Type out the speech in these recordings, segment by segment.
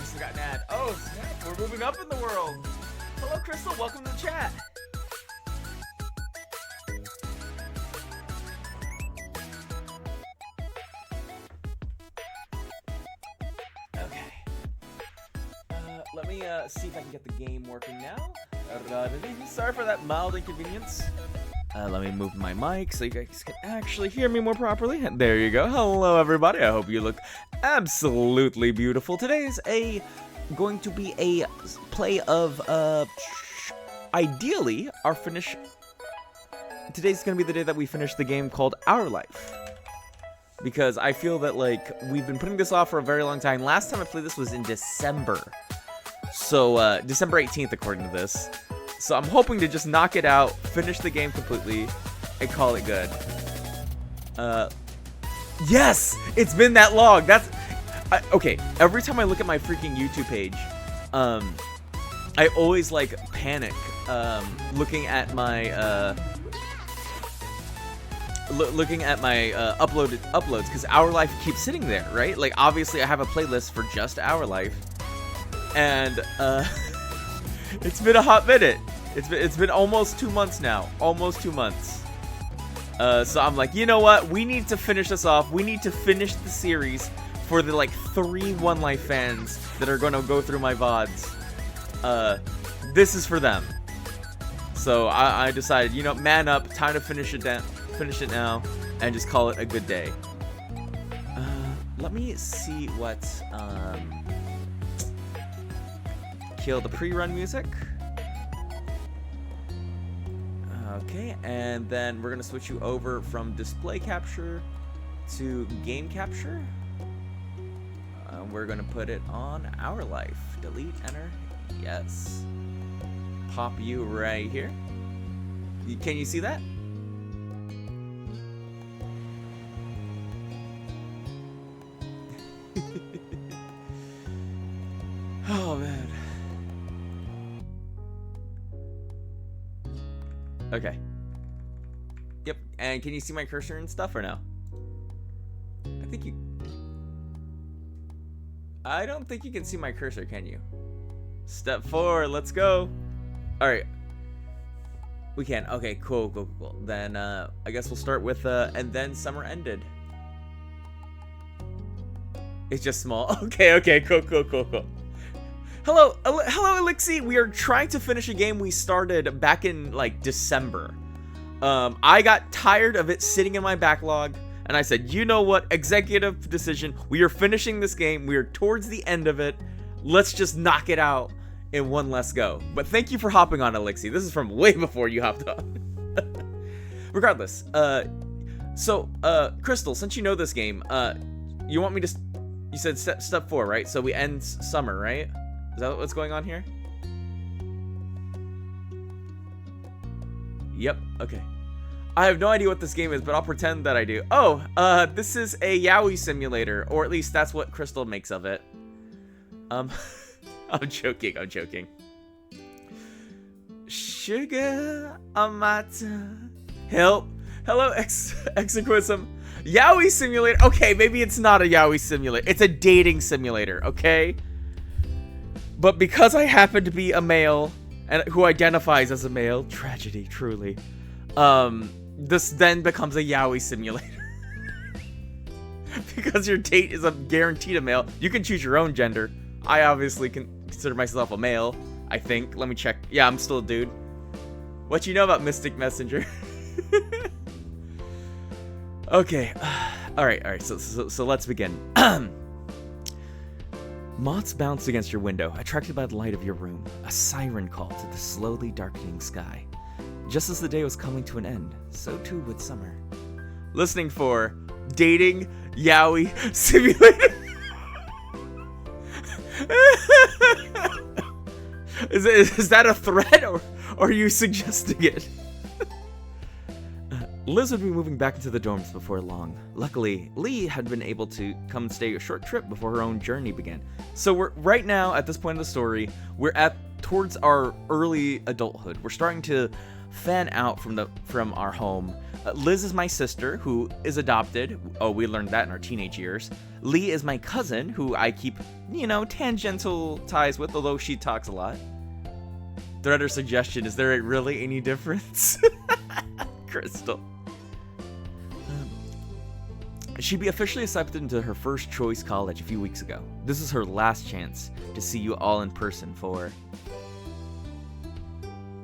Crystal got an ad. Oh, snap. We're moving up in the world. Hello, Crystal. Welcome to the chat. Okay. Let me see if I can get the game working now. Sorry for that mild inconvenience. Let me move my mic so you guys can actually hear me more properly. There you go. Hello, everybody. I hope you look absolutely beautiful. Today is going to be a play of, ideally, our finish. Today's going to be the day that we finish the game called Our Life. Because I feel that, like, we've been putting this off for a very long time. Last time I played this was in December. So, December 18th, according to this. So I'm hoping to just knock it out, finish the game completely, and call it good. Yes! It's been that long! Okay, every time I look at my freaking YouTube page, I always, like, panic, looking at my, uploads, because Our Life keeps sitting there, right? Like, obviously I have a playlist for just Our Life, and, it's been a hot minute. It's been almost 2 months now. Almost 2 months. So I'm like, you know what? We need to finish this off. We need to finish the series for the, like, 3 One Life fans that are going to go through my VODs. This is for them. So I decided, you know, man up. Time to finish it now, and just call it a good day. Let me see what, kill the pre-run music. Okay, and then we're gonna switch you over from display capture to game capture. We're gonna put it on Our Life. Delete, enter, yes. Pop you right here. Can you see that? Oh man. Okay. Yep. And can you see my cursor and stuff or no? I don't think you can see my cursor, can you? Step 4, let's go. Alright. We can. Okay, cool. Then, I guess we'll start with, and then summer ended. It's just small. Okay, cool. Hello, Elixir. We are trying to finish a game we started back in, like, December. I got tired of it sitting in my backlog, and I said, you know what? Executive decision. We are finishing this game. We are towards the end of it. Let's just knock it out in one less go. But thank you for hopping on, Elixir. This is from way before you hopped on. Regardless, Crystal, since you know this game, you want me to... You said step 4, right? So we end summer, right? Is that what's going on here? Yep, okay. I have no idea what this game is, but I'll pretend that I do. Oh, this is a yaoi simulator, or at least that's what Crystal makes of it. I'm joking. Sugar Amata. Help. Hello, Exequism. Yaoi simulator. Okay, maybe it's not a yaoi simulator. It's a dating simulator, okay? But because I happen to be a male, and who identifies as a male, tragedy, truly, this then becomes a yaoi simulator. Because your date is guaranteed a male, you can choose your own gender. I obviously consider myself a male, I think. Let me check. Yeah, I'm still a dude. What you know about Mystic Messenger? Okay. Alright, so let's begin. Moths bounced against your window, attracted by the light of your room. A siren called to the slowly darkening sky. Just as the day was coming to an end, so too would summer. Listening for dating yaoi simulator. Is that a threat, or are you suggesting it? Liz would be moving back into the dorms before long. Luckily, Lee had been able to come and stay a short trip before her own journey began. So we're right now, at this point in the story, we're at towards our early adulthood. We're starting to fan out from our home. Liz is my sister, who is adopted. Oh, we learned that in our teenage years. Lee is my cousin, who I keep, tangential ties with, although she talks a lot. Threader suggestion, is there really any difference? Crystal. She'd be officially accepted into her first choice college a few weeks ago. This is her last chance to see you all in person for...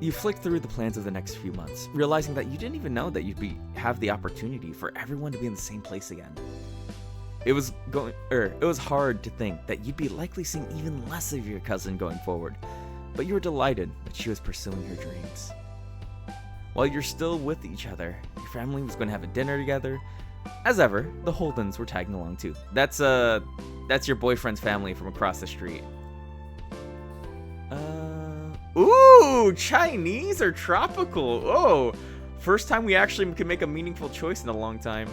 You flick through the plans of the next few months, realizing that you didn't even know that have the opportunity for everyone to be in the same place again. It was hard to think that you'd be likely seeing even less of your cousin going forward, but you were delighted that she was pursuing her dreams. While you're still with each other, your family was going to have a dinner together. As ever, the Holdens were tagging along too. That's your boyfriend's family from across the street. Ooh, Chinese or tropical? Oh, first time we actually can make a meaningful choice in a long time.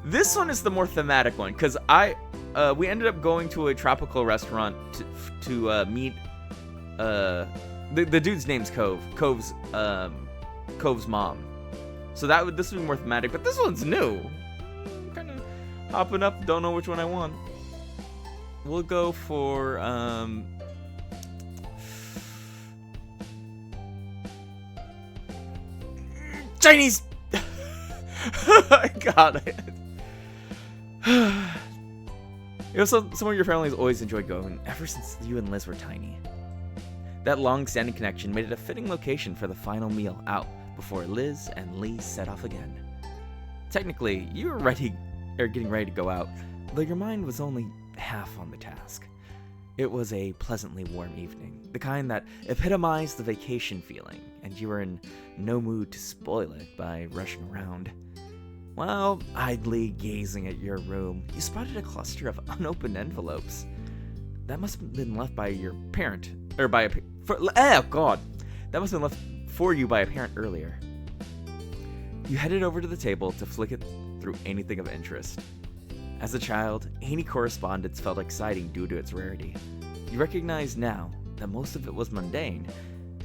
This one is the more thematic one, because we ended up going to a tropical restaurant to meet the dude's name's Cove's mom. So this would be more thematic, but this one's new. Kind of hopping up, don't know which one I want. We'll go for Chinese. God. Some of your families always enjoyed going ever since you and Liz were tiny. That long-standing connection made it a fitting location for the final meal out before Liz and Lee set off again. Technically, you were getting ready to go out, though your mind was only half on the task. It was a pleasantly warm evening, the kind that epitomized the vacation feeling, and you were in no mood to spoil it by rushing around. While idly gazing at your room, you spotted a cluster of unopened envelopes. That must have been left by your parent, or by that must have been left for you by a parent earlier. You headed over to the table to flick it through anything of interest. As a child, any correspondence felt exciting due to its rarity. You recognize now that most of it was mundane,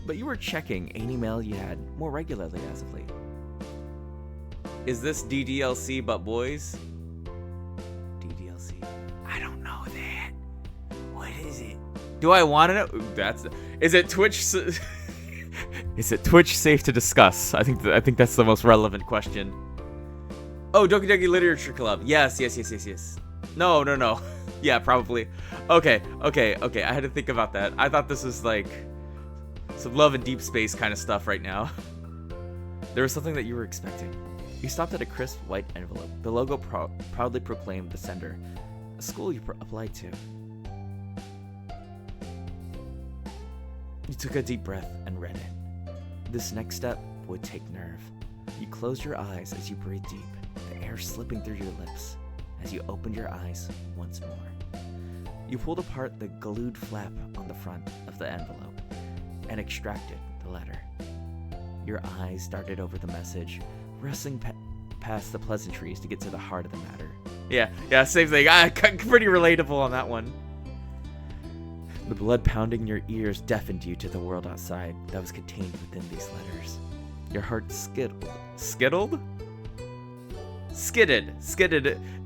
but you were checking any mail you had more regularly as of late. Is this DDLC but boys? DDLC? I don't know that. What is it? Do I want to know? Is it Twitch? Is it Twitch safe to discuss? I think that's the most relevant question. Oh, Doki Doki Literature Club. Yes. No. Yeah, probably. Okay. I had to think about that. I thought this was like some Love and Deep Space kind of stuff right now. There was something that you were expecting. You stopped at a crisp white envelope. The logo proudly proclaimed the sender, a school you applied to. You took a deep breath and read it. This next step would take nerve. You closed your eyes as you breathed deep, the air slipping through your lips as you opened your eyes once more. You pulled apart the glued flap on the front of the envelope and extracted the letter. Your eyes darted over the message, rustling past the pleasantries to get to the heart of the matter. Yeah, same thing. Pretty relatable on that one. The blood pounding in your ears deafened you to the world outside that was contained within these letters. Your heart skidded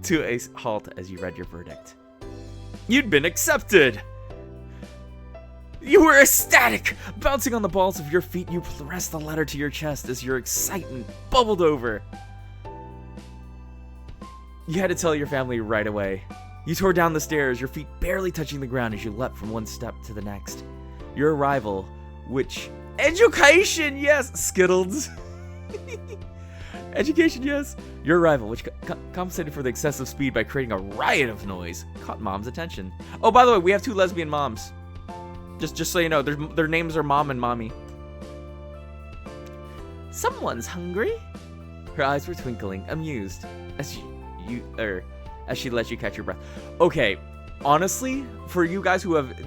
to a halt as you read your verdict. You'd been accepted! You were ecstatic! Bouncing on the balls of your feet, you pressed the letter to your chest as your excitement bubbled over. You had to tell your family right away. You tore down the stairs, your feet barely touching the ground as you leapt from one step to the next. Your arrival, which... Education, yes! Skittles. Education, yes. Your arrival, which compensated for the excessive speed by creating a riot of noise, caught Mom's attention. Oh, by the way, we have two lesbian moms. Just so you know, their names are Mom and Mommy. Someone's hungry? Her eyes were twinkling, amused, as she let you catch your breath. Okay, honestly, for you guys who have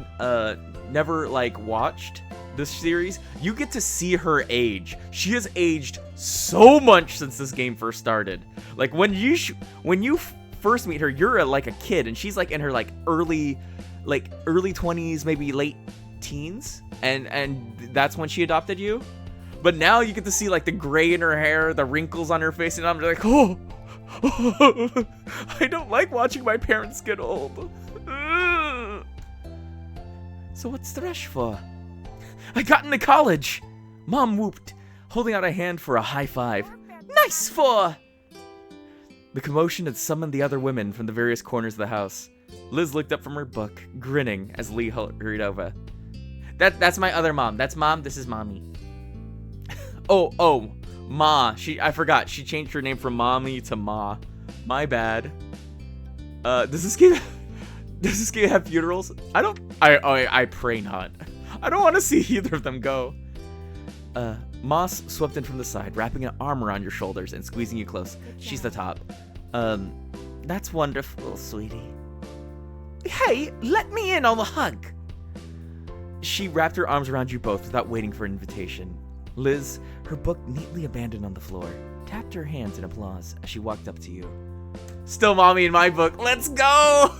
never watched this series, you get to see her age. She has aged so much since this game first started. Like when you first meet her, you're a kid, and she's in her early like early 20s, maybe late teens, and that's when she adopted you. But now you get to see like the gray in her hair, the wrinkles on her face, and I'm like, oh, I don't like watching my parents get old. So what's the rush for? I got into college! Mom whooped, holding out a hand for a high five. Nice for! The commotion had summoned the other women from the various corners of the house. Liz looked up from her book, grinning as Lee hurried over. That's my other mom. That's Mom, this is Mommy. Oh, Ma. I forgot. She changed her name from Mommy to Ma. My bad. Does this game have funerals? I pray not. I don't want to see either of them go. Moss swept in from the side, wrapping an arm around your shoulders and squeezing you close. She's the top. That's wonderful, sweetie. Hey, let me in on the hug. She wrapped her arms around you both without waiting for an invitation. Liz, her book neatly abandoned on the floor, tapped her hands in applause as she walked up to you. Still Mommy in my book. Let's go!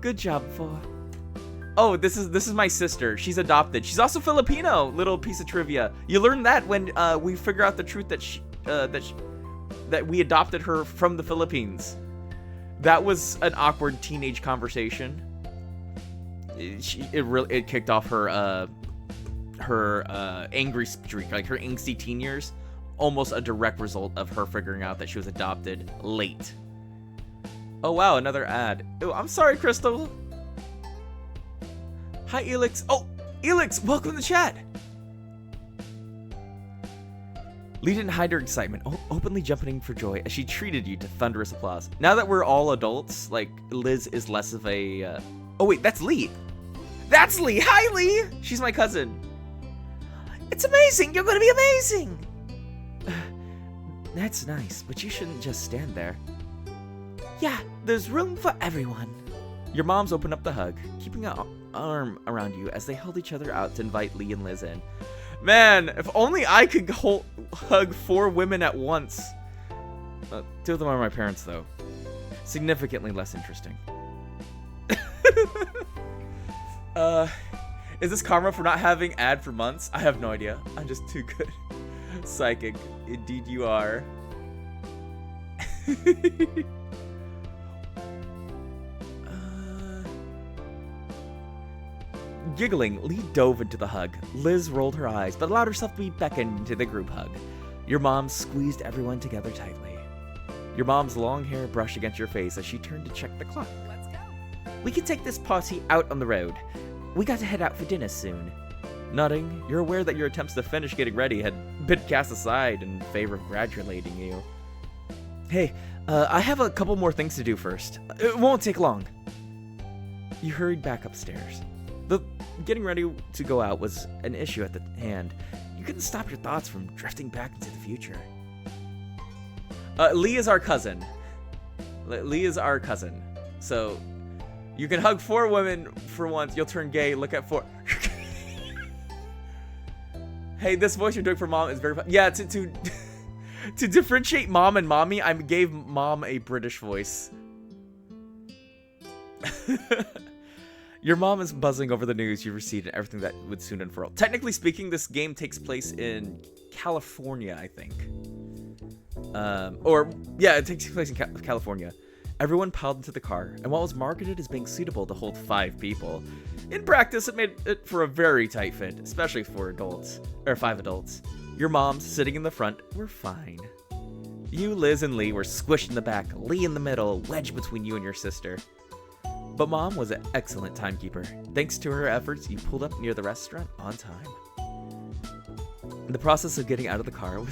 Good job, For. Oh, this is my sister. She's adopted. She's also Filipino. Little piece of trivia. You learn that when we figure out the truth that we adopted her from the Philippines. That was an awkward teenage conversation. It kicked off her angry streak, like her angsty teen years. Almost a direct result of her figuring out that she was adopted late. Oh wow, another ad. Oh, I'm sorry, Crystal. Hi, Elix. Oh, Elix, welcome to the chat. Lee didn't hide her excitement, openly jumping for joy as she treated you to thunderous applause. Now that we're all adults, like, Liz is less of a... Oh wait, that's Lee. That's Lee. Hi, Lee. She's my cousin. It's amazing. You're going to be amazing. That's nice, but you shouldn't just stand there. Yeah, there's room for everyone. Your moms opened up the hug, keeping an arm around you as they held each other out to invite Lee and Liz in. Man, if only I could hug 4 women at once. 2 of them are my parents, though. Significantly less interesting. Is this karma for not having ad for months? I have no idea. I'm just too good. Psychic. Indeed you are. Giggling, Lee dove into the hug. Liz rolled her eyes, but allowed herself to be beckoned into the group hug. Your mom squeezed everyone together tightly. Your mom's long hair brushed against your face as she turned to check the clock. Let's go. We can take this party out on the road. We got to head out for dinner soon. Nodding, you're aware that your attempts to finish getting ready had been cast aside in favor of congratulating you. Hey, I have a couple more things to do first. It won't take long. You hurried back upstairs. The getting ready to go out was an issue at the hand. You couldn't stop your thoughts from drifting back into the future. Lee is our cousin. Lee is our cousin. So, you can hug 4 women for once. You'll turn gay. Look at 4. Hey, this voice you're doing for Mom is very fun. Yeah, to differentiate Mom and Mommy, I gave Mom a British voice. Your mom is buzzing over the news you received and everything that would soon unfurl. Technically speaking, this game takes place in California, I think. It takes place in California. Everyone piled into the car, and while it was marketed as being suitable to hold 5 people, in practice it made it for a very tight fit, especially for 5 adults. Your moms, sitting in the front, were fine. You, Liz, and Lee were squished in the back, Lee in the middle, wedged between you and your sister. But Mom was an excellent timekeeper. Thanks to her efforts, you pulled up near the restaurant on time. In the process of getting out of the car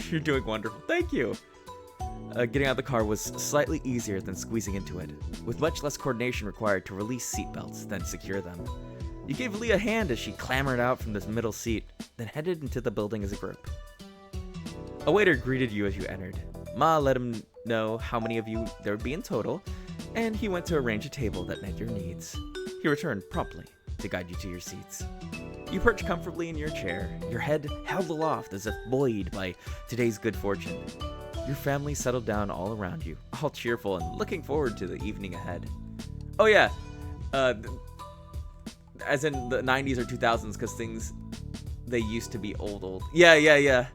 you're doing wonderful. Thank you. Getting out of the car was slightly easier than squeezing into it, with much less coordination required to release seatbelts than secure them. You gave Lee a hand as she clambered out from the middle seat, then headed into the building as a group. A waiter greeted you as you entered. Ma let him know how many of you there would be in total, and he went to arrange a table that met your needs. He returned promptly to guide you to your seats. You perched comfortably in your chair, your head held aloft as if buoyed by today's good fortune. Your family settled down all around you, all cheerful and looking forward to the evening ahead. Oh yeah, as in the 90s or 2000s, because they used to be old. Yeah.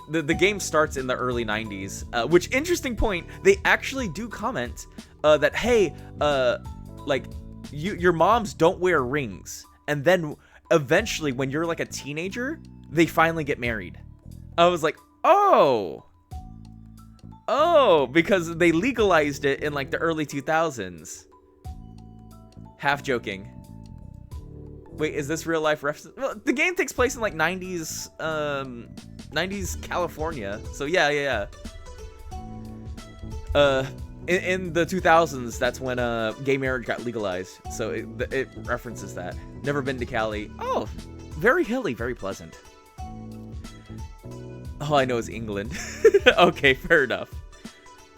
The game starts in the early 90s, which, interesting point, they actually do comment that, hey, like, your moms don't wear rings, and then eventually when you're like a teenager, they finally get married. I was like, oh, because they legalized it in like the early 2000s. Half joking. Wait, is this real life reference? Well, the game takes place in like 90s California. So yeah. In the 2000s, that's when gay marriage got legalized. So it references that. Never been to Cali. Oh, very hilly, very pleasant. All I know is England. Okay, fair enough.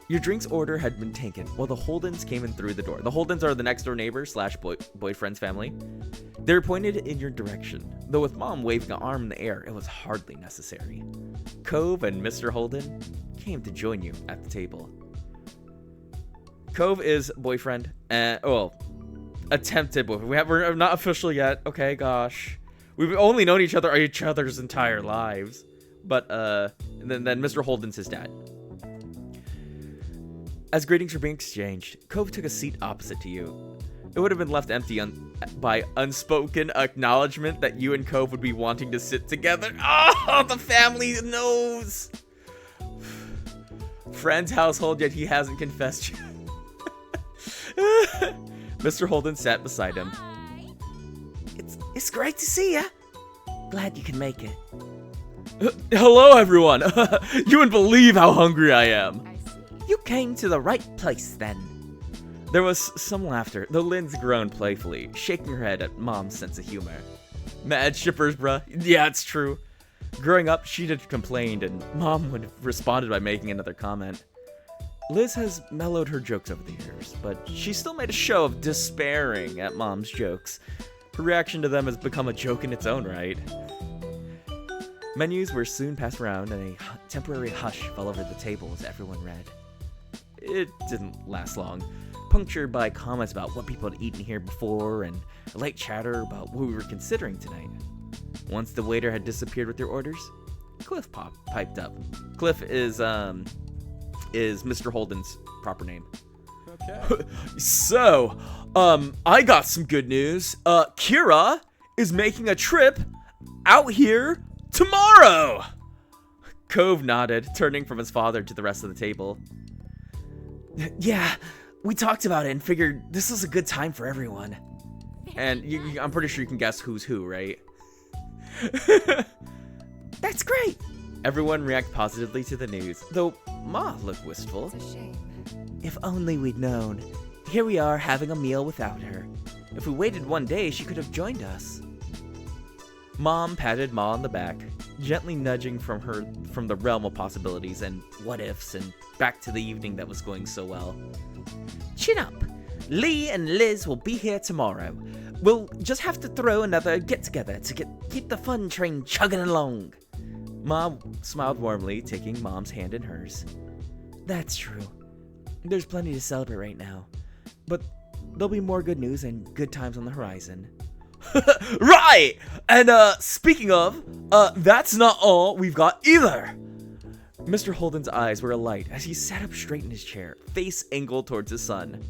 Your drink's order had been taken while the Holdens came in through the door. The Holdens are the next door neighbors / boyfriend's family. They were pointed in your direction, though with Mom waving an arm in the air, it was hardly necessary. Cove and Mr. Holden came to join you at the table. Cove is boyfriend, and attempted boyfriend. We're not official yet. Okay, gosh, we've only known each other's entire lives. But and then Mr. Holden's his dad. As greetings were being exchanged, Cove took a seat opposite to you. It would have been left empty by unspoken acknowledgement that you and Cove would be wanting to sit together. Oh, the family knows. Friend's household, yet he hasn't confessed yet. Mr. Holden sat beside him. It's great to see ya. Glad you can make it. Hello, everyone. You wouldn't believe how hungry I am. You came to the right place then. There was some laughter, though Lynn's groaned playfully, shaking her head at Mom's sense of humor. Mad shippers, bruh. Yeah, it's true. Growing up, she'd have complained, and Mom would have responded by making another comment. Liz has mellowed her jokes over the years, but she still made a show of despairing at Mom's jokes. Her reaction to them has become a joke in its own right. Menus were soon passed around, and a temporary hush fell over the table as everyone read. It didn't last long, punctured by comments about what people had eaten here before and a light chatter about what we were considering tonight. Once the waiter had disappeared with their orders, Cliff piped up. Cliff is Mr. Holden's proper name. Okay. So, I got some good news. Kira is making a trip out here tomorrow. Cove nodded, turning from his father to the rest of the table. Yeah, we talked about it and figured this was a good time for everyone. And I'm pretty sure you can guess who's who, right? That's great. Everyone reacted positively to the news, though Ma looked wistful. It's a shame. If only we'd known. Here we are having a meal without her. If we waited one day, she could have joined us. Mom patted Ma on the back, gently nudging from the realm of possibilities and what-ifs and back to the evening that was going so well. Chin up. Lee and Liz will be here tomorrow. We'll just have to throw another get-together to keep the fun train chugging along. Mom smiled warmly, taking Mom's hand in hers. That's true. There's plenty to celebrate right now. But there'll be more good news and good times on the horizon. Right! And speaking of, that's not all we've got either. Mr. Holden's eyes were alight as he sat up straight in his chair, face angled towards his son.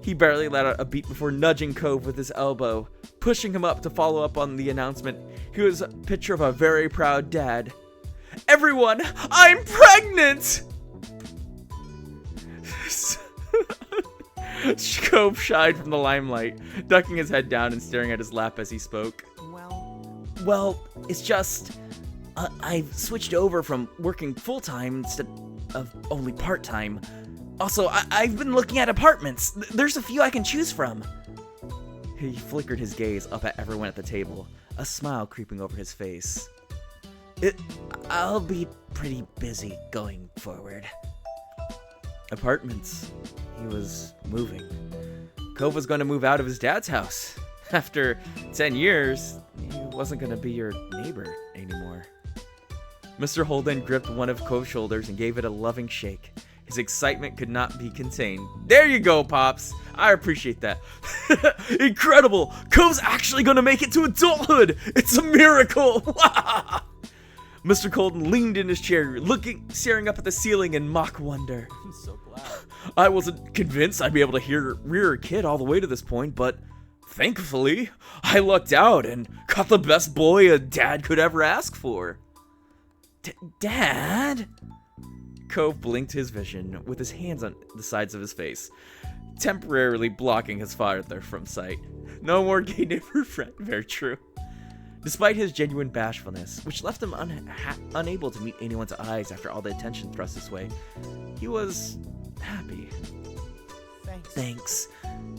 He barely let out a beat before nudging Cove with his elbow, pushing him up to follow up on the announcement. He was a picture of a very proud dad. Everyone, I'm pregnant! Cove shied from the limelight, ducking his head down and staring at his lap as he spoke. Well, it's just... I've switched over from working full-time instead of only part-time. Also, I've been looking at apartments. There's a few I can choose from. He flickered his gaze up at everyone at the table, a smile creeping over his face. I'll be pretty busy going forward. Apartments. He was moving. Cove was going to move out of his dad's house. After 10 years, he wasn't going to be your neighbor anymore. Mr. Holden gripped one of Cove's shoulders and gave it a loving shake, His excitement could not be contained. There you go, Pops. I appreciate that. Incredible! Cove's actually gonna make it to adulthood! It's a miracle! Mr. Colden leaned in his chair, staring up at the ceiling in mock wonder. I'm so glad. I wasn't convinced I'd be able to rear a kid all the way to this point, but thankfully, I lucked out and got the best boy a dad could ever ask for. Dad? Cove blinked his vision with his hands on the sides of his face, temporarily blocking his father from sight. No more gay neighbor friend, very true. Despite his genuine bashfulness, which left him unable to meet anyone's eyes after all the attention thrust his way, he was happy. Thanks.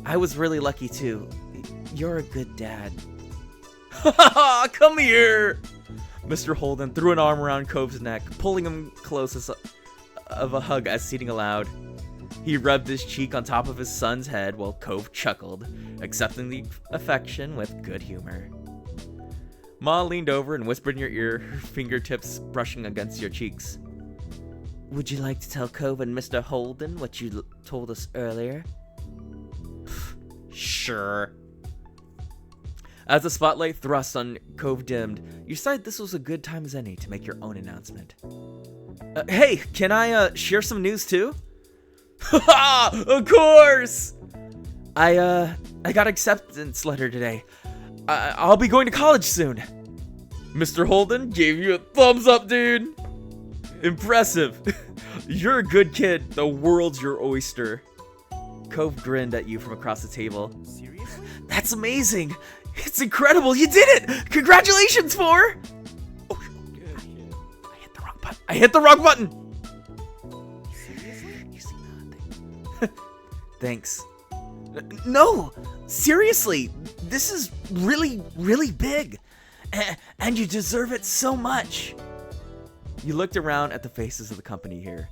I was really lucky too. You're a good dad. Come here! Mr. Holden threw an arm around Cove's neck, pulling him close of a hug as seating allowed. He rubbed his cheek on top of his son's head while Cove chuckled, accepting the affection with good humor. Ma leaned over and whispered in your ear, her fingertips brushing against your cheeks. Would you like to tell Cove and Mr. Holden what you told us earlier? Sure. As the spotlight thrust on Cove dimmed, you decided this was a good time as any to make your own announcement. Hey, can I share some news too? Haha, of course! I got acceptance letter today. I'll be going to college soon. Mr. Holden gave you a thumbs up, dude. Impressive. You're a good kid. The world's your oyster. Cove grinned at you from across the table. Seriously? That's amazing. It's incredible. You did it. Congratulations, For. Good kid. I hit the wrong button. Seriously? You see nothing. Thanks. No, seriously. This is really, really big. And you deserve it so much. You looked around at the faces of the company here.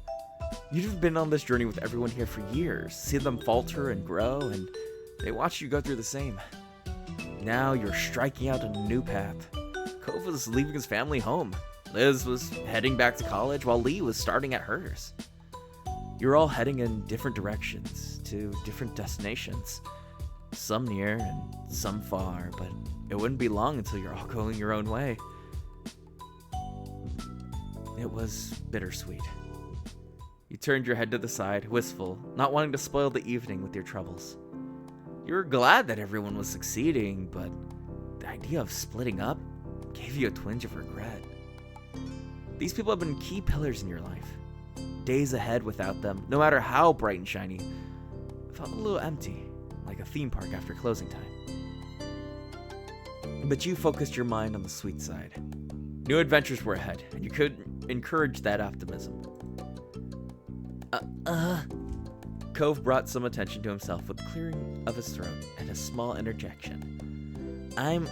You've been on this journey with everyone here for years, seen them falter and grow, and they watched you go through the same. Now you're striking out on a new path. Cove was leaving his family home. Liz was heading back to college while Lee was starting at hers. You're all heading in different directions, to different destinations. Some near and some far, but it wouldn't be long until you're all going your own way. It was bittersweet. You turned your head to the side, wistful, not wanting to spoil the evening with your troubles. You were glad that everyone was succeeding, but the idea of splitting up gave you a twinge of regret. These people have been key pillars in your life. Days ahead without them, no matter how bright and shiny, felt a little empty, like a theme park after closing time. But you focused your mind on the sweet side. New adventures were ahead, and you could encourage that optimism. Cove brought some attention to himself with the clearing of his throat and a small interjection. I'm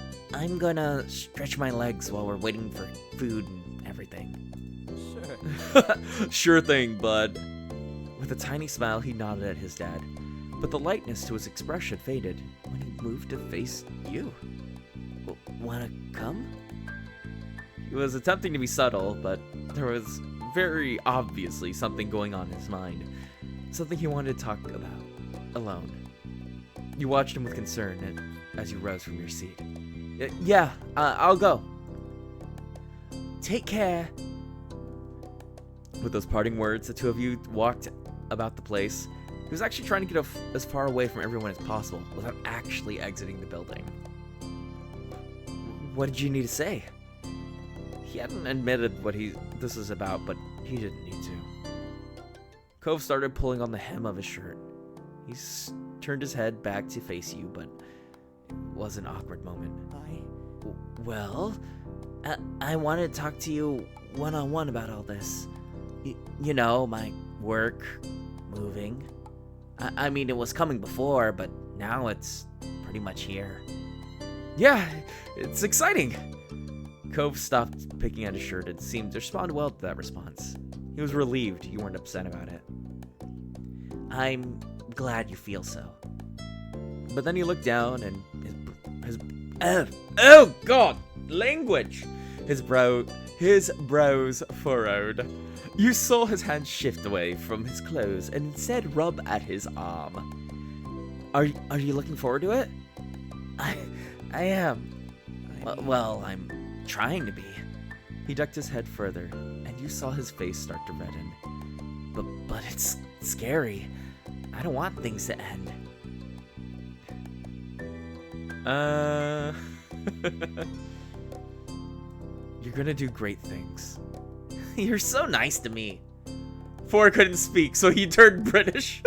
gonna stretch my legs while we're waiting for food and everything. Sure. Sure thing, bud. With a tiny smile, he nodded at his dad, but the lightness to his expression faded when he moved to face you. Wanna come? He was attempting to be subtle, but there was very obviously something going on in his mind. Something he wanted to talk about, alone. You watched him with concern as you rose from your seat. Yeah, I'll go. Take care. With those parting words, the two of you walked about the place. He was actually trying to get as far away from everyone as possible without actually exiting the building. What did you need to say? He hadn't admitted what this was about, but he didn't need to. Cove started pulling on the hem of his shirt. He turned his head back to face you, but it was an awkward moment. Well, I wanted to talk to you one-on-one about all this. You know, my work, moving. I mean, it was coming before, but now it's pretty much here. Yeah, it's exciting. Cove stopped picking at his shirt and seemed to respond well to that response. He was relieved you weren't upset about it. I'm glad you feel so. But then he looked down and his oh god, language! his brows furrowed. You saw his hand shift away from his clothes and instead rub at his arm. Are you looking forward to it? I am. Well, I'm trying to be. He ducked his head further, and you saw his face start to redden. But it's scary. I don't want things to end. You're gonna do great things. You're so nice to me. Four couldn't speak, so he turned British.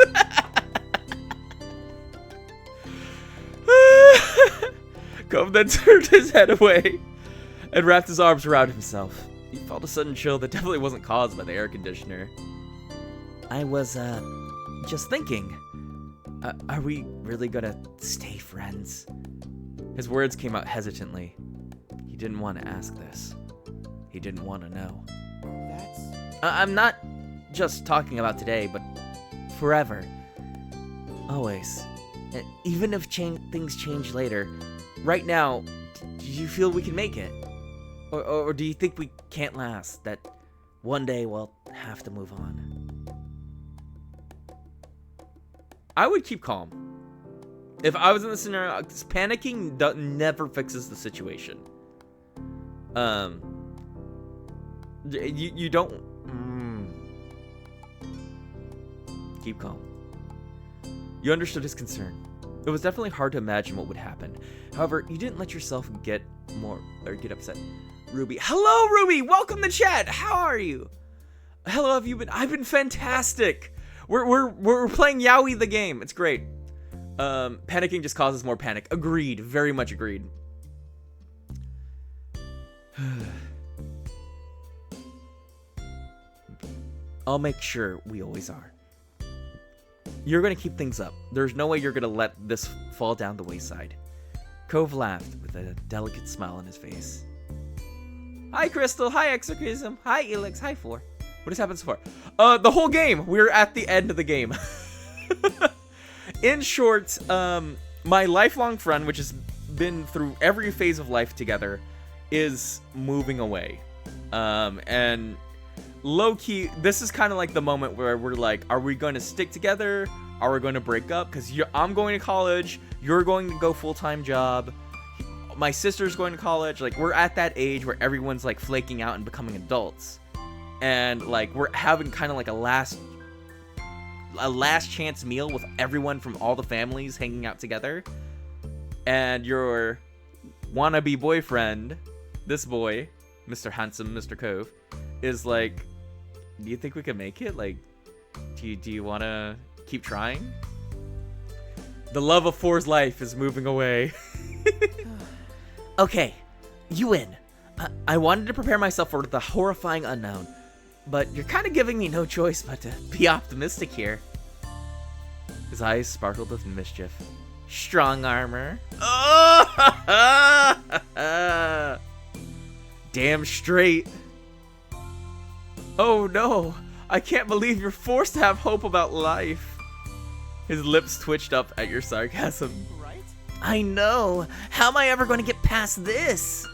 Cove then turned his head away and wrapped his arms around himself. He felt a sudden chill that definitely wasn't caused by the air conditioner. I was, just thinking. Are we really gonna stay friends? His words came out hesitantly. He didn't want to ask this. He didn't want to know. That's... I'm not just talking about today, but forever. Always. Even if things change later. Right now, do you feel we can make it? Or do you think we can't last? That one day we'll have to move on? I would keep calm. If I was in this scenario, panicking never fixes the situation. You don't... Keep calm. You understood his concern. It was definitely hard to imagine what would happen. However, you didn't let yourself get upset. Ruby. Hello, Ruby! Welcome to chat! How are you? Hello, have you been? I've been fantastic! We're playing Yowie the game. It's great. Panicking just causes more panic. Agreed. Very much agreed. I'll make sure we always are. You're gonna keep things up. There's no way you're gonna let this fall down the wayside. Cove laughed with a delicate smile on his face. Hi, Crystal. Hi, Exorcism. Hi, Elix. Hi, Four. What has happened so far? The whole game. We're at the end of the game. In short, my lifelong friend, which has been through every phase of life together, is moving away. And low-key, this is kind of like the moment where we're like, are we going to stick together? Are we going to break up? Because I'm going to college. You're going to go full-time job. My sister's going to college. Like, we're at that age where everyone's, like, flaking out and becoming adults. And, like, we're having kind of like a last chance meal with everyone from all the families hanging out together. And your wannabe boyfriend, this boy, Mr. Handsome, Mr. Cove, is like, do you think we can make it? Like, do you want to keep trying? The love of Four's life is moving away. Okay, you win. I wanted to prepare myself for the horrifying unknown, but you're kind of giving me no choice but to be optimistic here. His eyes sparkled with mischief. Strong armor. Damn straight. Oh no, I can't believe you're forced to have hope about life. His lips twitched up at your sarcasm. Right? I know. How am I ever going to get past this?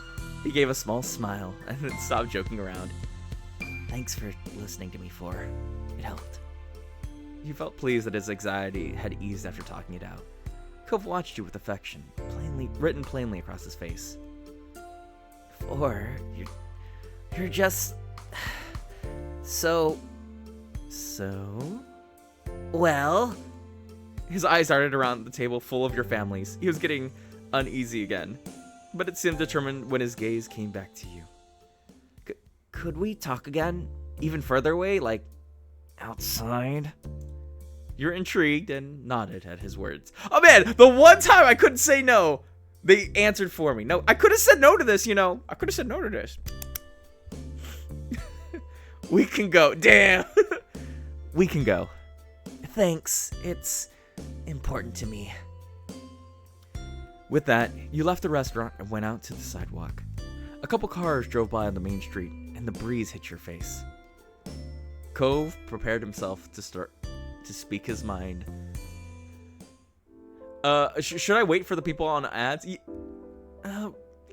He gave a small smile and then stopped joking around. Thanks for listening to me, Four. It helped. He felt pleased that his anxiety had eased after talking it out. Cove watched you with affection, written plainly across his face. Four, you're just... So... Well... His eyes darted around the table full of your families. He was getting uneasy again, but it seemed determined when his gaze came back to you. Could we talk again? Even further away? Like, outside? You're intrigued and nodded at his words. Oh man, the one time I couldn't say no, they answered for me. No, I could have said no to this, you know. I could have said no to this. We can go. Damn. We can go. Thanks. It's important to me. With that, you left the restaurant and went out to the sidewalk. A couple cars drove by on the main street, and the breeze hit your face. Cove prepared himself to start to speak his mind. Should I wait for the people on ads?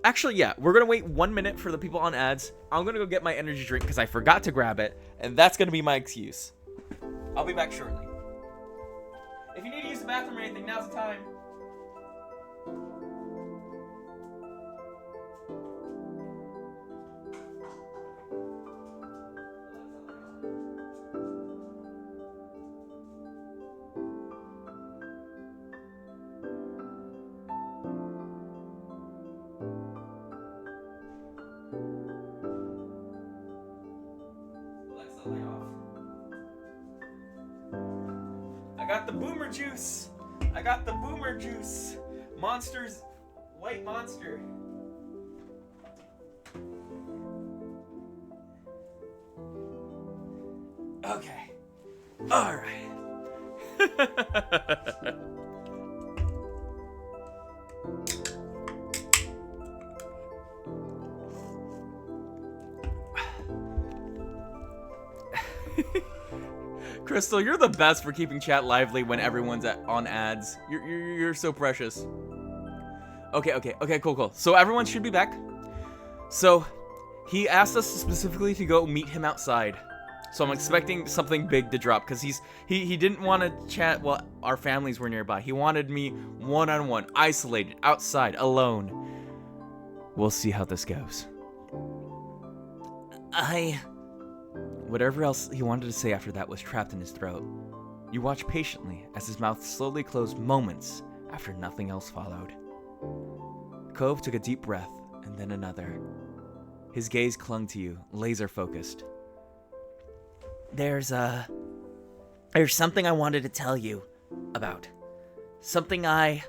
Actually, yeah, we're gonna wait 1 minute for the people on ads. I'm gonna go get my energy drink because I forgot to grab it, and that's gonna be my excuse. I'll be back shortly. If you need to use the bathroom or anything, now's the time. Alexa, lay off. I got the boomer juice. I got the boomer juice. Monster's white monster. Okay. All right. Crystal, you're the best for keeping chat lively when everyone's on ads. You're so precious. Okay, cool. So everyone should be back. So he asked us specifically to go meet him outside. So I'm expecting something big to drop because he didn't want to chat while our families were nearby. He wanted me one-on-one, isolated, outside, alone. We'll see how this goes. Whatever else he wanted to say after that was trapped in his throat. You watched patiently as his mouth slowly closed moments after nothing else followed. Cove took a deep breath and then another. His gaze clung to you, laser focused. There's something I wanted to tell you about. Something I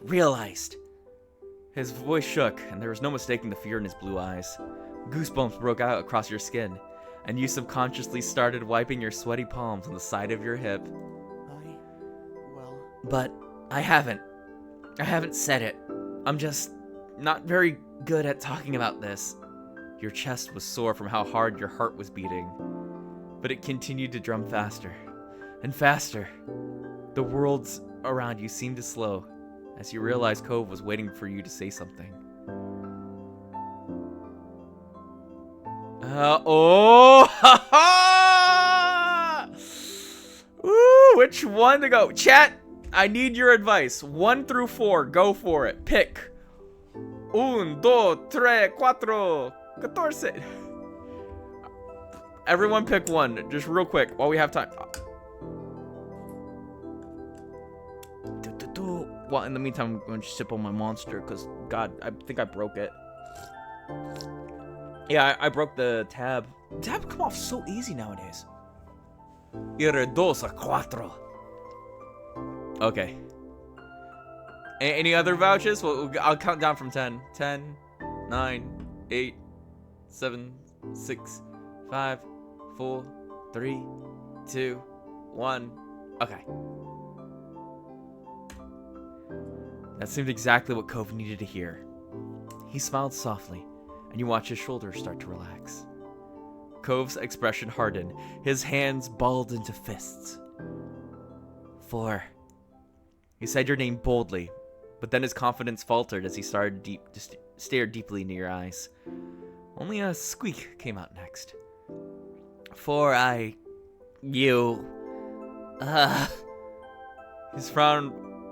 realized. His voice shook, and there was no mistaking the fear in his blue eyes. Goosebumps broke out across your skin, and you subconsciously started wiping your sweaty palms on the side of your hip. But I haven't said it. I'm just not very good at talking about this. Your chest was sore from how hard your heart was beating, but it continued to drum faster and faster. The worlds around you seemed to slow as you realized Cove was waiting for you to say something. Ooh, which one to go? Chat, I need your advice. 1 through 4, go for it. Pick. 1, 2, 3, 4, 14. Everyone pick one, just real quick, while we have time. Well, in the meantime, I'm going to sip on my monster, because, God, I think I broke it. Yeah, I broke the tab. Tab come off so easy nowadays. Dos a cuatro. Okay. Any other vouchers? Well, I'll count down from 10. 10, 9, 8, 7, 6, 5, 4, 3, 2, 1. Okay. That seemed exactly what Cove needed to hear. He smiled softly, and you watch his shoulders start to relax. Cove's expression hardened. His hands balled into fists. 4. He said your name boldly, but then his confidence faltered as he started to stare deeply into your eyes. Only a squeak came out next. 4,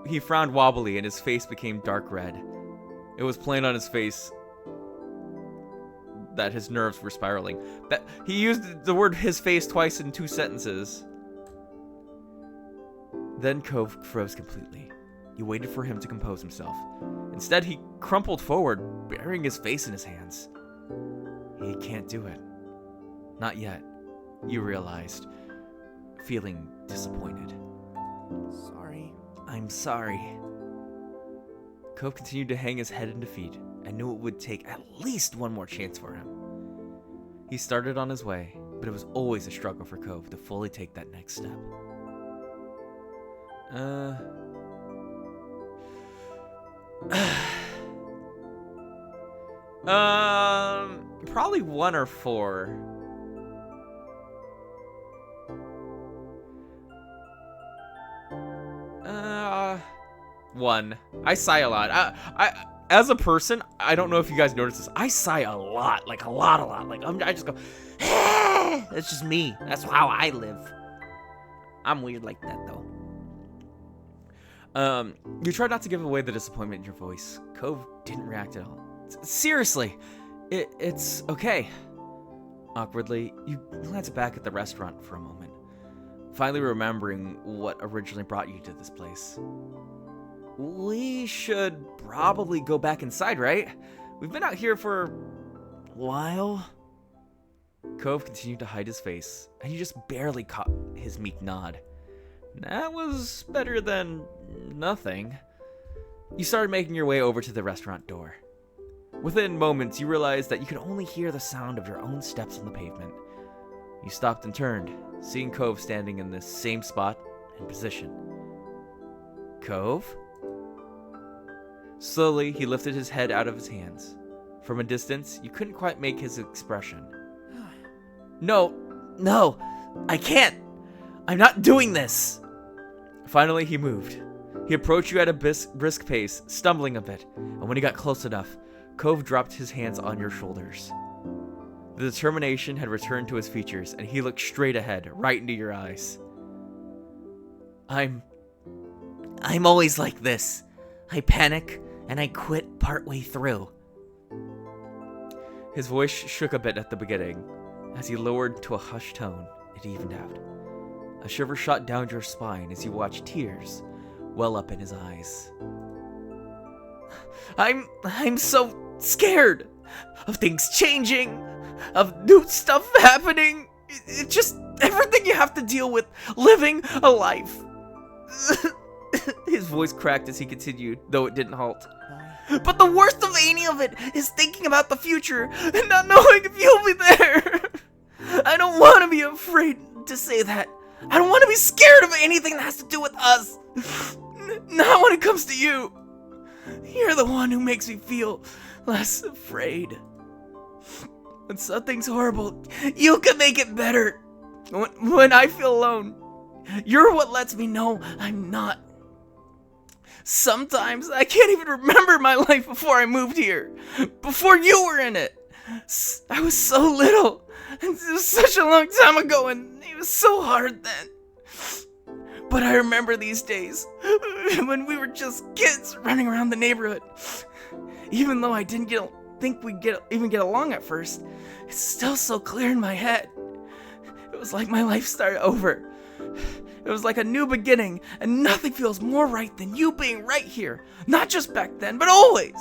He frowned wobbly and his face became dark red. It was plain on his face that his nerves were spiraling. He used the word his face twice in 2 sentences. Then Cove froze completely. You waited for him to compose himself. Instead, he crumpled forward, burying his face in his hands. He can't do it. Not yet, you realized, feeling disappointed. Sorry. I'm sorry. Cove continued to hang his head in defeat and knew it would take at least one more chance for him. He started on his way, but it was always a struggle for Cove to fully take that next step. Probably 1 or 4. One. I sigh a lot. as a person, I don't know if you guys notice this. I sigh a lot, like a lot. Like I just go, That's just me. That's how I live. I'm weird like that, though. You tried not to give away the disappointment in your voice. Cove didn't react at all. Seriously, it's okay. Awkwardly, you glance back at the restaurant for a moment, finally remembering what originally brought you to this place. We should probably go back inside, right? We've been out here for a while. Cove continued to hide his face, and you just barely caught his meek nod. That was better than nothing. You started making your way over to the restaurant door. Within moments, you realized that you could only hear the sound of your own steps on the pavement. You stopped and turned, seeing Cove standing in the same spot and position. Cove? Slowly, he lifted his head out of his hands. From a distance, you couldn't quite make his expression. No, I can't. I'm not doing this. Finally, he moved. He approached you at a brisk pace, stumbling a bit, and when he got close enough, Cove dropped his hands on your shoulders. The determination had returned to his features, and he looked straight ahead, right into your eyes. I'm always like this. I panic, and I quit partway through. His voice shook a bit at the beginning. As he lowered to a hushed tone, it evened out. A shiver shot down your spine as you watched tears well up in his eyes. I'm so scared of things changing, of new stuff happening. It's just everything you have to deal with living a life. His voice cracked as he continued, though it didn't halt. But the worst of any of it is thinking about the future and not knowing if you'll be there. I don't want to be afraid to say that. I don't want to be scared of anything that has to do with us. Not when it comes to you. You're the one who makes me feel less afraid. When something's horrible, you can make it better. When I feel alone, you're what lets me know I'm not. Sometimes I can't even remember my life before I moved here. Before you were in it. I was so little. It was such a long time ago, and it was so hard then. But I remember these days, when we were just kids running around the neighborhood. Even though I didn't think we'd even get along at first, it's still so clear in my head. It was like my life started over. It was like a new beginning, and nothing feels more right than you being right here. Not just back then, but always.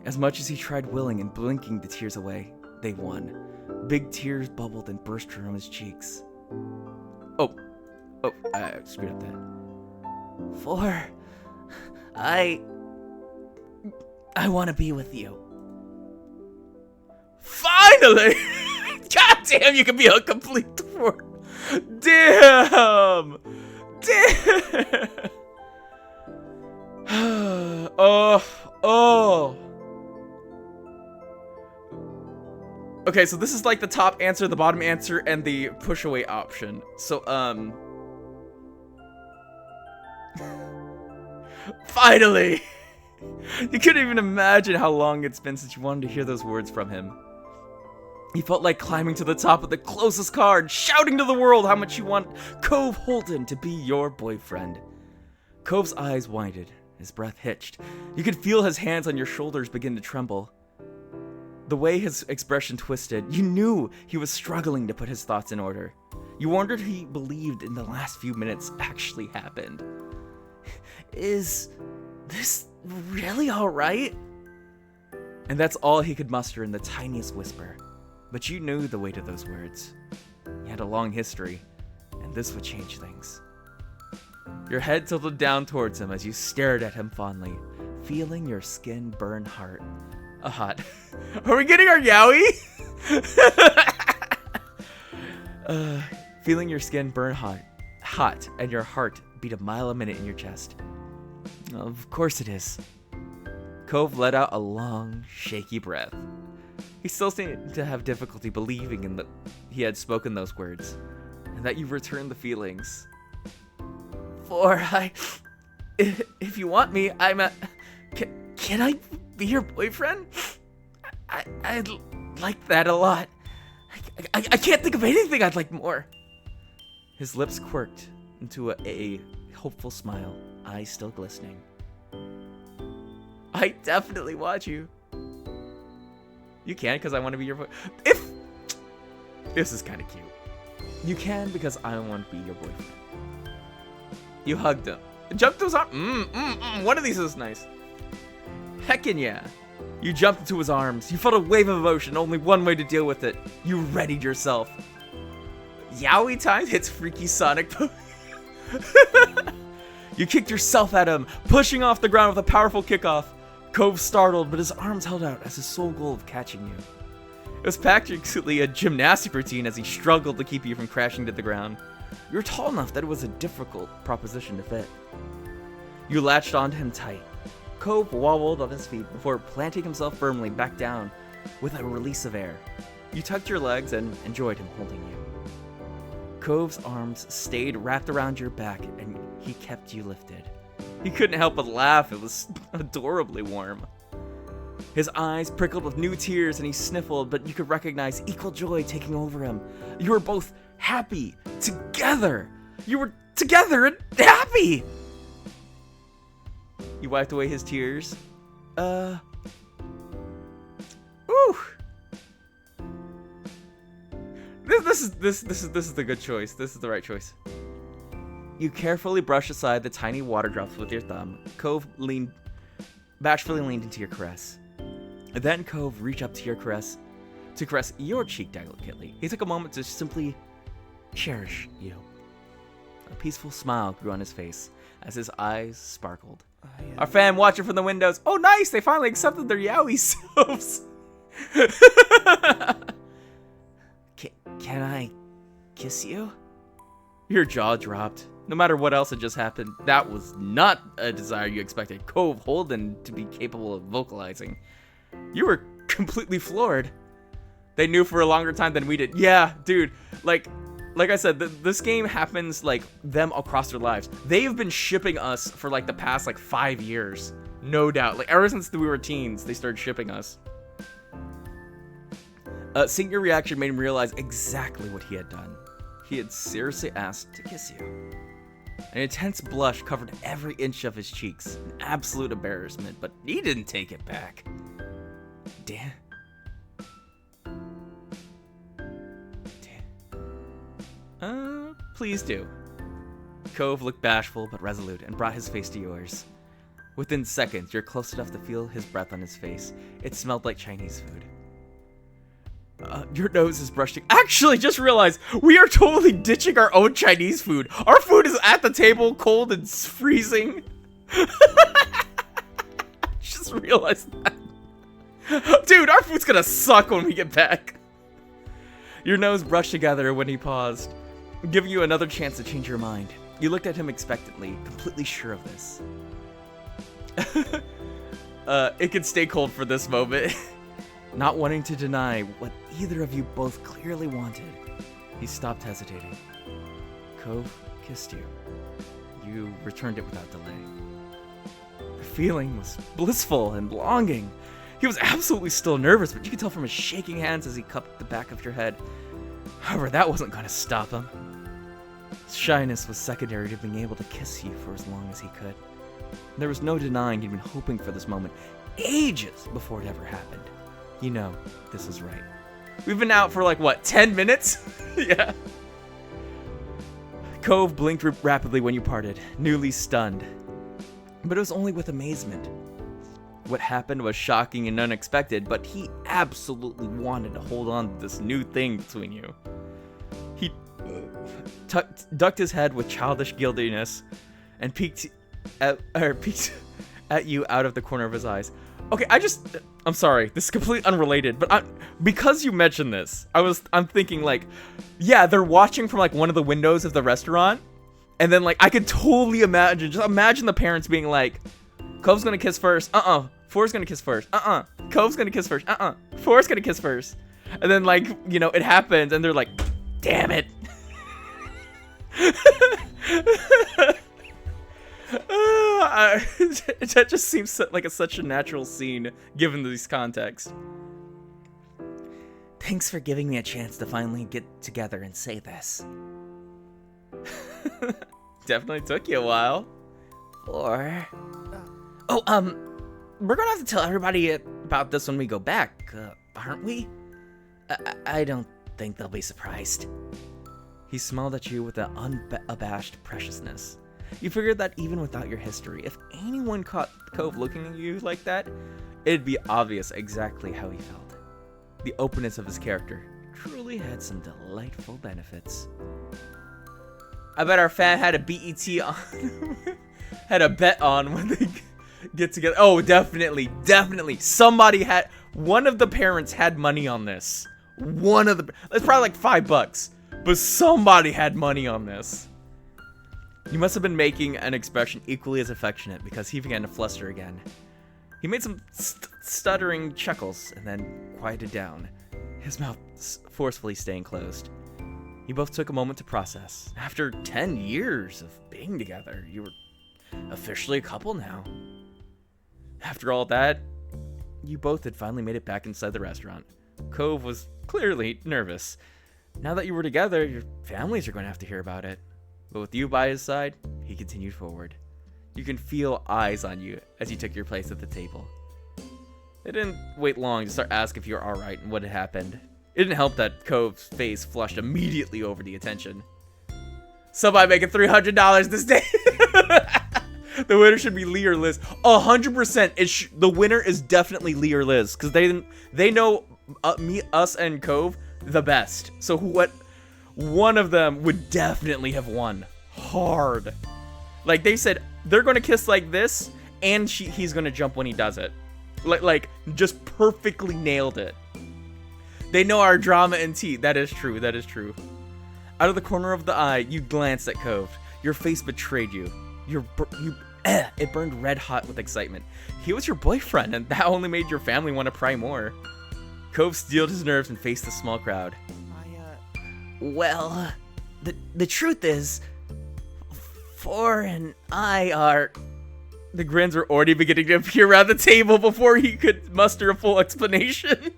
As much as he tried willing and blinking the tears away, they won. Big tears bubbled and burst from his cheeks. I screwed up that. For I want to be with you. Finally! God damn, you can be a complete thwart. Damn! Oh. Okay, so this is like the top answer, the bottom answer, and the push away option. So, finally! You couldn't even imagine how long it's been since you wanted to hear those words from him. You felt like climbing to the top of the closest car and shouting to the world how much you want Cove Holden to be your boyfriend. Cove's eyes widened, his breath hitched. You could feel his hands on your shoulders begin to tremble. The way his expression twisted, you knew he was struggling to put his thoughts in order. You wondered if he believed in the last few minutes actually happened. Is this really alright? And that's all he could muster in the tiniest whisper. But you knew the weight of those words. You had a long history, and this would change things. Your head tilted down towards him as you stared at him fondly, feeling your skin burn hot. Are we getting our yowie? Feeling your skin burn hot, and your heart beat a mile a minute in your chest. Of course it is. Cove let out a long, shaky breath. He still seemed to have difficulty believing in that he had spoken those words, and that you returned the feelings. If you want me, I'm a... Can I be your boyfriend? I'd like that a lot. I can't think of anything I'd like more. His lips quirked into a hopeful smile, eyes still glistening. I definitely want you. You can, because I want to be your boyfriend. This is kind of cute. You can, because I want to be your boyfriend. You hugged him. Jumped to his arm. One of these is nice. Heckin' yeah. You jumped into his arms. You felt a wave of emotion, only one way to deal with it. You readied yourself. Yowie time hits freaky Sonic. You kicked yourself at him, pushing off the ground with a powerful kickoff. Cove startled, but his arms held out as his sole goal of catching you. It was practically a gymnastic routine as he struggled to keep you from crashing to the ground. You were tall enough that it was a difficult proposition to fit. You latched onto him tight. Cove wobbled on his feet before planting himself firmly back down with a release of air. You tucked your legs and enjoyed him holding you. Cove's arms stayed wrapped around your back and he kept you lifted. He couldn't help but laugh. It was adorably warm. His eyes prickled with new tears and he sniffled, but you could recognize equal joy taking over him. You were both happy together. You were together and happy. You wiped away his tears. Ooh. This is the good choice. This is the right choice. You carefully brushed aside the tiny water drops with your thumb. Cove bashfully leaned into your caress. Then Cove reached up to your caress your cheek delicately. He took a moment to simply cherish you. A peaceful smile grew on his face as his eyes sparkled. Our fan watching from the windows. Oh, nice! They finally accepted their yaoi selves. Can I kiss you? Your jaw dropped. No matter what else had just happened, that was not a desire you expected Cove Holden to be capable of vocalizing. You were completely floored. They knew for a longer time than we did. Yeah, dude. Like I said, this game happens like them across their lives. They've been shipping us for like the past like 5 years. No doubt. Like ever since we were teens, they started shipping us. Seeing your reaction made him realize exactly what he had done. He had seriously asked to kiss you. An intense blush covered every inch of his cheeks. An absolute embarrassment, but he didn't take it back. Damn. Please do. Cove looked bashful but resolute and brought his face to yours. Within seconds, you're close enough to feel his breath on his face. It smelled like Chinese food. Your nose is brushing. Actually, just realized we are totally ditching our own Chinese food. Our food is at the table, cold and freezing. Just realized that. Dude, our food's gonna suck when we get back. Your nose brushed together when he paused, giving you another chance to change your mind. You looked at him expectantly, completely sure of this. It could stay cold for this moment. Not wanting to deny what either of you both clearly wanted, he stopped hesitating. Cove kissed you. You returned it without delay. The feeling was blissful and longing. He was absolutely still nervous, but you could tell from his shaking hands as he cupped the back of your head. However, that wasn't going to stop him. His shyness was secondary to being able to kiss you for as long as he could. There was no denying he'd been hoping for this moment ages before it ever happened. You know, this is right. We've been out for like, what, 10 minutes? Yeah. Cove blinked rapidly when you parted, newly stunned. But it was only with amazement. What happened was shocking and unexpected, but he absolutely wanted to hold on to this new thing between you. He ducked his head with childish guiltiness and peeked at you out of the corner of his eyes. Okay, I'm sorry, this is completely unrelated, but because you mentioned this, I'm thinking like, yeah, they're watching from like one of the windows of the restaurant, and then like I could totally imagine the parents being like, Cove's gonna kiss first, Four's gonna kiss first, Cove's gonna kiss first, Four's gonna kiss first, and then like, you know, it happens, and they're like, damn it. That just seems like such a natural scene, given this context. Thanks for giving me a chance to finally get together and say this. Definitely took you a while. Or... Oh, we're gonna have to tell everybody about this when we go back, aren't we? I don't think they'll be surprised. He smiled at you with an unabashed preciousness. You figured that even without your history, if anyone caught Cove looking at you like that, it'd be obvious exactly how he felt. The openness of his character truly had some delightful benefits. I bet our fan had a BET on, had a bet on when they get together. Oh, definitely. Somebody had, one of the parents had money on this. It's probably like $5, but somebody had money on this. You must have been making an expression equally as affectionate because he began to fluster again. He made some stuttering chuckles and then quieted down, his mouth forcefully staying closed. You both took a moment to process. After 10 years of being together, you were officially a couple now. After all that, you both had finally made it back inside the restaurant. Cove was clearly nervous. Now that you were together, your families are going to have to hear about it. But with you by his side, he continued forward. You can feel eyes on you as you took your place at the table. They didn't wait long to start asking if you were alright and what had happened. It didn't help that Cove's face flushed immediately over the attention. Somebody making $300 this day. The winner should be Lee or Liz. 100%. The winner is definitely Lee or Liz because they know us and Cove the best. So one of them would definitely have won hard. Like they said, they're gonna kiss like this, and he's gonna jump when he does it. Like just perfectly nailed it. They know our drama and tea. That is true. Out of the corner of the eye, you glanced at Cove. Your face betrayed you. It burned red hot with excitement. He was your boyfriend, and that only made your family want to pry more. Cove steeled his nerves and faced the small crowd. Well, the truth is, Four and I are... The grins were already beginning to appear around the table before he could muster a full explanation.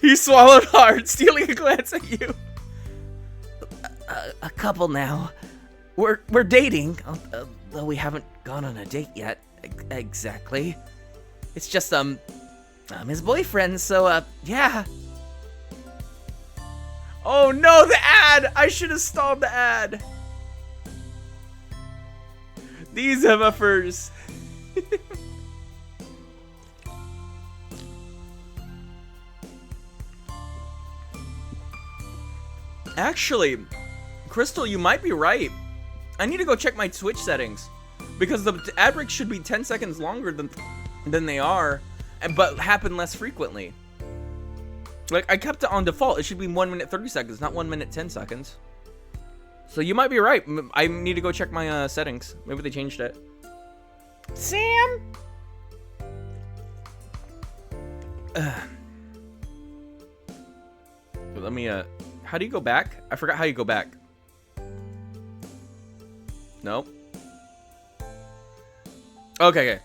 He swallowed hard, stealing a glance at you. A couple now. We're dating, though we haven't gone on a date yet. Exactly. It's just, I'm his boyfriend, so, yeah. Oh no, the ad! I should have stalled the ad. These MFers. Actually, Crystal, you might be right. I need to go check my Twitch settings because the ad breaks should be 10 seconds longer than they are, but happen less frequently. Like, I kept it on default. It should be 1 minute 30 seconds, not 1 minute 10 seconds. So you might be right. I need to go check my settings. Maybe they changed it. Sam? Let me, how do you go back? I forgot how you go back. Nope. Okay.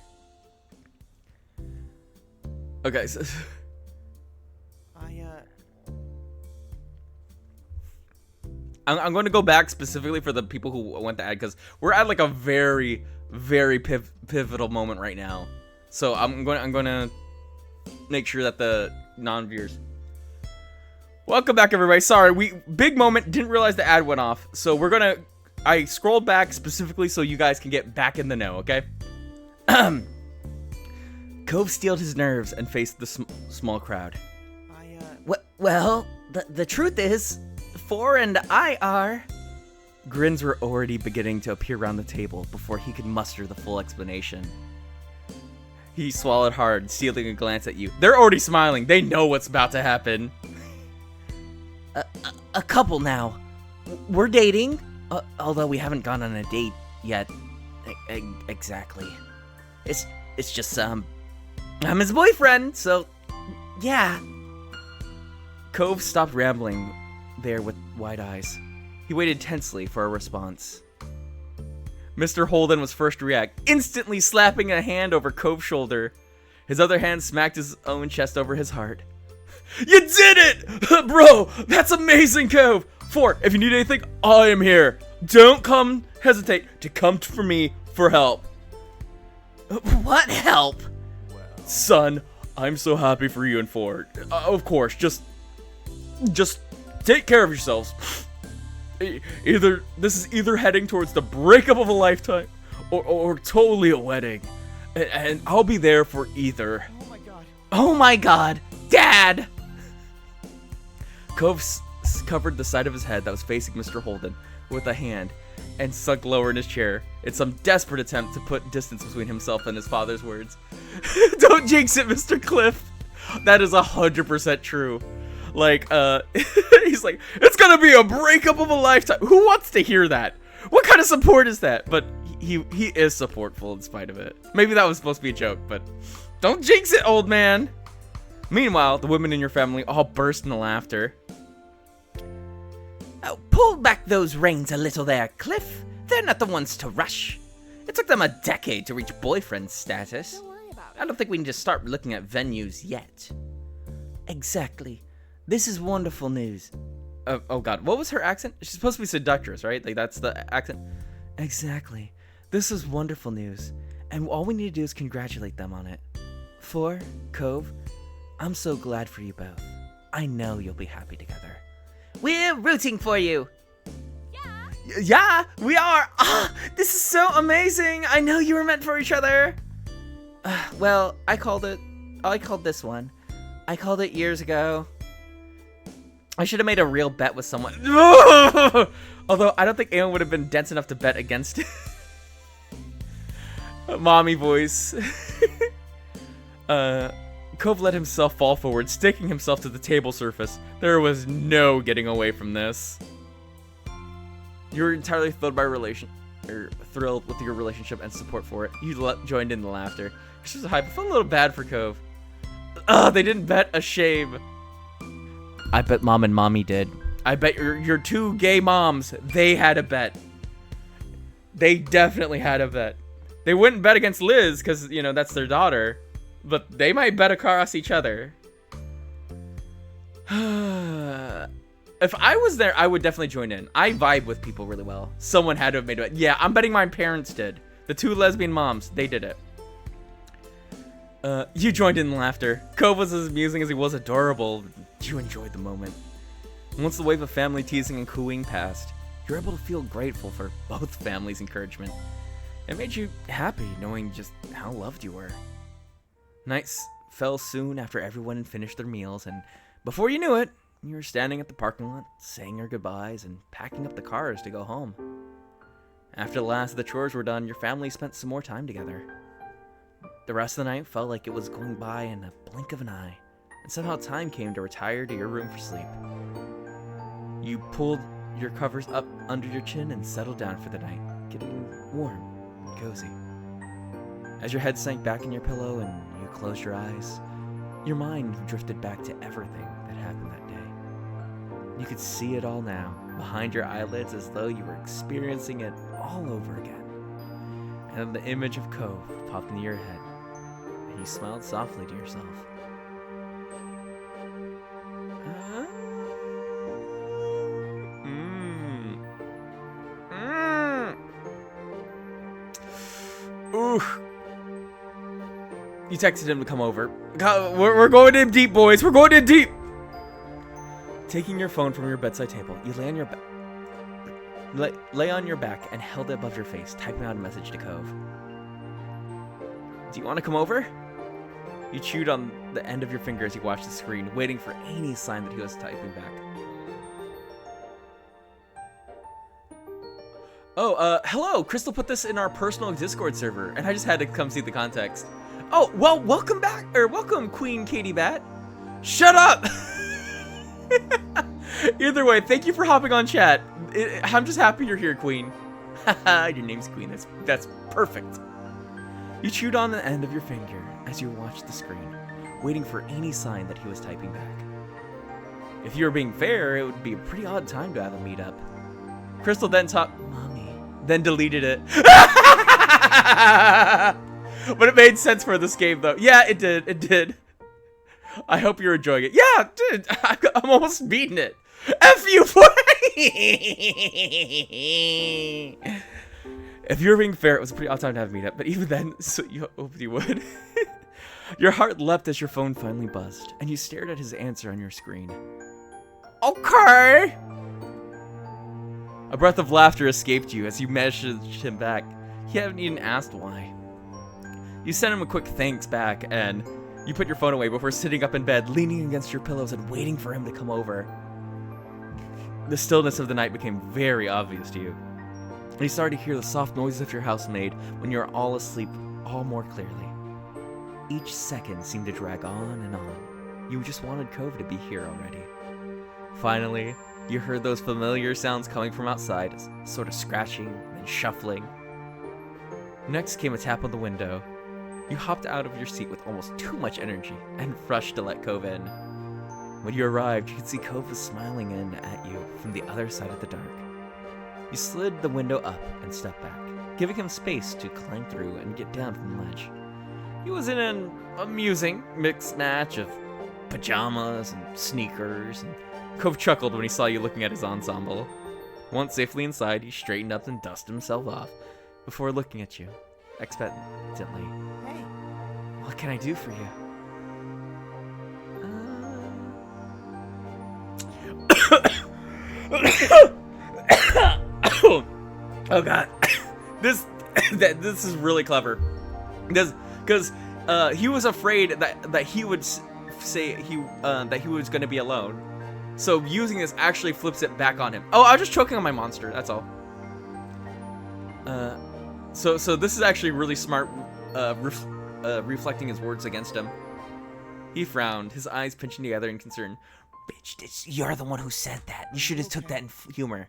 Okay, so... I'm going to go back specifically for the people who went to ad because we're at like a very, very pivotal moment right now. So I'm going to make sure that the non-viewers. Welcome back, everybody. Sorry, big moment. Didn't realize the ad went off. So I scrolled back specifically so you guys can get back in the know. Okay. Cove steeled his nerves and faced the small crowd. Well, the truth is, Four and I are... Grins were already beginning to appear around the table before he could muster the full explanation. He swallowed hard, stealing a glance at you. They're already smiling. They know what's about to happen. A couple now. We're dating, although we haven't gone on a date yet. Exactly. It's just, I'm his boyfriend, so, yeah. Cove stopped rambling there with wide eyes. He waited tensely for a response. Mr. Holden was first to react, instantly slapping a hand over Cove's shoulder. His other hand smacked his own chest over his heart. You did it! Bro, that's amazing, Cove! 4, if you need anything, I am here. Don't hesitate to come for me for help. What help? Son, I'm so happy for you and 4. Of course, just take care of yourselves. This is either heading towards the breakup of a lifetime or totally a wedding. And I'll be there for either. Oh my god, Dad! Cove covered the side of his head that was facing Mr. Holden with a hand and sunk lower in his chair in some desperate attempt to put distance between himself and his father's words. Don't jinx it, Mr. Cliff. That is 100% true. Like, he's like, it's gonna be a breakup of a lifetime. Who wants to hear that? What kind of support is that? But he is supportful in spite of it. Maybe that was supposed to be a joke, but don't jinx it, old man. Meanwhile, the women in your family all burst into laughter. Oh, pull back those reins a little there, Cliff. They're not the ones to rush. It took them a decade to reach boyfriend status. Don't worry about I don't think we need to start looking at venues yet. Exactly. This is wonderful news. Oh god, what was her accent? She's supposed to be seductress, right? Like, that's the accent. Exactly. This is wonderful news. And all we need to do is congratulate them on it. 4, Cove, I'm so glad for you both. I know you'll be happy together. We're rooting for you. Yeah, we are. Ah, this is so amazing. I know you were meant for each other. Well, I called this one. I called it years ago. I should have made a real bet with someone. Although I don't think anyone would have been dense enough to bet against it. Mommy voice. Cove let himself fall forward, sticking himself to the table surface. There was no getting away from this. You were entirely thrilled with your relationship and support for it. You joined in the laughter. This was a hype. I felt a little bad for Cove. They didn't bet. A shame. I bet Mom and Mommy did. I bet your 2 gay moms, they had a bet. They definitely had a bet. They wouldn't bet against Liz because, you know, that's their daughter. But they might bet across each other. If I was there, I would definitely join in. I vibe with people really well. Someone had to have made a bet. Yeah, I'm betting my parents did. The 2 lesbian moms, they did it. You joined in the laughter. Cove was as amusing as he was adorable. You enjoyed the moment. And once the wave of family teasing and cooing passed, you were able to feel grateful for both families' encouragement. It made you happy knowing just how loved you were. Nights fell soon after everyone had finished their meals, and before you knew it, you were standing at the parking lot, saying your goodbyes and packing up the cars to go home. After the last of the chores were done, your family spent some more time together. The rest of the night felt like it was going by in a blink of an eye, and somehow time came to retire to your room for sleep. You pulled your covers up under your chin and settled down for the night, getting warm and cozy. As your head sank back in your pillow and you closed your eyes, your mind drifted back to everything that happened that day. You could see it all now, behind your eyelids, as though you were experiencing it all over again. And then the image of Cove popped into your head, and you smiled softly to yourself. Ooh. You texted him to come over. God, we're going in deep, boys. We're going in deep. Taking your phone from your bedside table, you lay on your back and held it above your face, typing out a message to Cove. Do you want to come over? You chewed on the end of your finger as you watched the screen, waiting for any sign that he was typing back. Oh, hello. Crystal put this in our personal Discord server, and I just had to come see the context. Oh, well, welcome back, or welcome, Queen Katie Bat. Shut up! Either way, thank you for hopping on chat. I'm just happy you're here, Queen. Haha, your name's Queen. That's perfect. You chewed on the end of your finger as you watched the screen, waiting for any sign that he was typing back. If you were being fair, it would be a pretty odd time to have a meetup. Crystal then talked. Mommy, then deleted it. But it made sense for this game, though. Yeah, it did. It did. I hope you're enjoying it. Yeah, dude, I'm almost beating it. F you, boy! If you were being fair, it was a pretty odd time to have a meetup, but even then, so you hoped you would. Your heart leapt as your phone finally buzzed, and you stared at his answer on your screen. Okay! A breath of laughter escaped you as you messaged him back. He hadn't even asked why. You sent him a quick thanks back, and you put your phone away before sitting up in bed, leaning against your pillows and waiting for him to come over. The stillness of the night became very obvious to you, and you started to hear the soft noises of your housemaid when you were all asleep all more clearly. Each second seemed to drag on and on. You just wanted Cove to be here already. Finally, you heard those familiar sounds coming from outside, sort of scratching and shuffling. Next came a tap on the window. You hopped out of your seat with almost too much energy and rushed to let Cove in. When you arrived, you could see Cove was smiling in at you from the other side of the dark. You slid the window up and stepped back, giving him space to climb through and get down from the ledge. He was in an amusing mixed match of pajamas and sneakers, and Cove chuckled when he saw you looking at his ensemble. Once safely inside, he straightened up and dusted himself off before looking at you expectantly. Hey. What can I do for you? Oh god. This is really clever. Because he was afraid that he would say that he was going to be alone. So using this actually flips it back on him. Oh, I was just choking on my monster, that's all. So this is actually really smart, reflecting his words against him. He frowned, his eyes pinching together in concern. Bitch, you're the one who said that. You should have took that in humor.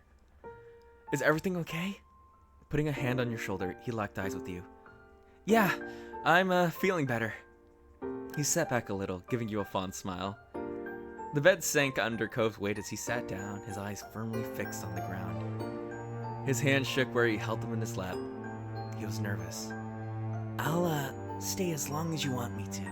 Is everything okay? Putting a hand on your shoulder, he locked eyes with you. Yeah, I'm feeling better. He sat back a little, giving you a fond smile. The bed sank under Cove's weight as he sat down, his eyes firmly fixed on the ground. His hand shook where he held them in his lap. He was nervous. I'll stay as long as you want me to.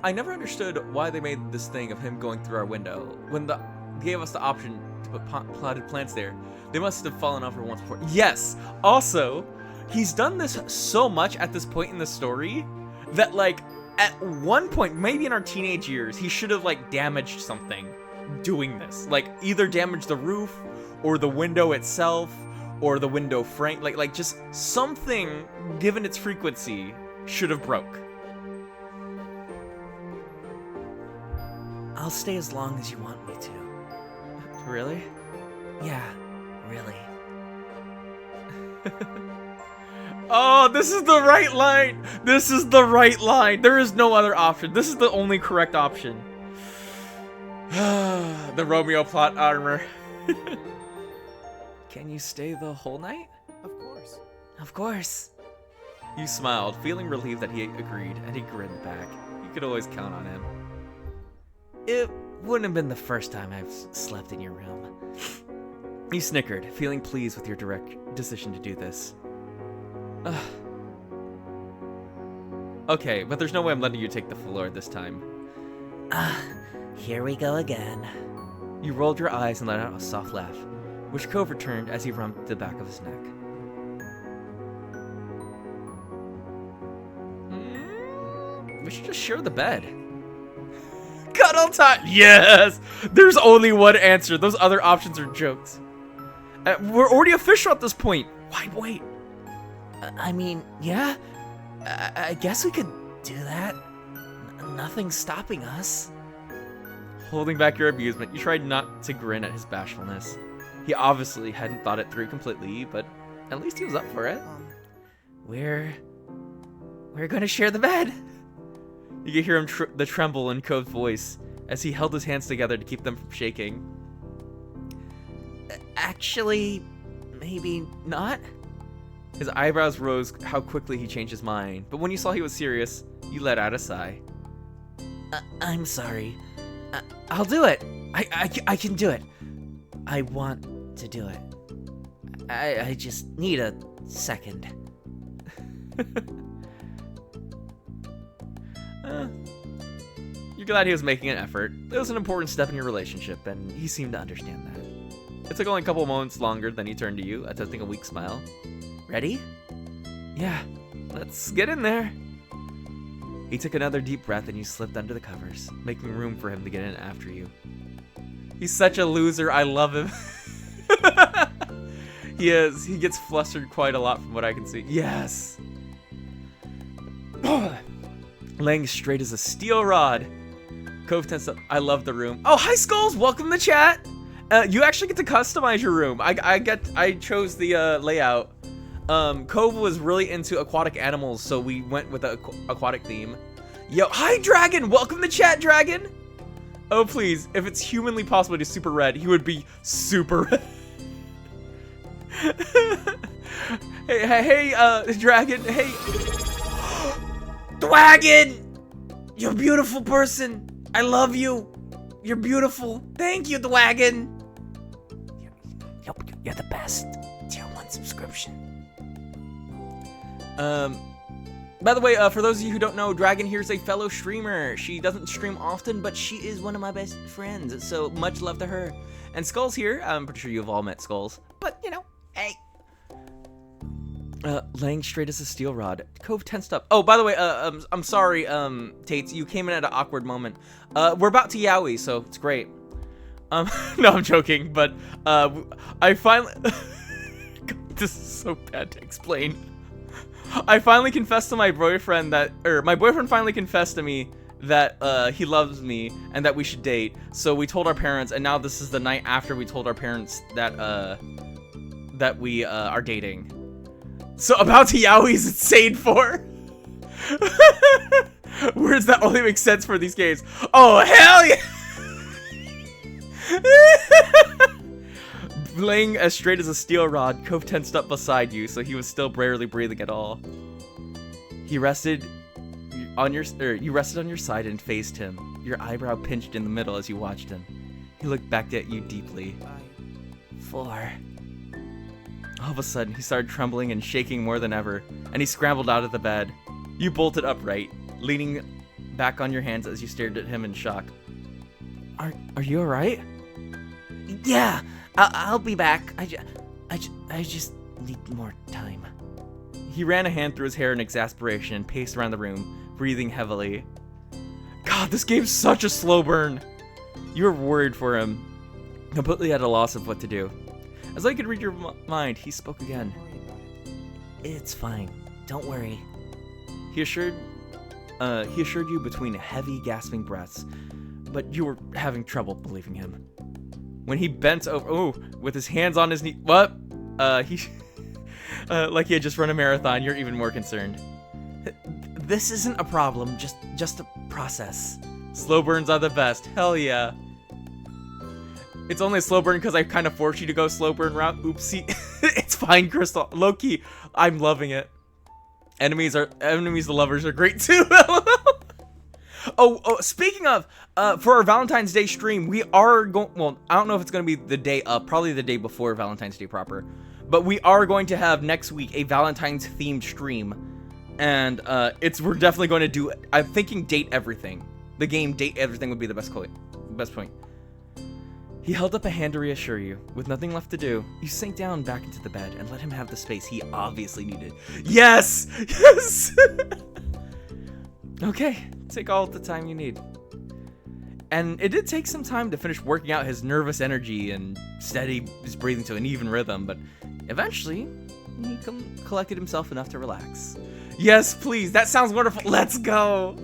I never understood why they made this thing of him going through our window. When they gave us the option to put potted plants there, they must have fallen over once before. Yes! Also, he's done this so much at this point in the story that, like, at one point, maybe in our teenage years, he should have, like, damaged something doing this. Like, either damaged the roof, or the window itself, or the window frame. Like just something, given its frequency, should have broke. I'll stay as long as you want me to. Really? Yeah, really. Oh, this is the right line! This is the right line! There is no other option. This is the only correct option. The Romeo plot armor. Can you stay the whole night? Of course. Of course. You smiled, feeling relieved that he agreed, and he grinned back. You could always count on him. It wouldn't have been the first time I've slept in your room. You snickered, feeling pleased with your direct decision to do this. Okay, but there's no way I'm letting you take the floor this time. Here we go again. You rolled your eyes and let out a soft laugh, which Cove returned as he rubbed the back of his neck. We should just share the bed. Cuddle time! Yes! There's only one answer. Those other options are jokes. We're already official at this point. Why wait? I mean, yeah. I guess we could do that. Nothing's stopping us. Holding back your amusement, you tried not to grin at his bashfulness. He obviously hadn't thought it through completely, but at least he was up for it. We're gonna share the bed. You could hear him the tremble in Cove's voice as he held his hands together to keep them from shaking. Actually, maybe not. His eyebrows rose how quickly he changed his mind, but when you saw he was serious, you let out a sigh. I'm sorry. I'll do it. I can do it. I want to do it. I just need a second. You're glad he was making an effort. It was an important step in your relationship, and he seemed to understand that. It took only a couple moments longer, then he turned to you, attempting a weak smile. Ready? Yeah, let's get in there. He took another deep breath and you slipped under the covers, making room for him to get in after you. He's such a loser, I love him. He is. He gets flustered quite a lot from what I can see. Yes. Laying straight as a steel rod. Cove tensed up. I love the room. Oh, hi Skulls, welcome to chat. You actually get to customize your room. I chose the layout. Cove was really into aquatic animals, so we went with an aquatic theme. Yo, hi Dragon, welcome to chat, Dragon. Oh please, if it's humanly possible to super red, he would be super red. hey, Dragon, hey. Dragon! You're a beautiful person. I love you. You're beautiful. Thank you, Dragon. You're the best. Tier 1 subscription. By the way, for those of you who don't know, Dragon here's a fellow streamer. She doesn't stream often, but she is one of my best friends, so much love to her. And Skull's here. I'm pretty sure you've all met Skulls, but you know, hey. Laying straight as a steel rod. Cove tensed up. Oh, by the way, I'm sorry, Tates, you came in at an awkward moment. We're about to yaoi, so it's great. No, I'm joking, but, I finally... God, this is so bad to explain. I finally confessed to my boyfriend that, my boyfriend finally confessed to me that, he loves me and that we should date. So we told our parents, and now this is the night after we told our parents that, that we, are dating. So about to yaoi's insane for. Words that only make sense for these games. Oh, hell yeah! Laying as straight as a steel rod, Cove tensed up beside you, so he was still barely breathing at all. He rested on your, you rested on your side and faced him. Your eyebrow pinched in the middle as you watched him. He looked back at you deeply. 4. All of a sudden, he started trembling and shaking more than ever, and he scrambled out of the bed. You bolted upright, leaning back on your hands as you stared at him in shock. Are you alright? Yeah, I'll be back. I just need more time. He ran a hand through his hair in exasperation and paced around the room, breathing heavily. God, this game's such a slow burn. You were worried for him, completely at a loss of what to do. As though he could read your mind, he spoke again. It's fine. Don't worry. He assured you between heavy, gasping breaths, but you were having trouble believing him. When he bent over, with his hands on his knee, what? Like he had just run a marathon, you're even more concerned. This isn't a problem, just a process. Slow burns are the best, hell yeah. It's only a slow burn because I kind of forced you to go slow burn route. Oopsie. It's fine, Crystal. Low-key, I'm loving it. Enemies the lovers are great too. oh, speaking of, for our Valentine's Day stream, we are going, well, I don't know if it's going to be the day up, probably the day before Valentine's Day proper, but we are going to have next week a Valentine's themed stream. And we're definitely going to do, I'm thinking date everything. The game date everything would be the best point. He held up a hand to reassure you. With nothing left to do, you sank down back into the bed and let him have the space he obviously needed. Yes! Yes! Okay, take all the time you need. And it did take some time to finish working out his nervous energy and steady his breathing to an even rhythm, but eventually, he collected himself enough to relax. Yes, please, that sounds wonderful. Let's go!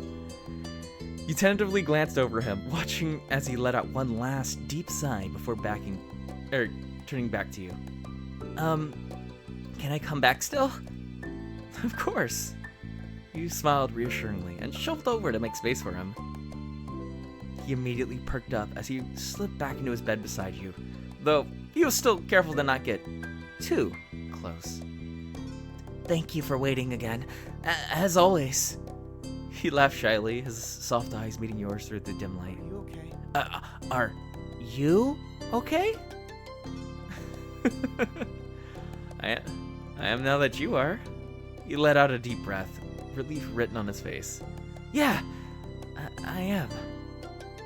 You tentatively glanced over him, watching as he let out one last deep sigh before turning back to you. Can I come back still? Of course. You smiled reassuringly and shoved over to make space for him. He immediately perked up as he slipped back into his bed beside you, though he was still careful to not get too close. Thank you for waiting again, as always. He laughed shyly, his soft eyes meeting yours through the dim light. Are you okay? Are you okay? I am now that you are. He let out a deep breath, relief written on his face. Yeah, I am.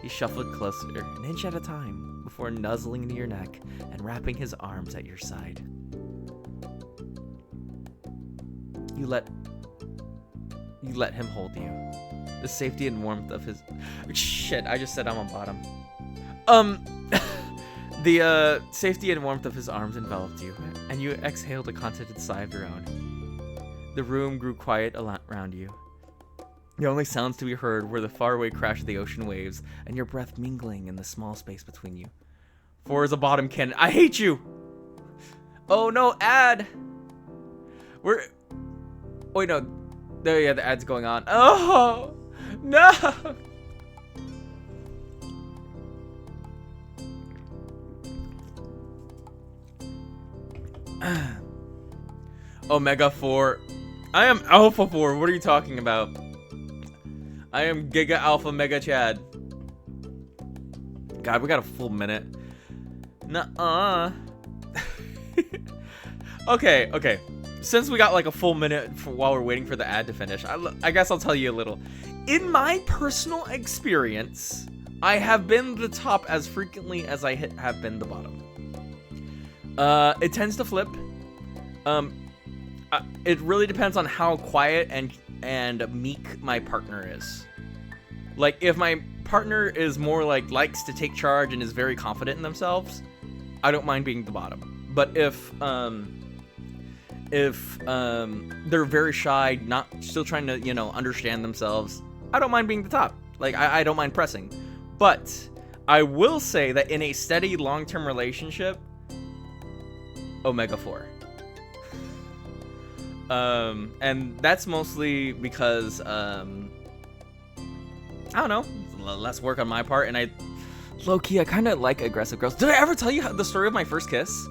He shuffled closer, an inch at a time, before nuzzling into your neck and wrapping his arms at your side. You let him hold you. The safety and warmth of his... Shit, I just said I'm on bottom. The safety and warmth of his arms enveloped you, and you exhaled a contented sigh of your own. The room grew quiet around you. The only sounds to be heard were the faraway crash of the ocean waves and your breath mingling in the small space between you. 4 is a bottom cannon. I hate you! Oh no, ad! Wait, no. There, yeah, the ad's going on. Oh! No! Omega 4. I am Alpha 4. What are you talking about? I am Giga Alpha Mega Chad. God, we got a full minute. Nuh-uh. Okay. Since we got like a full minute while we're waiting for the ad to finish, I guess I'll tell you a little. In my personal experience, I have been the top as frequently as I have been the bottom. It tends to flip. It really depends on how quiet and meek my partner is. Like, if my partner is more like likes to take charge and is very confident in themselves, I don't mind being the bottom. But if they're very shy, not still trying to, understand themselves, I don't mind being the top. Like, I don't mind pressing. But I will say that in a steady long-term relationship, Omega 4. And that's mostly because, I don't know, less work on my part, and low-key, I kind of like aggressive girls. Did I ever tell you the story of my first kiss?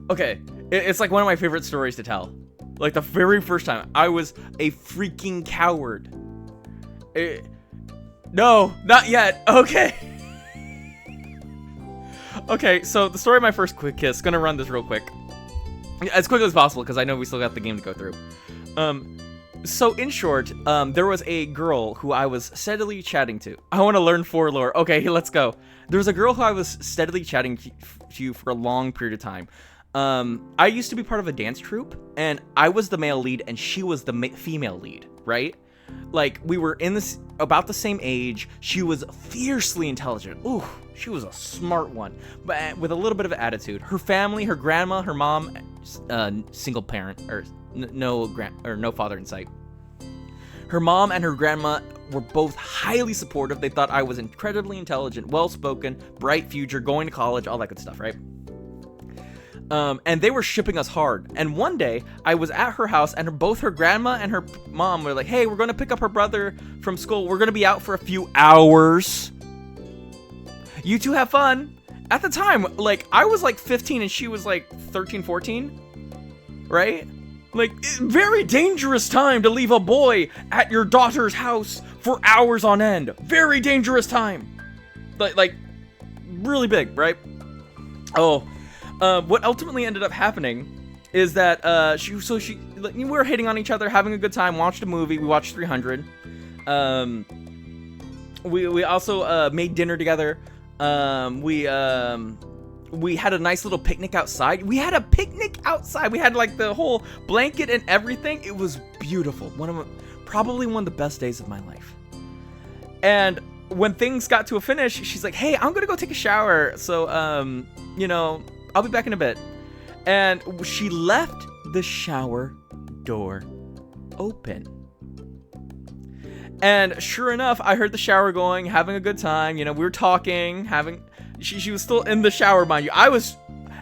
Okay, it's like one of my favorite stories to tell. Like, the very first time, I was a freaking coward. No, not yet. Okay. Okay, so the story of my first quick kiss, gonna run this real quick. As quickly as possible, because I know we still got the game to go through. So in short, there was a girl who I was steadily chatting to. I want to learn 4 lore. Okay, let's go. There was a girl who I was steadily chatting to for a long period of time. I used to be part of a dance troupe, and I was the male lead, and she was the female lead, right? Like, we were about the same age. She was fiercely intelligent. Ooh, she was a smart one, but with a little bit of attitude. Her family, her grandma, her mom, single parent, or no father in sight. Her mom and her grandma were both highly supportive. They thought I was incredibly intelligent, well-spoken, bright future, going to college, all that good stuff, right? And they were shipping us hard. And one day, I was at her house, and both her grandma and her mom were like, hey, we're going to pick up her brother from school. We're going to be out for a few hours. You two have fun. At the time, like, I was like 15 and she was like 13, 14. Right? Like, very dangerous time to leave a boy at your daughter's house for hours on end. Very dangerous time. Like really big, right? Oh. What ultimately ended up happening is that we were hitting on each other, having a good time, watched a movie. We watched 300. We also made dinner together. We had a nice little picnic outside. We had a picnic outside. We had like the whole blanket and everything. It was beautiful. Probably one of the best days of my life. And when things got to a finish, she's like, "Hey, I'm gonna go take a shower. So, I'll be back in a bit." And she left the shower door open. And sure enough, I heard the shower going, having a good time. We were talking, she was still in the shower, mind you.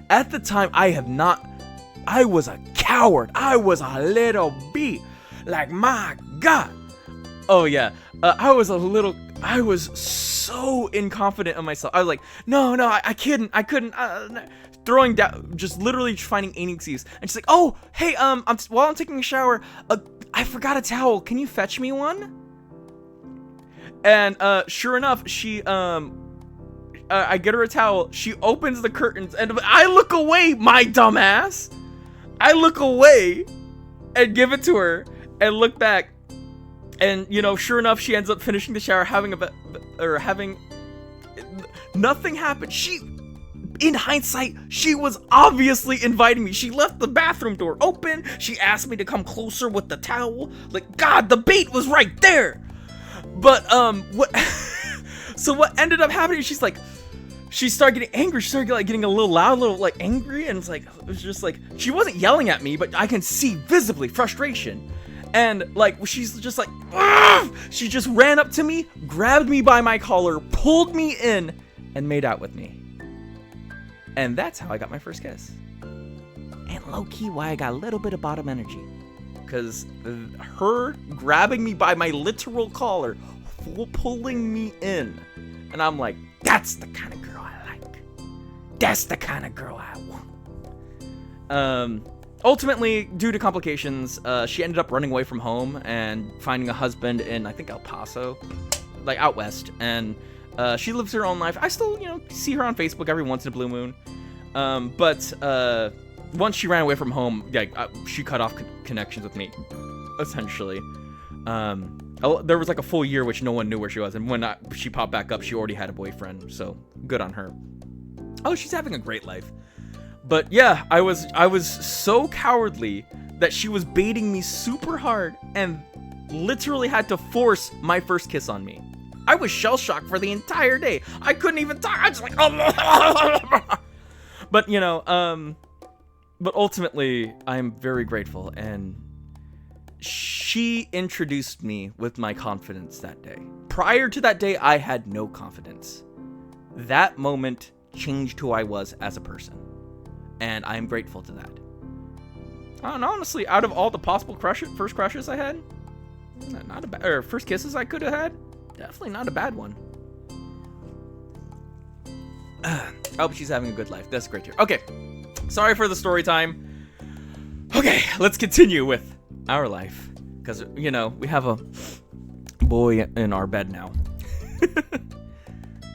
At the time, I was a coward. I was a little bee. Like, my God. Oh, yeah. I was so inconfident of myself. I was like, no, I couldn't. Throwing down, just literally finding any excuse. And she's like, oh, hey, while I'm taking a shower, I forgot a towel. Can you fetch me one? And sure enough, I get her a towel. She opens the curtains, and I look away, my dumbass. I look away and give it to her and look back. And, you know, sure enough, she ends up finishing the shower, nothing happened. In hindsight, she was obviously inviting me. She left the bathroom door open. She asked me to come closer with the towel. Like, God, the bait was right there. But, so what ended up happening, she started getting angry. She started getting a little loud, a little like angry. And it was just like, she wasn't yelling at me, but I can see visibly frustration. And like, she's just like, "Argh!" She just ran up to me, grabbed me by my collar, pulled me in, and made out with me. And that's how I got my first kiss. And low-key, why I got a little bit of bottom energy. Because her grabbing me by my literal collar, pulling me in. And I'm like, that's the kind of girl I like. That's the kind of girl I want. Ultimately, due to complications, she ended up running away from home and finding a husband in, I think, El Paso, like out west. And she lives her own life. I still, see her on Facebook every once in a blue moon. But once she ran away from home, she cut off connections with me, essentially. There was like a full year which no one knew where she was. And when she popped back up, she already had a boyfriend. So good on her. Oh, she's having a great life. But yeah, I was so cowardly that she was baiting me super hard and literally had to force my first kiss on me. I was shell-shocked for the entire day. I couldn't even talk. I was just like, but but ultimately, I'm very grateful, and she introduced me with my confidence that day. Prior to that day, I had no confidence. That moment changed who I was as a person, and I'm grateful to that. And honestly, out of all the possible first crushes I had, not a bad, or first kisses I could have had, definitely not a bad one. I hope she's having a good life. That's great to hear. Okay, sorry for the story time. Okay, let's continue with our life. Because, we have a boy in our bed now.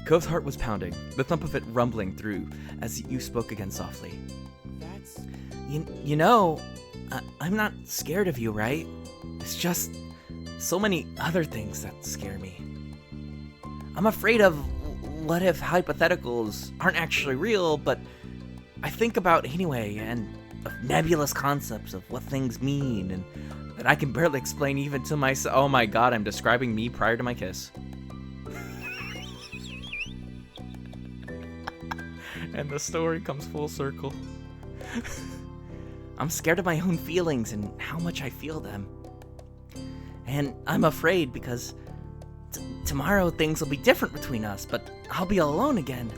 Cove's heart was pounding, the thump of it rumbling through as you spoke again softly. That's... I'm not scared of you, right? It's just so many other things that scare me. I'm afraid of what if hypotheticals aren't actually real, but I think about anyway, and of nebulous concepts of what things mean, and that I can barely explain even to myself. Oh my god, I'm describing me prior to my kiss. And the story comes full circle. I'm scared of my own feelings and how much I feel them. And I'm afraid because tomorrow things will be different between us, but I'll be alone again.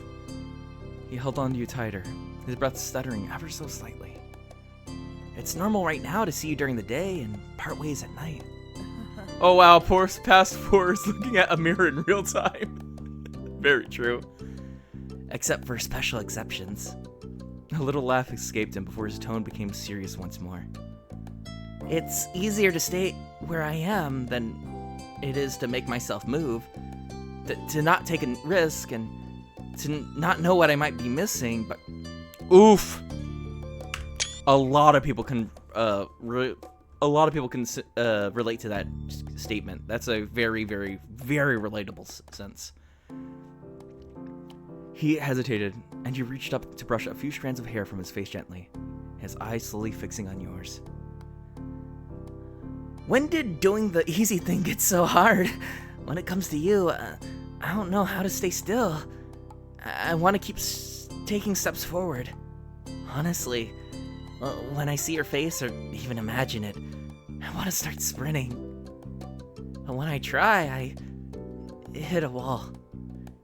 He held on to you tighter, his breath stuttering ever so slightly. It's normal right now to see you during the day and part ways at night. Oh wow, past four is looking at a mirror in real time. Very true. Except for special exceptions. A little laugh escaped him before his tone became serious once more. It's easier to stay where I am than it is to make myself move. To not take a risk and to not know what I might be missing, but... Oof! A lot of people can relate to that statement. That's a very, very, very relatable sense. He hesitated, and you reached up to brush a few strands of hair from his face gently, his eyes slowly fixing on yours. When did doing the easy thing get so hard? When it comes to you, I don't know how to stay still. I want to keep taking steps forward. Honestly, when I see your face or even imagine it, I want to start sprinting. But when I try, I hit a wall.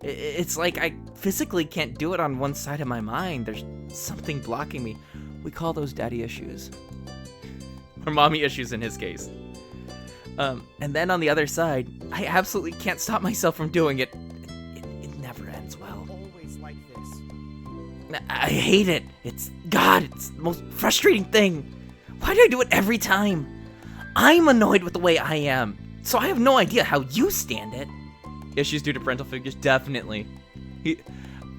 It's like I physically can't do it on one side of my mind. There's something blocking me. We call those daddy issues. Or mommy issues in his case. And then on the other side, I absolutely can't stop myself from doing it. It never ends well. Always like this. I hate it. It's the most frustrating thing. Why do I do it every time? I'm annoyed with the way I am, so I have no idea how you stand it. Issues due to parental figures, definitely.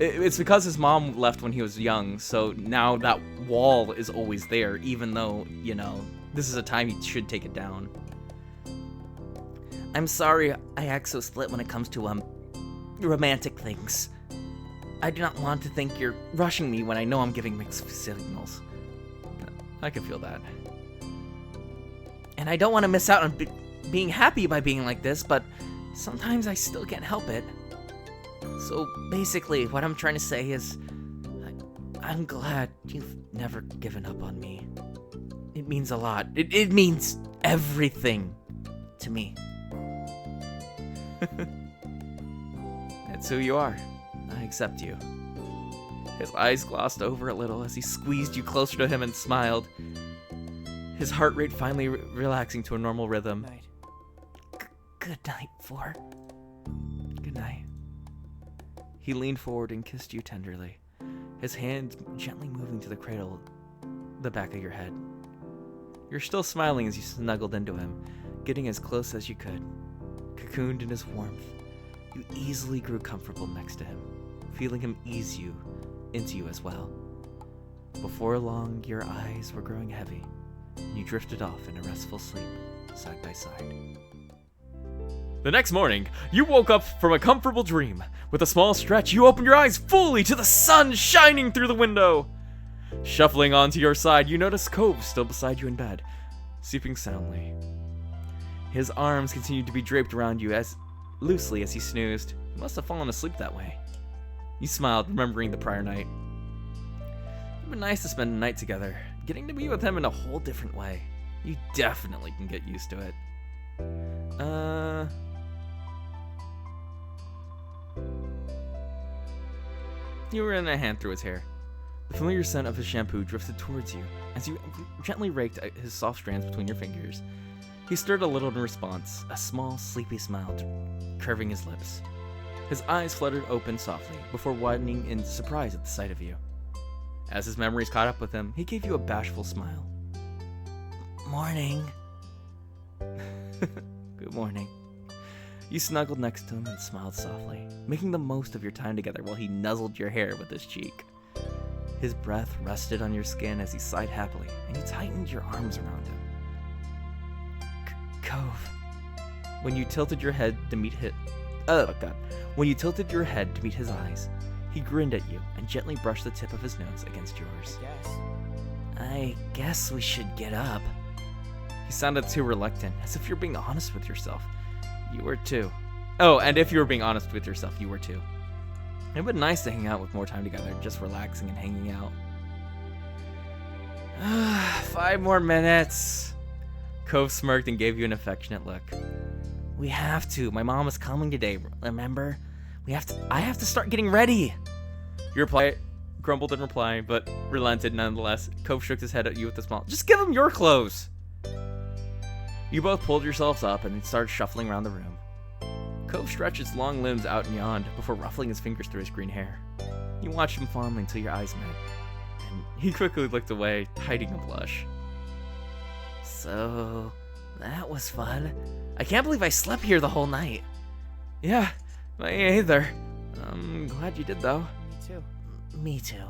It's because his mom left when he was young, so now that wall is always there, even though, you know, this is a time he should take it down. I'm sorry I act so split when it comes to, romantic things. I do not want to think you're rushing me when I know I'm giving mixed signals. I can feel that. And I don't want to miss out on being happy by being like this, but sometimes I still can't help it. So basically, what I'm trying to say is, I'm glad you've never given up on me. It means a lot. It means everything to me. That's who you are. I accept you. His eyes glossed over a little as he squeezed you closer to him and smiled. His heart rate finally relaxing to a normal rhythm. Night. Good night, Floor. Good night. He leaned forward and kissed you tenderly, his hands gently moving to the cradle, the back of your head. You're still smiling as you snuggled into him, getting as close as you could. Cocooned in his warmth, you easily grew comfortable next to him, feeling him ease you into you as well. Before long, your eyes were growing heavy, and you drifted off in a restful sleep, side by side. The next morning, you woke up from a comfortable dream. With a small stretch, you opened your eyes fully to the sun shining through the window. Shuffling onto your side, you notice Cove still beside you in bed, sleeping soundly. His arms continued to be draped around you as loosely as he snoozed. He must have fallen asleep that way. You smiled, remembering the prior night. It'd been nice to spend a night together, getting to be with him in a whole different way. You definitely can get used to it. You ran a hand through his hair. The familiar scent of his shampoo drifted towards you as you gently raked his soft strands between your fingers. He stirred a little in response, a small, sleepy smile curving his lips. His eyes fluttered open softly before widening in surprise at the sight of you. As his memories caught up with him, he gave you a bashful smile. Morning. Good morning. You snuggled next to him and smiled softly, making the most of your time together while he nuzzled your hair with his cheek. His breath rested on your skin as he sighed happily, and you tightened your arms around him. Cove. When you tilted your head to meet his eyes, he grinned at you and gently brushed the tip of his nose against yours. I guess we should get up. He sounded too reluctant, as if you're being honest with yourself. You were too. Oh, and if you were being honest with yourself, you were too. It'd been nice to hang out with more time together, just relaxing and hanging out. 5 more minutes. Cove smirked and gave you an affectionate look. We have to. My mom is coming today, remember? I have to start getting ready. Your reply grumbled in reply, but relented nonetheless. Cove shook his head at you with a smile. Just give him your clothes. You both pulled yourselves up and started shuffling around the room. Cove stretched his long limbs out and yawned before ruffling his fingers through his green hair. You watched him fondly until your eyes met, and he quickly looked away, hiding a blush. So, that was fun. I can't believe I slept here the whole night. Yeah, me either. I'm glad you did, though. Me too. Me too.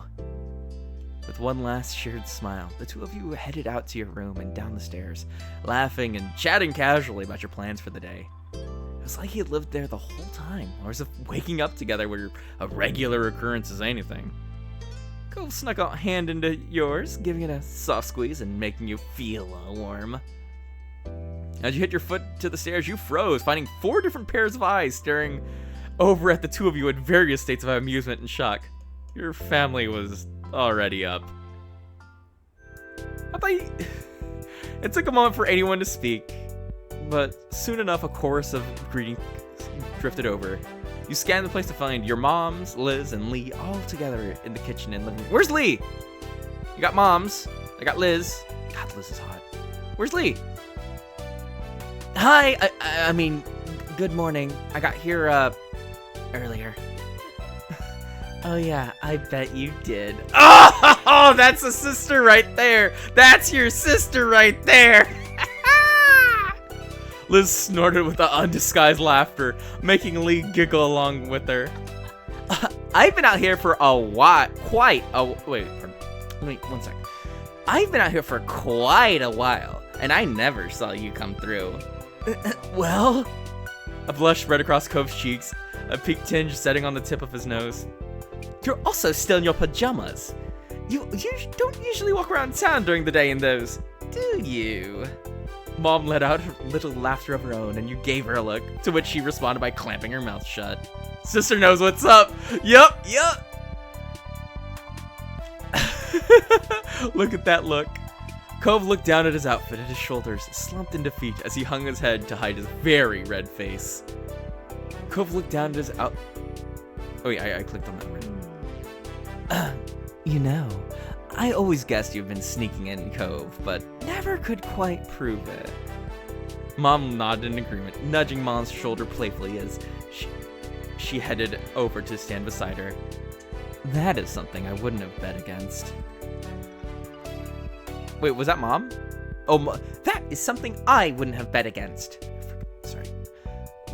With one last shared smile, the two of you headed out to your room and down the stairs, laughing and chatting casually about your plans for the day. It was like you had lived there the whole time, or as if waking up together were a regular occurrence as anything. Cove snuck a hand into yours, giving it a soft squeeze and making you feel warm. As you hit your foot to the stairs, you froze, finding 4 different pairs of eyes staring over at the two of you in various states of amusement and shock. Your family was already up. It took a moment for anyone to speak, but soon enough a chorus of greetings drifted over. You scanned the place to find your moms, Liz, and Lee all together in the kitchen and living room. Where's Lee? You got moms. I got Liz. God, Liz is hot. Where's Lee? Hi, I mean, good morning. I got here, earlier. Oh yeah, I bet you did. Oh, that's a sister right there. That's your sister right there. Liz snorted with undisguised laughter, making Lee giggle along with her. I've been out here for a while, wait, one second. I've been out here for quite a while, and I never saw you come through. Well? A blush spread across Cove's cheeks, a peaked tinge setting on the tip of his nose. You're also still in your pajamas. You don't usually walk around town during the day in those, do you? Mom let out a little laughter of her own, and you gave her a look, to which she responded by clamping her mouth shut. Sister knows what's up. Yup. Look at that look. Cove looked down at his outfit, at his shoulders slumped in defeat as he hung his head to hide his very red face. Cove looked down at his Oh wait, I clicked on that word. You know, I always guessed you've been sneaking in Cove, but never could quite prove it. Mom nodded in agreement, nudging Mom's shoulder playfully as she headed over to stand beside her. That is something I wouldn't have bet against. Wait, was that Mom? Oh, that is something I wouldn't have bet against. Sorry.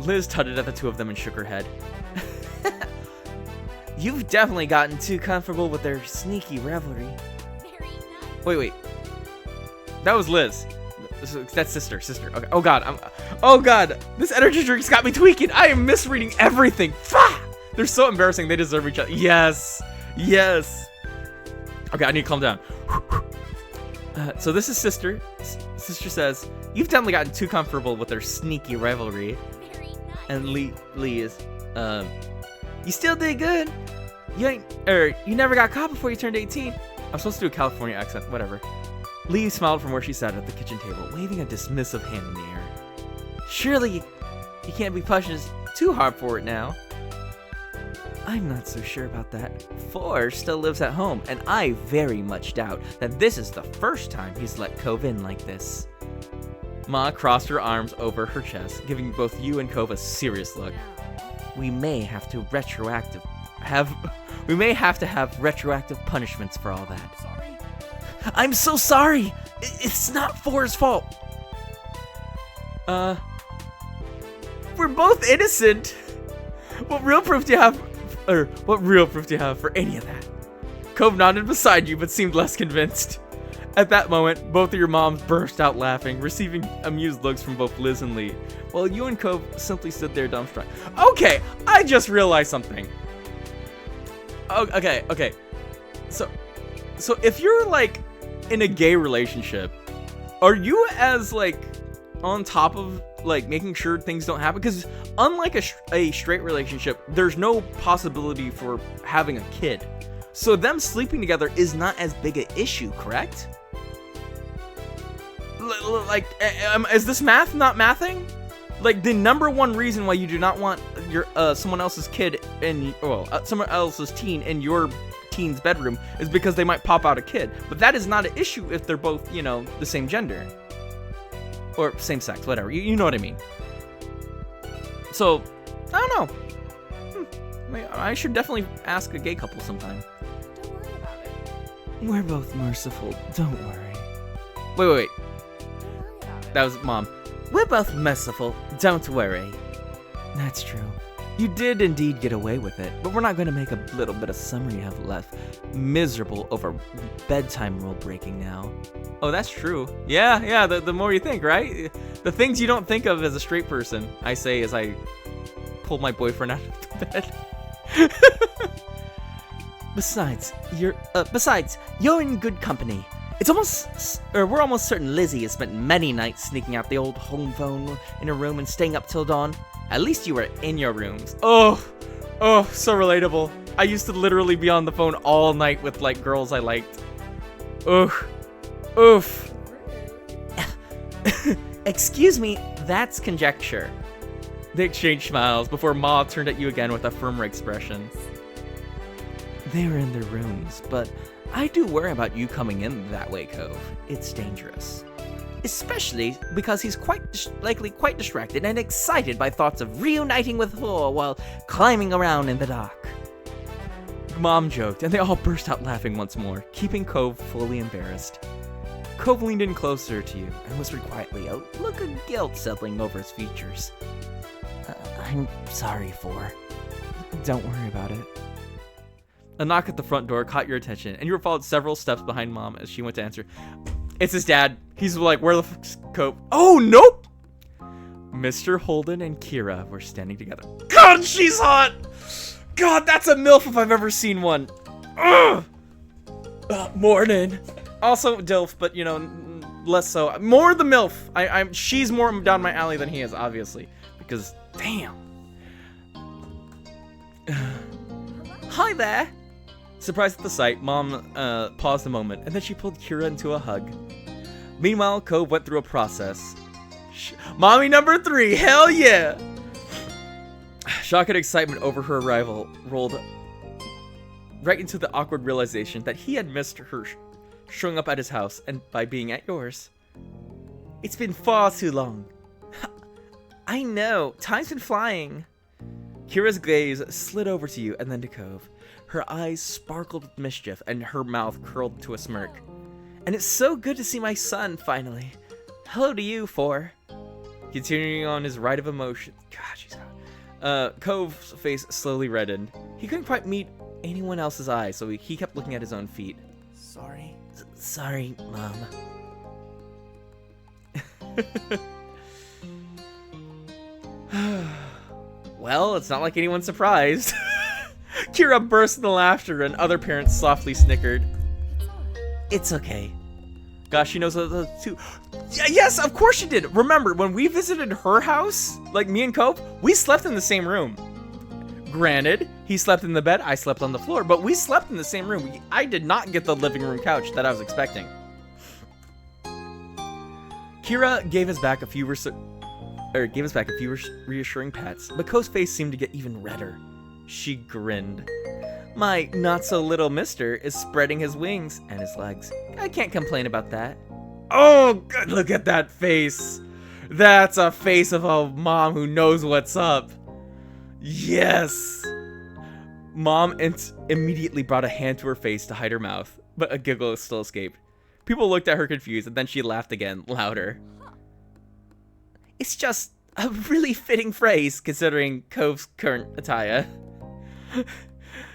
Liz tutted at the two of them and shook her head. You've definitely gotten too comfortable with their sneaky revelry. Very nice. Wait. That was Liz. That's sister. Okay. Oh god. This energy drink's got me tweaking. I am misreading everything. They're so embarrassing. They deserve each other. Yes. Okay, I need to calm down. So this is sister. Sister says, you've definitely gotten too comfortable with their sneaky rivalry. Very nice. And Lee is, you still did good. You never got caught before you turned 18. I'm supposed to do a California accent, whatever. Lee smiled from where she sat at the kitchen table, waving a dismissive hand in the air. Surely you can't be pushing us too hard for it now. I'm not so sure about that. Forrest still lives at home, and I very much doubt that this is the first time he's let Cove in like this. Ma crossed her arms over her chest, giving both you and Cove a serious look. We may have to have retroactive punishments for all that. Sorry. I'm so sorry. It's not Forrest's fault. We're both innocent. What real proof do you have for any of that? Cove nodded beside you, but seemed less convinced. At that moment, both of your moms burst out laughing, receiving amused looks from both Liz and Lee, while you and Cove simply stood there dumbstruck. Okay, I just realized something. Okay. So if you're like in a gay relationship, are you as like on top of like making sure things don't happen? Because unlike a straight relationship, there's no possibility for having a kid. So them sleeping together is not as big an issue, correct? Like, is this math not mathing? Like, the number one reason why you do not want your someone else's kid in, someone else's teen in your teen's bedroom is because they might pop out a kid. But that is not an issue if they're both, the same gender. Or same sex, whatever. You know what I mean. So, I don't know. I should definitely ask a gay couple sometime. Don't worry about it. We're both merciful, don't worry. Wait. Don't worry about it. That was Mom. We're both merciful, don't worry. That's true. You did indeed get away with it, but we're not going to make a little bit of summer you have left miserable over bedtime rule breaking now. Oh, that's true. Yeah, the more you think, right? The things you don't think of as a straight person, I say as I pull my boyfriend out of the bed. Besides, you're in good company. We're almost certain Lizzie has spent many nights sneaking out the old home phone in her room and staying up till dawn. At least you were in your rooms. Oh, so relatable. I used to literally be on the phone all night with like girls I liked. Oof. Excuse me, that's conjecture. They exchanged smiles before Ma turned at you again with a firmer expression. They were in their rooms, but I do worry about you coming in that way, Cove. It's dangerous. Especially because he's likely quite distracted and excited by thoughts of reuniting with Thor while climbing around in the dark. Mom joked, and they all burst out laughing once more, keeping Cove fully embarrassed. Cove leaned in closer to you and whispered quietly, a look of guilt settling over his features. I'm sorry, Thor. Don't worry about it. A knock at the front door caught your attention, and you were followed several steps behind Mom as she went to answer. It's his dad. He's like, where the fuck's Cove? Oh, nope! Mr. Holden and Kira were standing together. God, she's hot! God, that's a MILF if I've ever seen one. Ugh! Morning. Also DILF, but you know, less so. More the MILF. She's more down my alley than he is, obviously. Because, damn. Hi there. Surprised at the sight, Mom paused a moment, and then she pulled Kira into a hug. Meanwhile, Cove went through a process. Mommy number 3, hell yeah! Shock and excitement over her arrival rolled right into the awkward realization that he had missed her showing up at his house and by being at yours. It's been far too long. I know, time's been flying. Kira's gaze slid over to you and then to Cove. Her eyes sparkled with mischief and her mouth curled to a smirk. And it's so good to see my son, finally. Hello to you, 4. Continuing on his ride of emotion. God, she's hot. Cove's face slowly reddened. He couldn't quite meet anyone else's eyes, so he kept looking at his own feet. Sorry. Sorry, Mom. Well, it's not like anyone's surprised. Kira burst into laughter and other parents softly snickered. It's okay. Gosh, she knows those too. Yes, of course she did. Remember, when we visited her house, like me and Cope, we slept in the same room. Granted, he slept in the bed, I slept on the floor, but we slept in the same room. I did not get the living room couch that I was expecting. Kira gave us back a few reassuring pats, but Cope's face seemed to get even redder. She grinned. My not-so-little mister is spreading his wings and his legs. I can't complain about that. Oh, good, look at that face. That's a face of a mom who knows what's up. Yes. Mom immediately brought a hand to her face to hide her mouth, but a giggle still escaped. People looked at her confused, and then she laughed again, louder. It's just a really fitting phrase, considering Cove's current attire.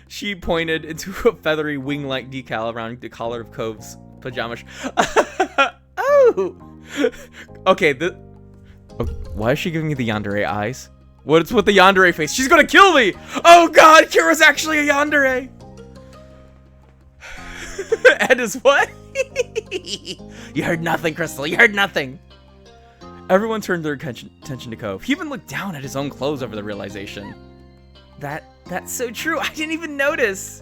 She pointed into a feathery wing-like decal around the collar of Cove's pajamas. Oh! Okay, why is she giving me the yandere eyes? What's with the yandere face? She's gonna kill me! Oh god, Kira's actually a yandere! And is what? You heard nothing, Crystal, you heard nothing! Everyone turned their attention to Cove. He even looked down at his own clothes over the realization. That's so true, I didn't even notice!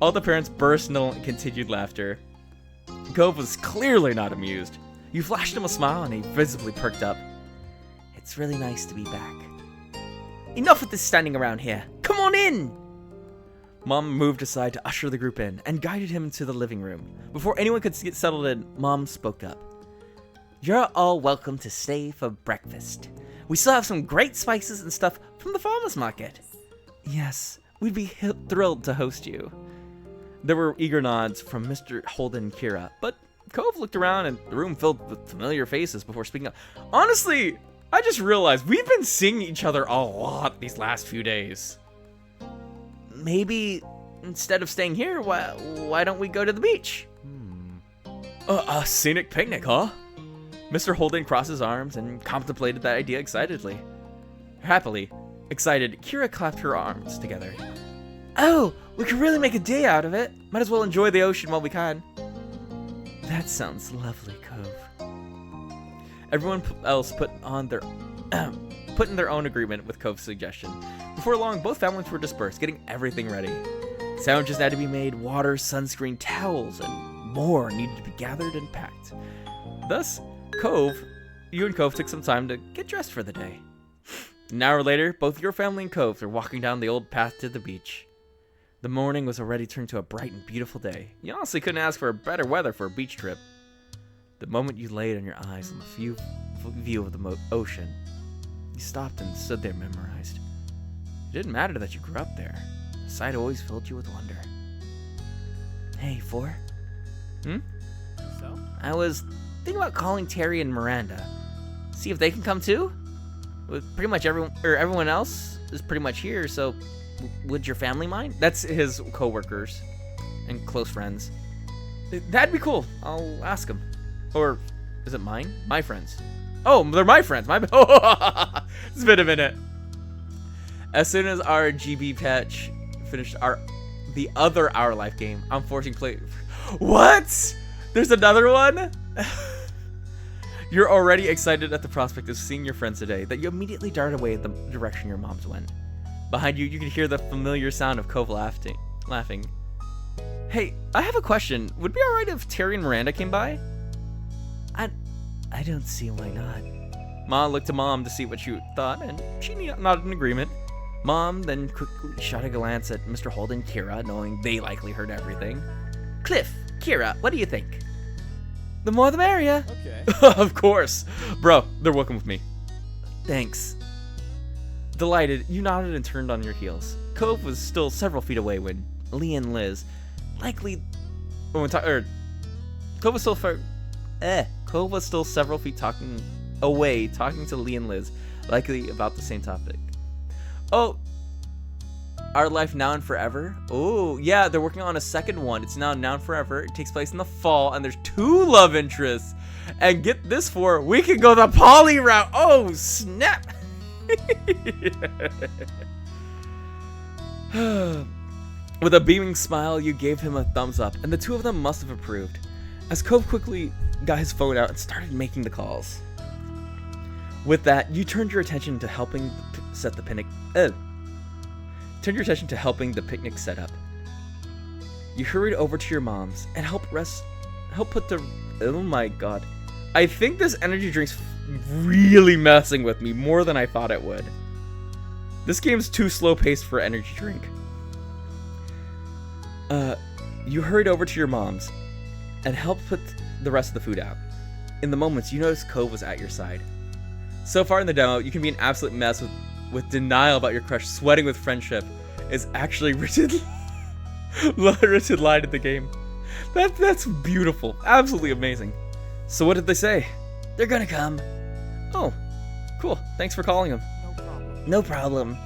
All the parents burst into continued laughter. Cove was clearly not amused. You flashed him a smile and he visibly perked up. It's really nice to be back. Enough with this standing around here. Come on in! Mom moved aside to usher the group in and guided him into the living room. Before anyone could get settled in, Mom spoke up. You're all welcome to stay for breakfast. We still have some great spices and stuff from the farmer's market. Yes, we'd be thrilled to host you. There were eager nods from Mr. Holden and Kira, but Cove looked around and the room filled with familiar faces before speaking up. Honestly, I just realized we've been seeing each other a lot these last few days. Maybe instead of staying here, why don't we go to the beach? A scenic picnic, huh? Mr. Holden crossed his arms and contemplated that idea excitedly. Happily excited, Kira clapped her arms together. Oh, we could really make a day out of it. Might as well enjoy the ocean while we can. That sounds lovely, Cove. Everyone else put in their own agreement with Cove's suggestion. Before long, both families were dispersed, getting everything ready. Sandwiches had to be made, water, sunscreen, towels, and more needed to be gathered and packed. Thus, you and Cove took some time to get dressed for the day. An hour later, both your family and Cove were walking down the old path to the beach. The morning was already turned to a bright and beautiful day. You honestly couldn't ask for better weather for a beach trip. The moment you laid on your eyes on the view of the ocean, you stopped and stood there memorized. It didn't matter that you grew up there. The sight always filled you with wonder. Hey, 4? So? I was thinking about calling Terry and Miranda. See if they can come too? With pretty much everyone else is pretty much here, so Would your family mind? That's his coworkers and close friends. That'd be cool. I'll ask him. Or is it mine? My friends. Oh, they're my friends. It's been a minute. As soon as our GB patch finished the other Our Life game, I'm forcing play. What? There's another one? You're already excited at the prospect of seeing your friends today that you immediately dart away in the direction your moms went. Behind you, you can hear the familiar sound of Cove laughing. Hey, I have a question. Would it be alright if Terry and Miranda came by? I don't see why not. Ma looked to Mom to see what she thought, and she nodded in agreement. Mom then quickly shot a glance at Mr. Holt and Kira, knowing they likely heard everything. Cliff, Kira, what do you think? The more the merrier. Okay. Of course. Bro, they're welcome with me. Thanks. Delighted, you nodded and turned on your heels. Cove was still several feet away when Lee and Liz, likely... Cove was still several feet talking to Lee and Liz, likely about the same topic. Oh, Our Life Now and Forever? Oh, yeah, they're working on a second one. It's now and Forever. It takes place in the fall, and there's 2 love interests. And get this we can go the poly route. Oh, snap. With a beaming smile, you gave him a thumbs up, and the 2 of them must have approved. As Cove quickly got his phone out and started making the calls. With that, you turned your attention to helping set the picnic. Turned your attention to helping the picnic set up. You hurried over to your mom's and help put the. Oh my god! I think this energy drink's really messing with me more than I thought it would. This game's too slow paced for energy drink. You hurried over to your mom's and helped put the rest of the food out. In the moments, you noticed Cove was at your side. So far in the demo, you can be an absolute mess with denial about your crush. Sweating with friendship is actually written line in the game. That's beautiful. Absolutely amazing. So what did they say? They're gonna come. Oh, cool. Thanks for calling them. No problem. No problem.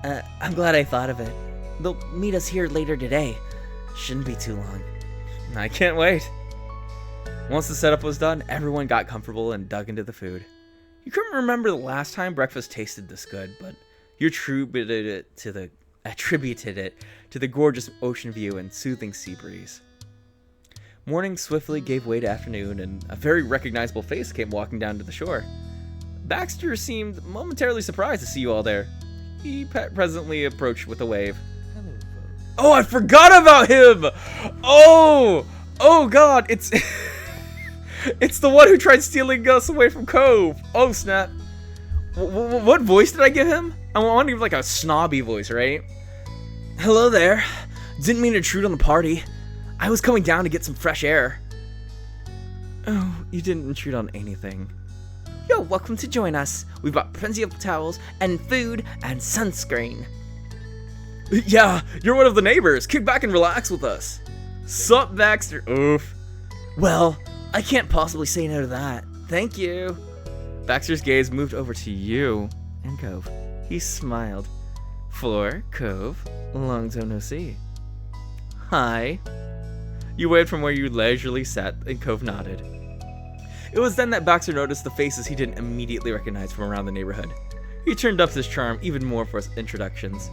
I'm glad I thought of it. They'll meet us here later today. Shouldn't be too long. I can't wait. Once the setup was done, everyone got comfortable and dug into the food. You couldn't remember the last time breakfast tasted this good, but you attributed it to the gorgeous ocean view and soothing sea breeze. Morning swiftly gave way to afternoon, and a very recognizable face came walking down to the shore. Baxter seemed momentarily surprised to see you all there. He presently approached with a wave. Hello, folks. Oh, I forgot about him! Oh god, it's... It's the one who tried stealing us away from Cove. Oh, snap. What voice did I give him? I want to give like a snobby voice, right? Hello there. Didn't mean to intrude on the party. I was coming down to get some fresh air. Oh, you didn't intrude on anything. You're welcome to join us. We've got plenty of towels and food and sunscreen. Yeah, you're one of the neighbors. Kick back and relax with us. Sup, Baxter? Oof. Well, I can't possibly say no to that. Thank you. Baxter's gaze moved over to you and Cove. He smiled. For Cove, long time no see. Hi. You waved from where you leisurely sat, and Cove nodded. It was then that Baxter noticed the faces he didn't immediately recognize from around the neighborhood. He turned up his charm even more for his introductions.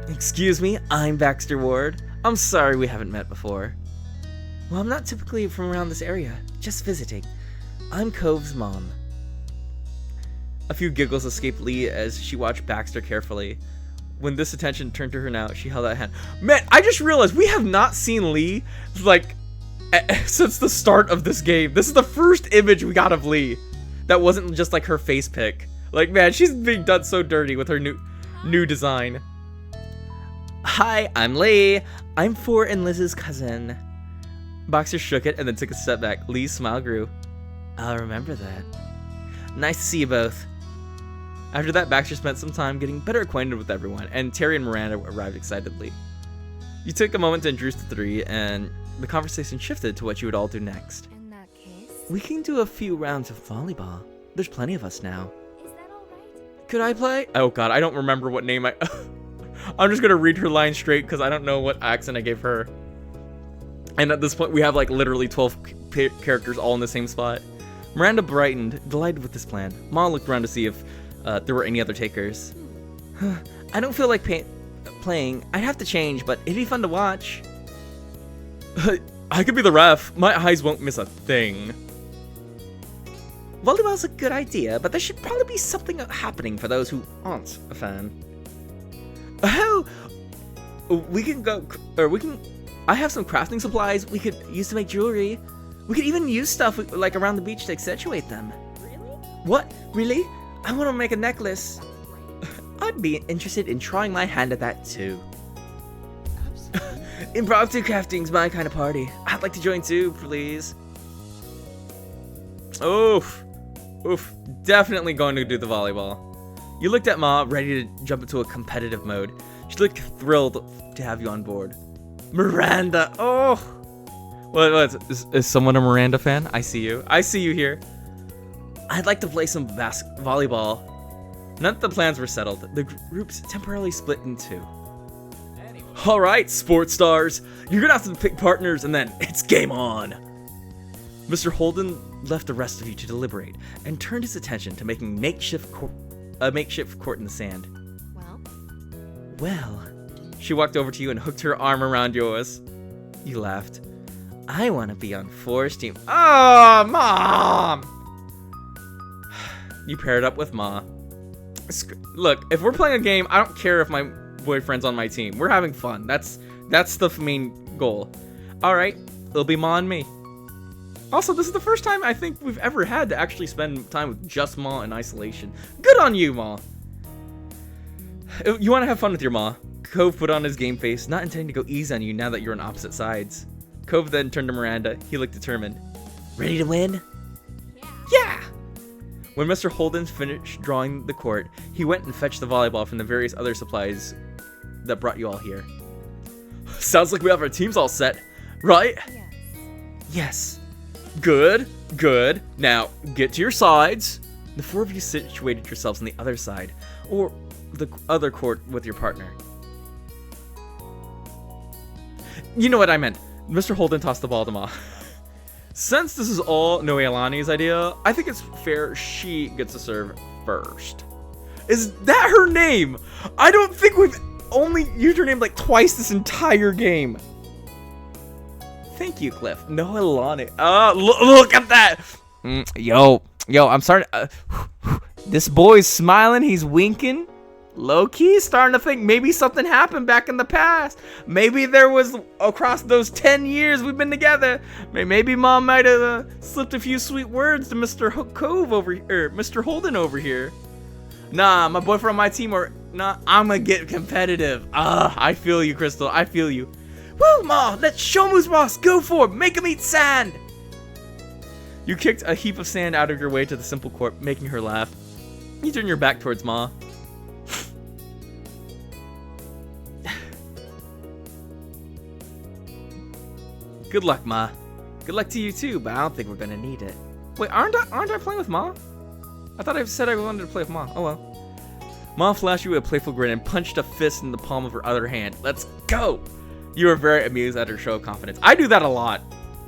Excuse me, I'm Baxter Ward. I'm sorry we haven't met before. Well, I'm not typically from around this area, just visiting. I'm Cove's mom. A few giggles escaped Lee as she watched Baxter carefully. When this attention turned to her now, she held out a hand. Man, I just realized we have not seen Lee, like, since the start of this game. This is the first image we got of Lee that wasn't just, like, her face pic. Like, man, she's being done so dirty with her new design. Hi, I'm Lee. I'm For and Liz's cousin. Baxter shook it and then took a step back. Lee's smile grew. I'll remember that. Nice to see you both. After that, Baxter spent some time getting better acquainted with everyone, and Terry and Miranda arrived excitedly. You took a moment to introduce the three, and the conversation shifted to what you would all do next. In that case, We can do a few rounds of volleyball. There's plenty of us now. is that all right? Could I play? Oh god, I don't remember what name I'm just gonna read her line straight because I don't know what accent I gave her. And at this point, we have like literally 12 characters all in the same spot. Miranda brightened, delighted with this plan. Ma looked around to see if there were any other takers. I don't feel like playing. I'd have to change, but it'd be fun to watch. I could be the ref. My eyes won't miss a thing. Volleyball's a good idea, but there should probably be something happening for those who aren't a fan. Oh, we can go, or we can. I have some crafting supplies we could use to make jewelry. We could even use stuff like around the beach to accentuate them. Really? What? Really? I want to make a necklace. I'd be interested in trying my hand at that too. Absolutely. Impromptu crafting's my kind of party. I'd like to join too, please. Oof. Oof. Definitely going to do the volleyball. You looked at Ma, ready to jump into a competitive mode. She looked thrilled to have you on board. Miranda. Oh. What? Is someone a Miranda fan? I see you. I see you here. I'd like to play some volleyball. None of the plans were settled. The groups temporarily split in two. All right, sports stars. You're going to have to pick partners and then it's game on. Mr. Holden left the rest of you to deliberate and turned his attention to making a makeshift court in the sand. Well, she walked over to you and hooked her arm around yours. You laughed. I want to be on For's team. Oh, Mom! You paired up with Ma. Look, if we're playing a game, I don't care if my boyfriend's on my team. We're having fun. That's the main goal. All right, it'll be Ma and me. Also, this is the first time I think we've ever had to actually spend time with just Ma in isolation. Good on you, Ma. You want to have fun with your Ma. Cove put on his game face, not intending to go easy on you now that you're on opposite sides. Cove then turned to Miranda. He looked determined. Ready to win? Yeah. When Mr. Holden finished drawing the court, he went and fetched the volleyball from the various other supplies that brought you all here. Sounds like we have our teams all set, right? Yes. Yes. Good, good. Now, get to your sides. The four of you situated yourselves on the other side, or the other court with your partner. You know what I meant. Mr. Holden tossed the ball to Ma. Since this is all Noelani's idea, I think it's fair she gets to serve first. Is that her name? I don't think we've only used her name like twice this entire game. Thank you, Cliff. Noelani. Look at that. Yo, I'm starting. This boy's smiling. He's winking. Low key, starting to think maybe something happened back in the past. Maybe there was across those 10 years we've been together. Maybe Mom might have slipped a few sweet words to Mr. Cove over here, Mr. Holden over here. Nah, my boyfriend on my team, or nah, I'm gonna get competitive. I feel you, Crystal. I feel you. Woo, Ma! Let's show 'em who's boss. Go for it. Make 'em eat sand. You kicked a heap of sand out of your way to the simple court, making her laugh. You turn your back towards Ma. Good luck, Ma. Good luck to you too, but I don't think we're gonna need it. Wait, aren't I playing with Ma? I thought I said I wanted to play with Ma. Oh well. Ma flashed you with a playful grin and punched a fist in the palm of her other hand. Let's go! You were very amused at her show of confidence. I do that a lot.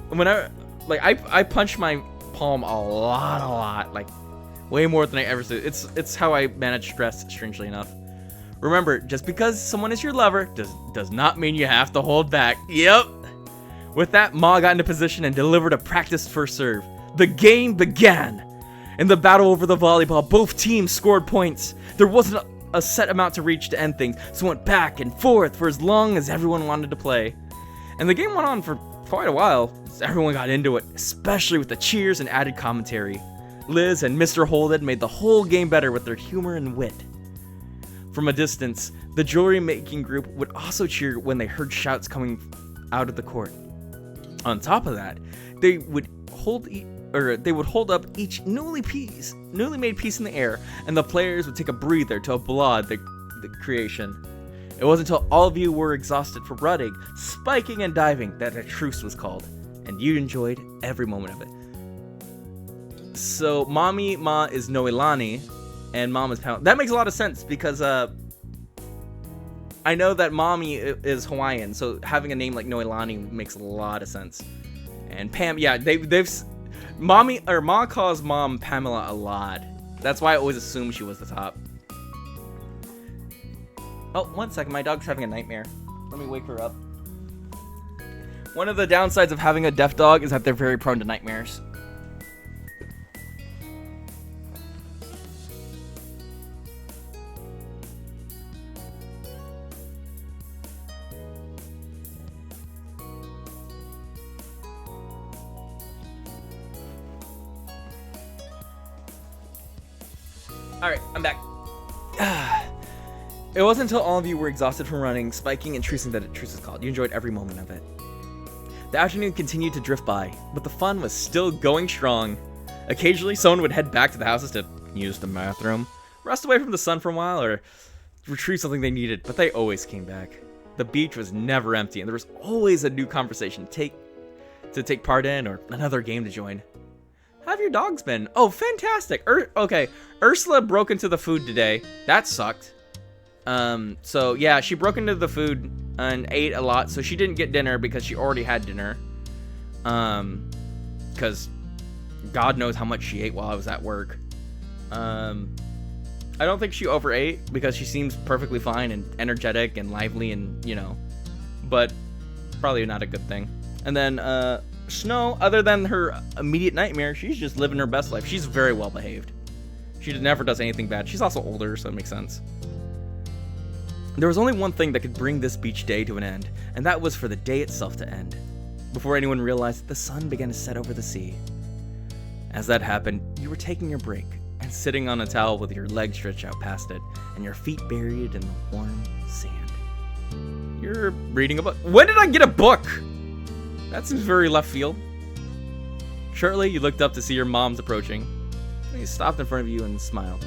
Whenever, like, I punch my palm a lot, like, way more than I ever did. It's how I manage stress, strangely enough. Remember, just because someone is your lover does not mean you have to hold back. Yep. With that, Ma got into position and delivered a practiced first serve. The game began. In the battle over the volleyball, both teams scored points. There wasn't a set amount to reach to end things, so it went back and forth for as long as everyone wanted to play. And the game went on for quite a while. Everyone got into it, especially with the cheers and added commentary. Liz and Mr. Holden made the whole game better with their humor and wit. From a distance, the jewelry making group would also cheer when they heard shouts coming out of the court. On top of that, they would hold up each newly made piece in the air, and the players would take a breather to applaud the creation. It wasn't until all of you were exhausted from running, spiking, and diving that a truce was called, and you enjoyed every moment of it. So, Ma is Noelani, and Mom is Pound. That makes a lot of sense because I I know that Mommy is Hawaiian, so having a name like Noelani makes a lot of sense. And Pam, yeah, they've Ma calls Mom Pamela a lot. That's why I always assumed she was the top. Oh, 1 second, my dog's having a nightmare. Let me wake her up. One of the downsides of having a deaf dog is that they're very prone to nightmares. Alright, I'm back. It wasn't until all of you were exhausted from running, spiking, and trucing that a truce was called. You enjoyed every moment of it. The afternoon continued to drift by, but the fun was still going strong. Occasionally, someone would head back to the houses to use the bathroom, rest away from the sun for a while, or retrieve something they needed, but they always came back. The beach was never empty, and there was always a new conversation to take part in, or another game to join. How have your dogs been? Oh, fantastic. Okay, Ursula broke into the food today. That sucked. So yeah, she broke into the food and ate a lot, so she didn't get dinner because she already had dinner. Because God knows how much she ate while I was at work. I don't think she overate because she seems perfectly fine and energetic and lively and, you know, but probably not a good thing. And then, Snow, other than her immediate nightmare, she's just living her best life. She's very well behaved. She never does anything bad. She's also older, so it makes sense. There was only one thing that could bring this beach day to an end, and that was for the day itself to end. Before anyone realized, the sun began to set over the sea. As that happened, you were taking your break and sitting on a towel with your legs stretched out past it and your feet buried in the warm sand. You're reading a book. When did I get a book? That seems very left field. Shortly, you looked up to see your mom's approaching. He stopped in front of you and smiled.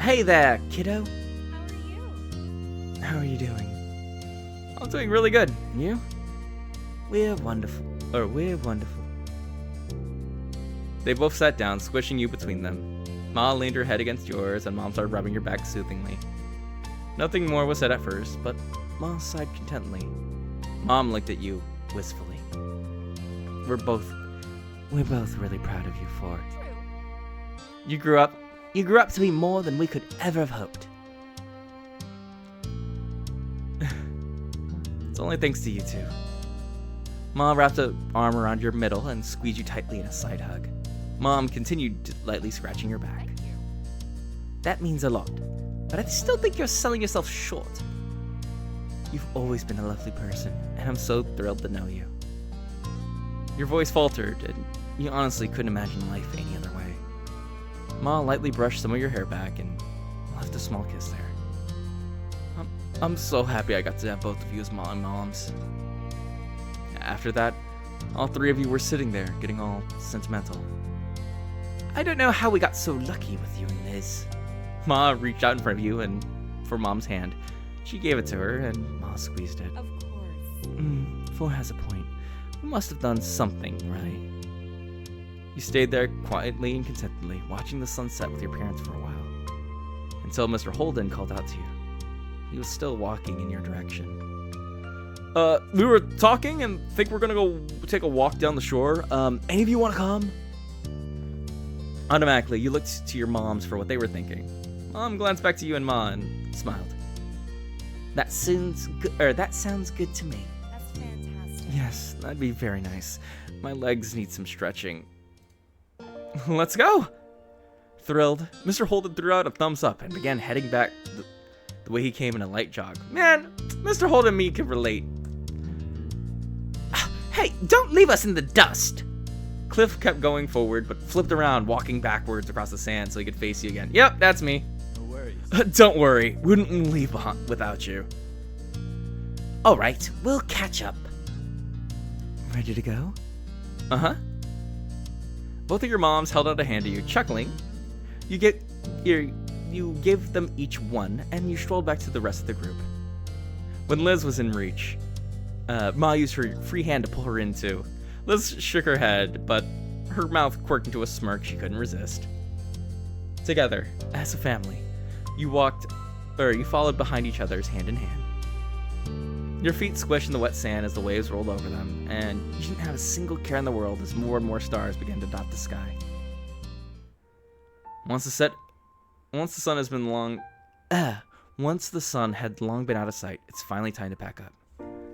Hey there, kiddo. How are you? How are you doing? I'm doing really good. And you? We're wonderful. We're wonderful. They both sat down, squishing you between them. Ma leaned her head against yours, and Mom started rubbing your back soothingly. Nothing more was said at first, but Ma sighed contentedly. Mom looked at you wistfully. We're both really proud of you for it. True. You grew up to be more than we could ever have hoped. It's only thanks to you two. Ma wrapped an arm around your middle and squeezed you tightly in a side hug. Mom continued lightly scratching your back. Thank you. That means a lot, but I still think you're selling yourself short. You've always been a lovely person, and I'm so thrilled to know you. Your voice faltered, and you honestly couldn't imagine life any other way. Ma lightly brushed some of your hair back and left a small kiss there. I'm so happy I got to have both of you as moms. After that, all three of you were sitting there, getting all sentimental. I don't know how we got so lucky with you and Liz. Ma reached out in front of you and for Mom's hand. She gave it to her, and Ma squeezed it. Of course. Four has a point. We must have done something right. You stayed there quietly and contentedly, watching the sunset with your parents for a while, until Mr. Holden called out to you. He was still walking in your direction. We were talking and think we're gonna go take a walk down the shore. Any of you want to come? Automatically, you looked to your moms for what they were thinking. Mom glanced back to you and Ma and smiled. That sounds good to me. That's fantastic. Yes, that'd be very nice. My legs need some stretching. Let's go! Thrilled, Mr. Holden threw out a thumbs up and began heading back the way he came in a light jog. Man, Mr. Holden and me can relate. Hey, don't leave us in the dust! Cliff kept going forward, but flipped around, walking backwards across the sand so he could face you again. Yep, that's me. No worries. Don't worry, we wouldn't leave behind without you. Alright, we'll catch up. Ready to go? Uh-huh. Both of your moms held out a hand to you, chuckling. You gave them each one, and you strolled back to the rest of the group. When Liz was in reach, Ma used her free hand to pull her in too. Liz shook her head, but her mouth quirked into a smirk she couldn't resist. Together, as a family, you walked you followed behind each other's hand in hand. Your feet squished in the wet sand as the waves rolled over them, and you didn't have a single care in the world as more and more stars began to dot the sky. Once the sun had long been out of sight, it's finally time to pack up.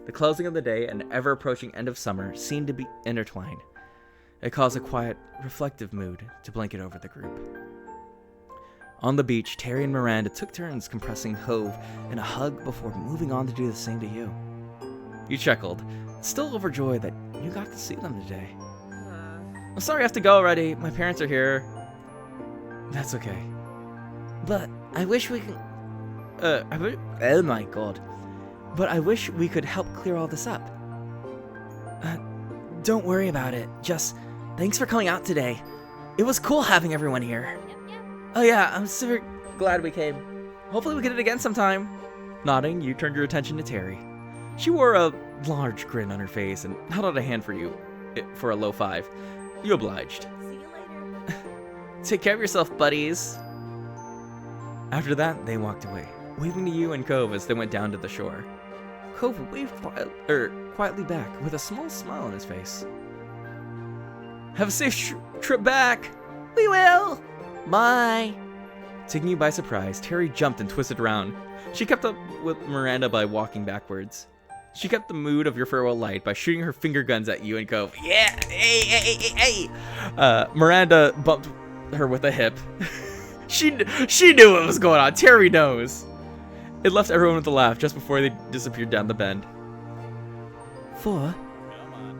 The closing of the day and ever-approaching end of summer seemed to be intertwined. It caused a quiet, reflective mood to blanket over the group. On the beach, Terry and Miranda took turns compressing Hove in a hug before moving on to do the same to you. You chuckled, still overjoyed that you got to see them today. I'm sorry I have to go already. My parents are here. That's okay. But I wish we could... oh my god. But I wish we could help clear all this up. Don't worry about it. Just thanks for coming out today. It was cool having everyone here. Oh yeah, I'm super glad we came. Hopefully we get it again sometime. Nodding, you turned your attention to Terry. She wore a large grin on her face and held out a hand for you for a low five. You obliged. See you later. Take care of yourself, buddies. After that, they walked away, waving to you and Cove as they went down to the shore. Cove waved quietly back with a small smile on his face. Have a safe trip back. We will. Bye. Taking you by surprise, Terry jumped and twisted around. She kept up with Miranda by walking backwards. She kept the mood of your farewell light by shooting her finger guns at you and Cove. Yeah, hey. Miranda bumped her with a hip. She knew what was going on. Terry knows. It left everyone with a laugh just before they disappeared down the bend.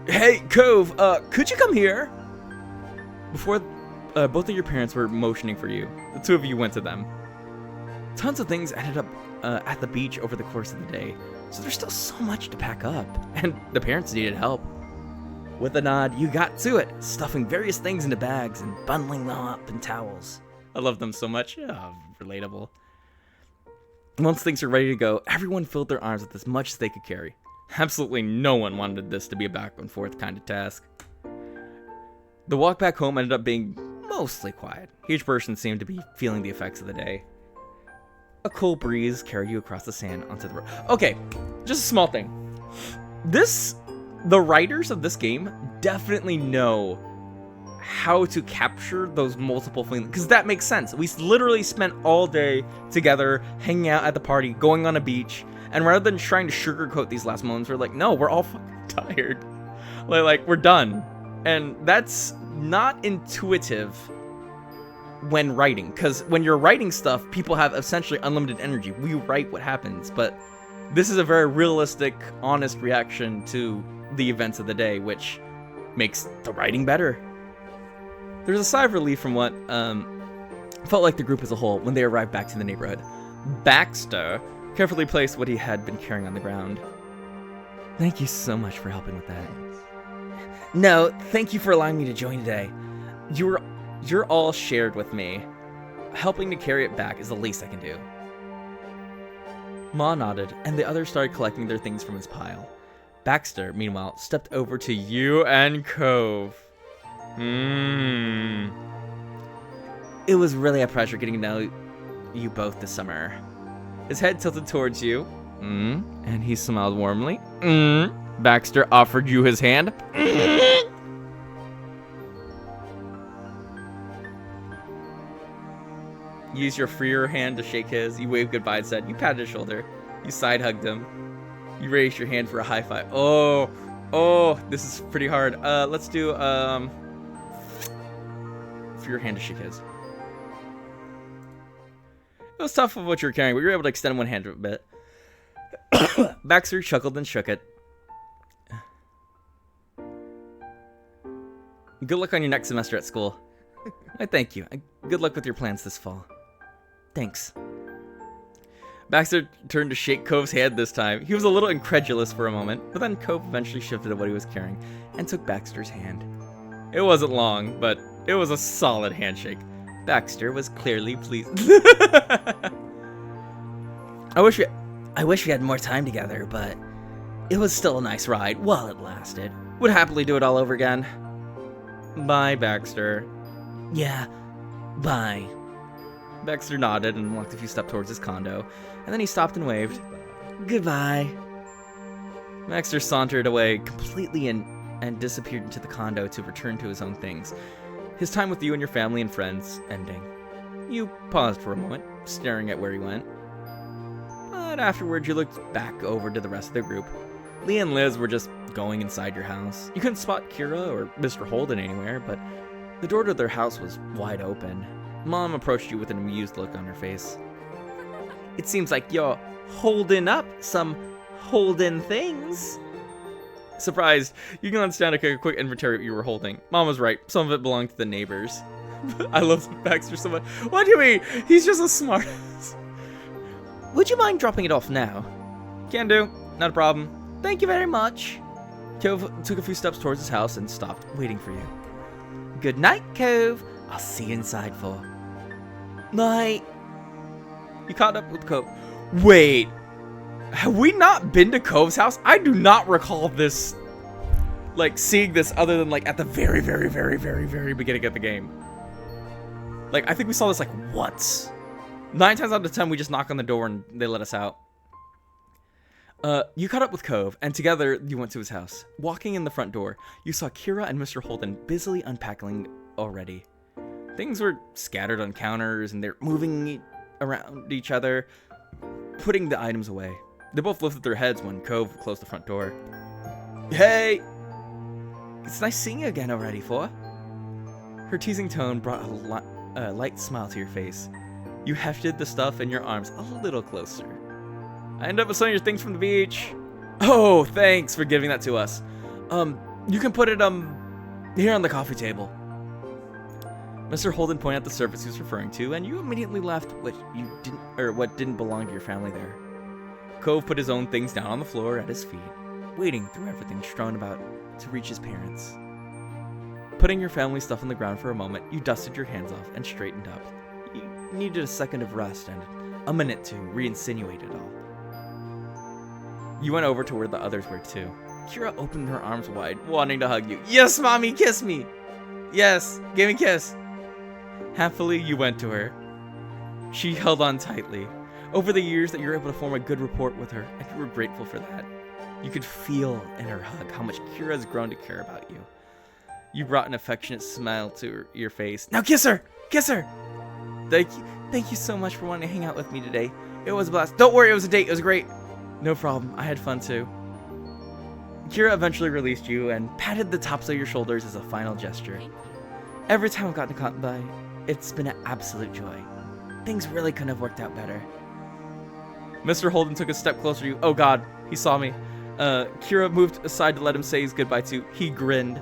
Hey, Cove, could you come here? Before both of your parents were motioning for you, the two of you went to them. Tons of things ended up at the beach over the course of the day, so there's still so much to pack up, and the parents needed help. With a nod, you got to it, stuffing various things into bags and bundling them up in towels. I love them so much. Oh, relatable. Once things were ready to go, everyone filled their arms with as much as they could carry. Absolutely no one wanted this to be a back and forth kind of task. The walk back home ended up being mostly quiet. Each person seemed to be feeling the effects of the day. A cool breeze carried you across the sand onto the road. Okay, just a small thing. The writers of this game definitely know how to capture those multiple feelings, because that makes sense. We literally spent all day together, hanging out at the party, going on a beach, and rather than trying to sugarcoat these last moments, we're like, no, we're all fucking tired. Like we're done. And that's not intuitive when writing, because when you're writing stuff, people have essentially unlimited energy. We write what happens, but this is a very realistic, honest reaction to the events of the day, which makes the writing better. There's a sigh of relief from what felt like the group as a whole when they arrived back to the neighborhood. Baxter carefully placed what he had been carrying on the ground. Thank you so much for helping with that. No, thank you for allowing me to join today. You're all shared with me. Helping to carry it back is the least I can do. Ma nodded, and the others started collecting their things from his pile. Baxter, meanwhile, stepped over to you and Cove. It was really a pleasure getting to know you both this summer. His head tilted towards you, and he smiled warmly. Baxter offered you his hand. Use your freer hand to shake his. You waved goodbye and said, you patted his shoulder. You side hugged him. You raised your hand for a high five. Oh, this is pretty hard. Let's do, for your hand to shake his. It was tough with what you were carrying, but you were able to extend one hand a bit. Baxter chuckled and shook it. Good luck on your next semester at school. I thank you. Good luck with your plans this fall. Thanks. Baxter turned to shake Cove's hand this time. He was a little incredulous for a moment, but then Cove eventually shifted to what he was carrying and took Baxter's hand. It wasn't long, but it was a solid handshake. Baxter was clearly pleased. I wish we had more time together, but it was still a nice ride while it lasted. Would happily do it all over again. Bye, Baxter. Yeah, bye. Baxter nodded and walked a few steps towards his condo, and then he stopped and waved. Goodbye. Baxter sauntered away completely and disappeared into the condo to return to his own things, his time with you and your family and friends ending. You paused for a moment, staring at where he went. But afterwards, you looked back over to the rest of the group. Lee and Liz were just going inside your house. You couldn't spot Kira or Mr. Holden anywhere, but the door to their house was wide open. Mom approached you with an amused look on her face. It seems like you're holding up some holding things. Surprised, you glanced down to take a quick inventory of what you were holding. Mom was right. Some of it belonged to the neighbors. I love Baxter so much. What do you mean? He's just a smart ass. Would you mind dropping it off now? Can do. Not a problem. Thank you very much. Cove took a few steps towards his house and stopped, waiting for you. Good night, Cove. I'll see you inside for. Night. You caught up with Cove. Wait. Have we not been to Cove's house? I do not recall this, like, seeing this other than, like, at the very, very, very, very, very beginning of the game. Like, I think we saw this, like, once. 9 times out of 10, we just knock on the door and they let us out. You caught up with Cove, and together you went to his house. Walking in the front door, you saw Kira and Mr. Holden busily unpacking already. Things were scattered on counters, and they're moving around each other, putting the items away. They both lifted their heads when Cove closed the front door. Hey! It's nice seeing you again already, for. Her teasing tone brought a light smile to your face. You hefted the stuff in your arms a little closer. I ended up with some of your things from the beach. Oh, thanks for giving that to us. You can put it, here on the coffee table. Mr. Holden pointed out the surface he was referring to, and you immediately left what didn't belong to your family there. Cove put his own things down on the floor at his feet, wading through everything strewn about to reach his parents. Putting your family stuff on the ground for a moment, you dusted your hands off and straightened up. You needed a second of rest and a minute to re-insinuate it all. You went over to where the others were too. Kira opened her arms wide, wanting to hug you. Yes, mommy, kiss me! Yes, give me a kiss. Happily, you went to her. She held on tightly. Over the years that you were able to form a good rapport with her, and you were grateful for that. You could feel in her hug how much Kira has grown to care about you. You brought an affectionate smile to your face. Now kiss her! Kiss her! Thank you so much for wanting to hang out with me today. It was a blast. Don't worry, it was a date. It was great. No problem. I had fun too. Kira eventually released you and patted the tops of your shoulders as a final gesture. Every time I've gotten to come by, it's been an absolute joy. Things really couldn't have worked out better. Mr. Holden took a step closer to you. Oh god, he saw me. Kira moved aside to let him say his goodbye to. He grinned.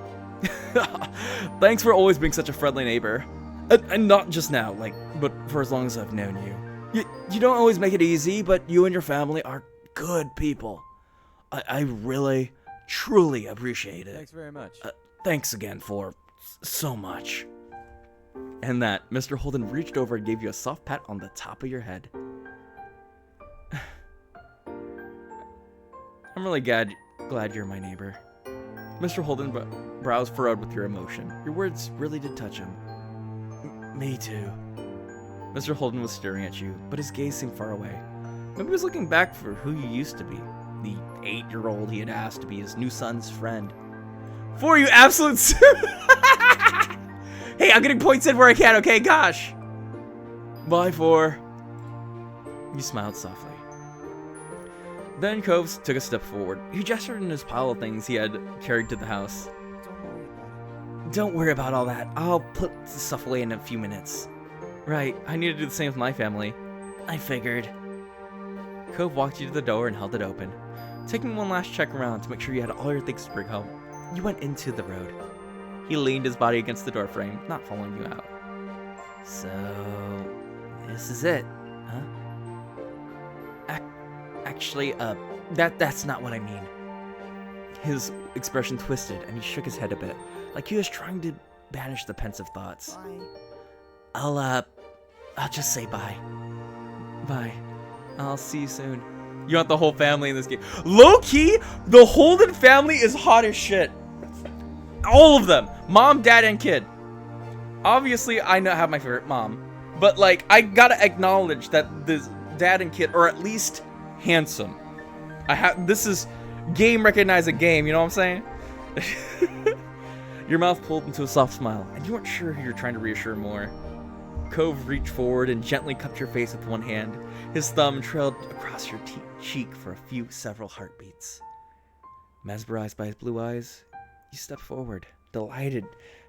Thanks for always being such a friendly neighbor. And not just now, but for as long as I've known you. You don't always make it easy, but you and your family are good people. I really, truly appreciate it. Thanks very much. Thanks again for so much. And that, Mr. Holden reached over and gave you a soft pat on the top of your head. I'm really glad you're my neighbor. Mr. Holden brows furrowed with your emotion. Your words really did touch him. Me too. Mr. Holden was staring at you, but his gaze seemed far away. Maybe he was looking back for who you used to be. The 8-year-old he had asked to be his new son's friend. For you absolute Hey, I'm getting points in where I can, okay? Gosh. Bye, For. You smiled softly. Then Cove took a step forward. He gestured in his pile of things he had carried to the house. Don't worry about all that. I'll put the stuff away in a few minutes. Right, I need to do the same with my family. I figured. Cove walked you to the door and held it open. Taking one last check around to make sure you had all your things to bring home, you went into the road. He leaned his body against the doorframe, not following you out. So, this is it, huh? Actually, that's not what I mean. His expression twisted, and he shook his head a bit, like he was trying to banish the pensive thoughts. Bye. I'll just say bye. Bye. I'll see you soon. You want the whole family in this game. Low-key, the Holden family is hot as shit. All of them. Mom, dad, and kid. Obviously, I have my favorite mom. But like, I gotta acknowledge that this dad and kid are at least handsome. This is game recognize a game, you know what I'm saying? Your mouth pulled into a soft smile, and you weren't sure who you're trying to reassure more. Cove reached forward and gently cupped your face with one hand. His thumb trailed across your cheek for several heartbeats. Mesmerized by his blue eyes, you stepped forward, delighted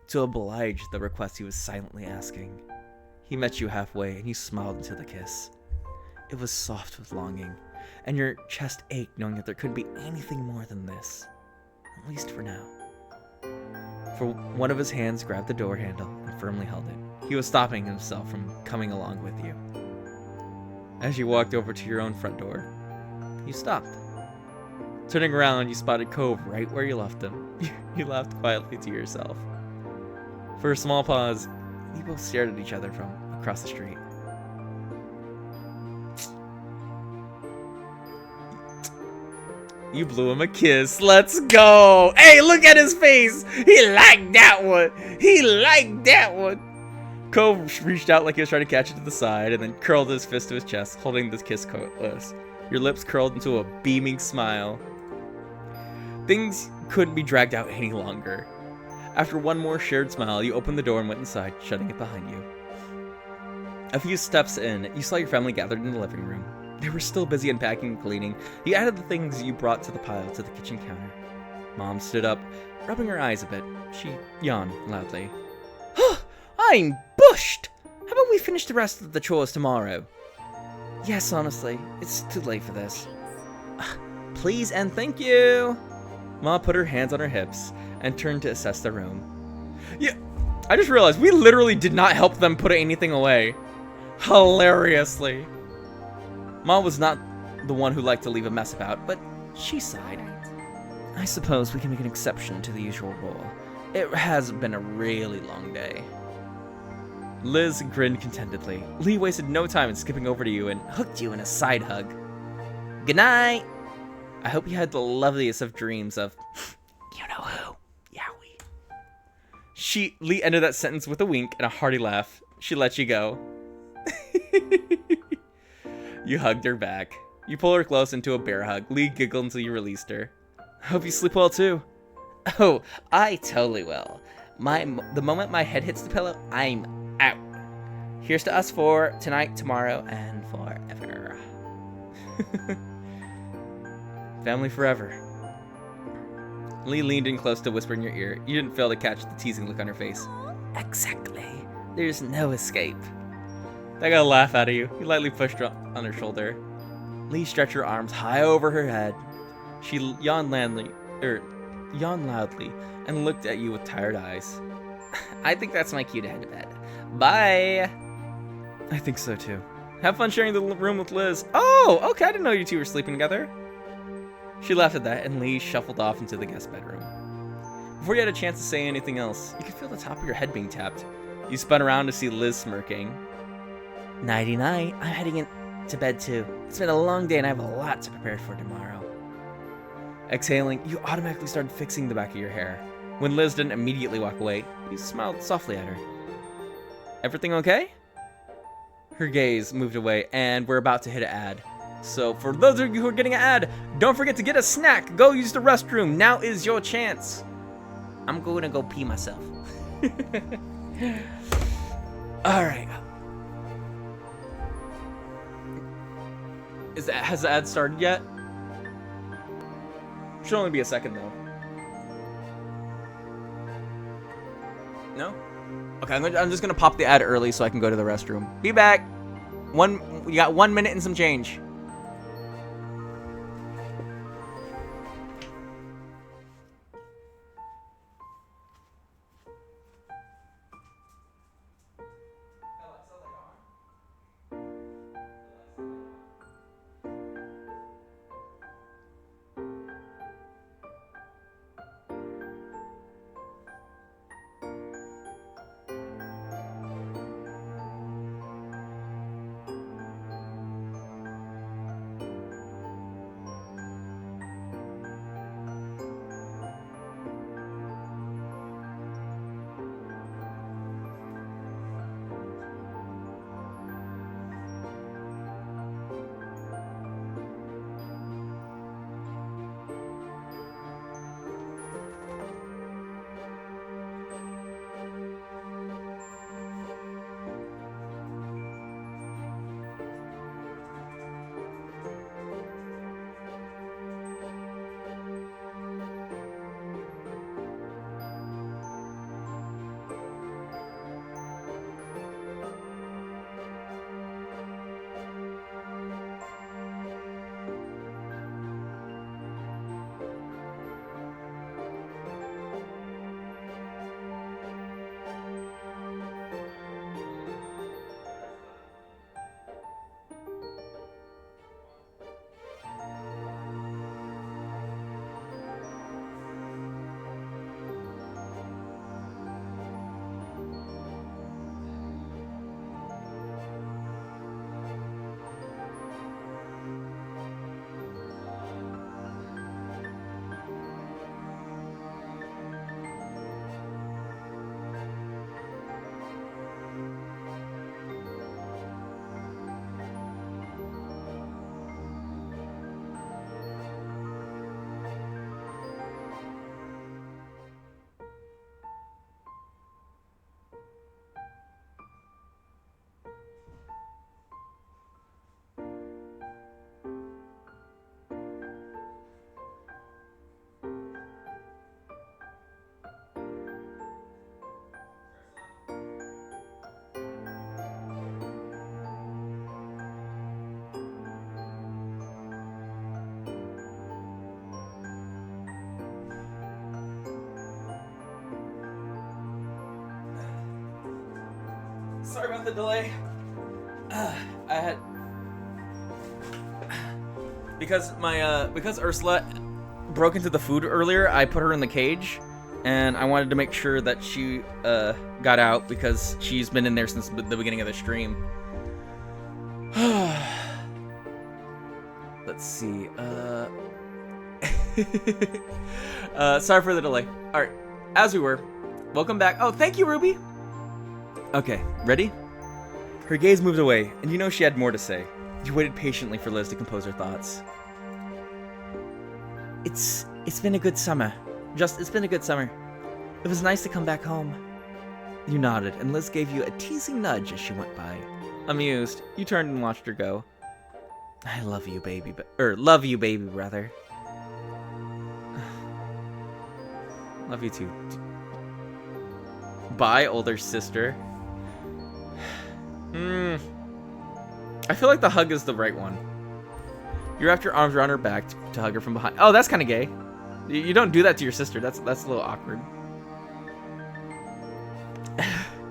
to oblige the request he was silently asking. He met you halfway, and you smiled into the kiss. It was soft with longing, and your chest ached knowing that there couldn't be anything more than this, at least for now. For one of his hands grabbed the door handle and firmly held it. He was stopping himself from coming along with you. As you walked over to your own front door, you stopped. Turning around, you spotted Cove right where you left him. You laughed quietly to yourself. For a small pause, you both stared at each other from across the street. You blew him a kiss. Let's go. Hey, look at his face. He liked that one. He liked that one. Cove reached out like he was trying to catch it to the side and then curled his fist to his chest, holding this kiss close. Your lips curled into a beaming smile. Things couldn't be dragged out any longer. After one more shared smile, you opened the door and went inside, shutting it behind you. A few steps in, you saw your family gathered in the living room. They were still busy unpacking and cleaning. You added the things you brought to the pile to the kitchen counter. Mom stood up, rubbing her eyes a bit. She yawned loudly. I'm bushed! How about we finish the rest of the chores tomorrow? Yes, honestly, it's too late for this. Please and thank you! Ma put her hands on her hips and turned to assess the room. Yeah, I just realized we literally did not help them put anything away. Hilariously. Ma was not the one who liked to leave a mess about, but she sighed. I suppose we can make an exception to the usual rule. It has been a really long day. Liz grinned contentedly. Lee wasted no time in skipping over to you and hooked you in a side hug. Good night! I hope you had the loveliest of dreams of you know who, Yowie. Lee ended that sentence with a wink and a hearty laugh. She let you go. You hugged her back. You pulled her close into a bear hug. Lee giggled until you released her. I hope you sleep well too. Oh, I totally will. The moment my head hits the pillow, I'm out. Here's to us for tonight, tomorrow, and forever. Family forever. Lee leaned in close to whisper in your ear. You didn't fail to catch the teasing look on her face. Exactly. There's no escape. That got a laugh out of you. You lightly pushed her on her shoulder. Lee stretched her arms high over her head. She yawned loudly, and looked at you with tired eyes. I think that's my cue to head to bed. Bye! I think so too. Have fun sharing the room with Liz. Oh, okay, I didn't know you two were sleeping together. She laughed at that, and Lee shuffled off into the guest bedroom. Before you had a chance to say anything else, you could feel the top of your head being tapped. You spun around to see Liz smirking. Nighty-night. I'm heading to bed too. It's been a long day and I have a lot to prepare for tomorrow. Exhaling, you automatically started fixing the back of your hair. When Liz didn't immediately walk away, you smiled softly at her. Everything okay? Her gaze moved away, and we're about to hit an ad. So for those of you who are getting an ad, don't forget to get a snack. Go use the restroom. Now is your chance. I'm going to go pee myself. All right. Has the ad started yet? Should only be a second though. No? Okay, I'm just gonna pop the ad early so I can go to the restroom. Be back. You got 1 minute and some change. sorry about the delay. I had because Ursula broke into the food earlier. I put her in the cage, and I wanted to make sure that she got out because she's been in there since the beginning of the stream. Let's see. Sorry for the delay. All right, as we were, welcome back. Oh, thank you, Ruby. Okay, ready? Her gaze moved away, and you know she had more to say. You waited patiently for Liz to compose her thoughts. It's been a good summer. It's been a good summer. It was nice to come back home. You nodded, and Liz gave you a teasing nudge as she went by. Amused, you turned and watched her go. I love you, baby, love you, baby brother. Love you too. Bye, older sister. I feel like the hug is the right one. You wrapped your arms around her back to hug her from behind. Oh, that's kind of gay. You don't do that to your sister. That's a little awkward.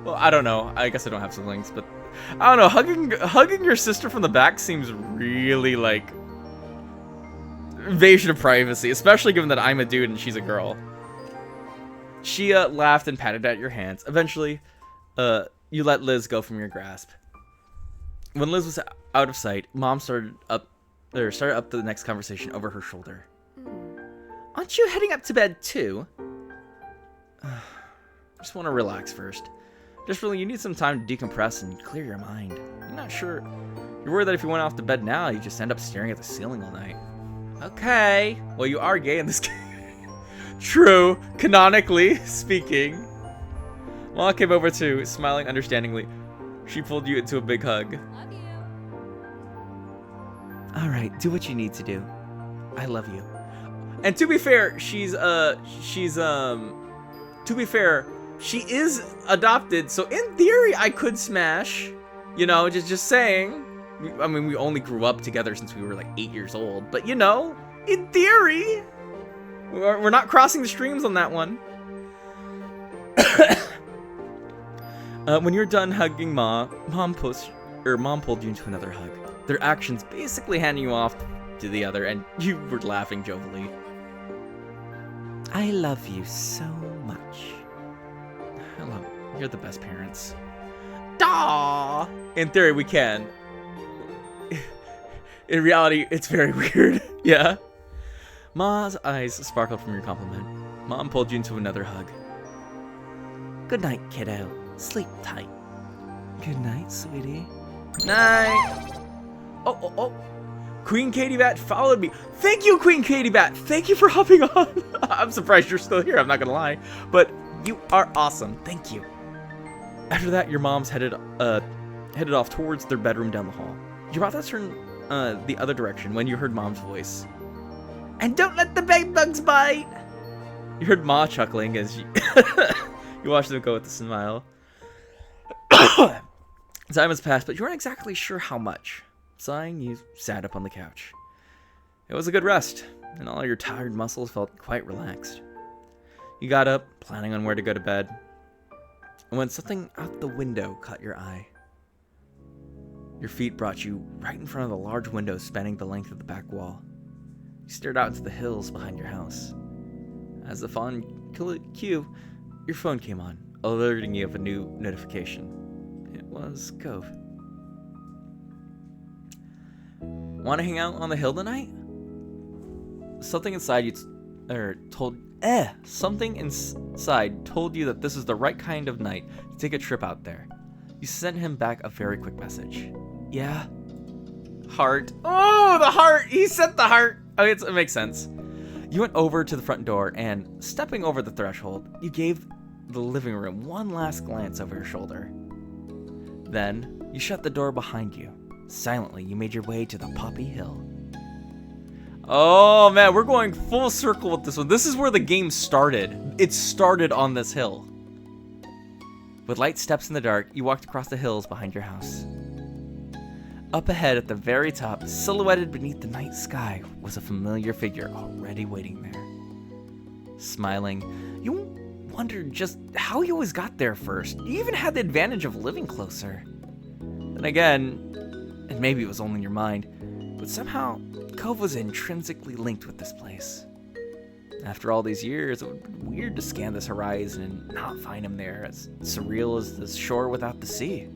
Well, I don't know. I guess I don't have siblings, but I don't know. Hugging your sister from the back seems really like invasion of privacy, especially given that I'm a dude and she's a girl. She laughed and patted at your hands. Eventually, you let Liz go from your grasp. When Liz was out of sight, Mom started up the next conversation over her shoulder. Aren't you heading up to bed too? Just want to relax first. Just really, you need some time to decompress and clear your mind. You're not sure. You're worried that if you went off to bed now, you just end up staring at the ceiling all night. Okay. Well, you are gay in this game. True, canonically speaking. Mom came over too, smiling understandingly. She pulled you into a big hug. Love you. All right, do what you need to do. I love you. And to be fair, she is adopted, so in theory I could smash. You know, just saying. I mean, we only grew up together since we were like 8 years old, but you know, in theory, we're not crossing the streams on that one. When you're done hugging Mom pulled you into another hug. Their actions basically handing you off to the other, and you were laughing jovially. I love you so much. You're the best parents. Daw! In theory, we can. In reality, it's very weird. Yeah. Ma's eyes sparkled from your compliment. Mom pulled you into another hug. Good night, kiddo. Sleep tight. Good night, sweetie. Night. Oh. Queen Katie Bat followed me. Thank you, Queen Katie Bat. Thank you for hopping on. I'm surprised you're still here. I'm not gonna lie, but you are awesome. Thank you. After that, your mom's headed off towards their bedroom down the hall. You're about to turn the other direction when you heard Mom's voice. And don't let the bed bugs bite. You heard Ma chuckling as you watched them go with a smile. Time has passed, but you weren't exactly sure how much. Sighing, you sat up on the couch. It was a good rest, and all your tired muscles felt quite relaxed. You got up, planning on where to go to bed, when something out the window caught your eye. Your feet brought you right in front of the large window spanning the length of the back wall. You stared out into the hills behind your house. As the phone cue, your phone came on, alerting you of a new notification. It was Cove. Want to hang out on the hill tonight? Something inside told you that this is the right kind of night to take a trip out there. You sent him back a very quick message. Yeah? Heart. Oh, the heart! He sent the heart! Okay, it makes sense. You went over to the front door and, stepping over the threshold, you gave the living room one last glance over your shoulder. Then, you shut the door behind you. Silently, you made your way to the Poppy Hill. Oh man, we're going full circle with this one. This is where the game started. It started on this hill. With light steps in the dark, you walked across the hills behind your house. Up ahead at the very top, silhouetted beneath the night sky, was a familiar figure already waiting there. Smiling, you wondered just how you always got there first. You even had the advantage of living closer. Then again, and maybe it was only in your mind, but somehow Cove was intrinsically linked with this place. After all these years, it would be weird to scan this horizon and not find him there, as surreal as the shore without the sea.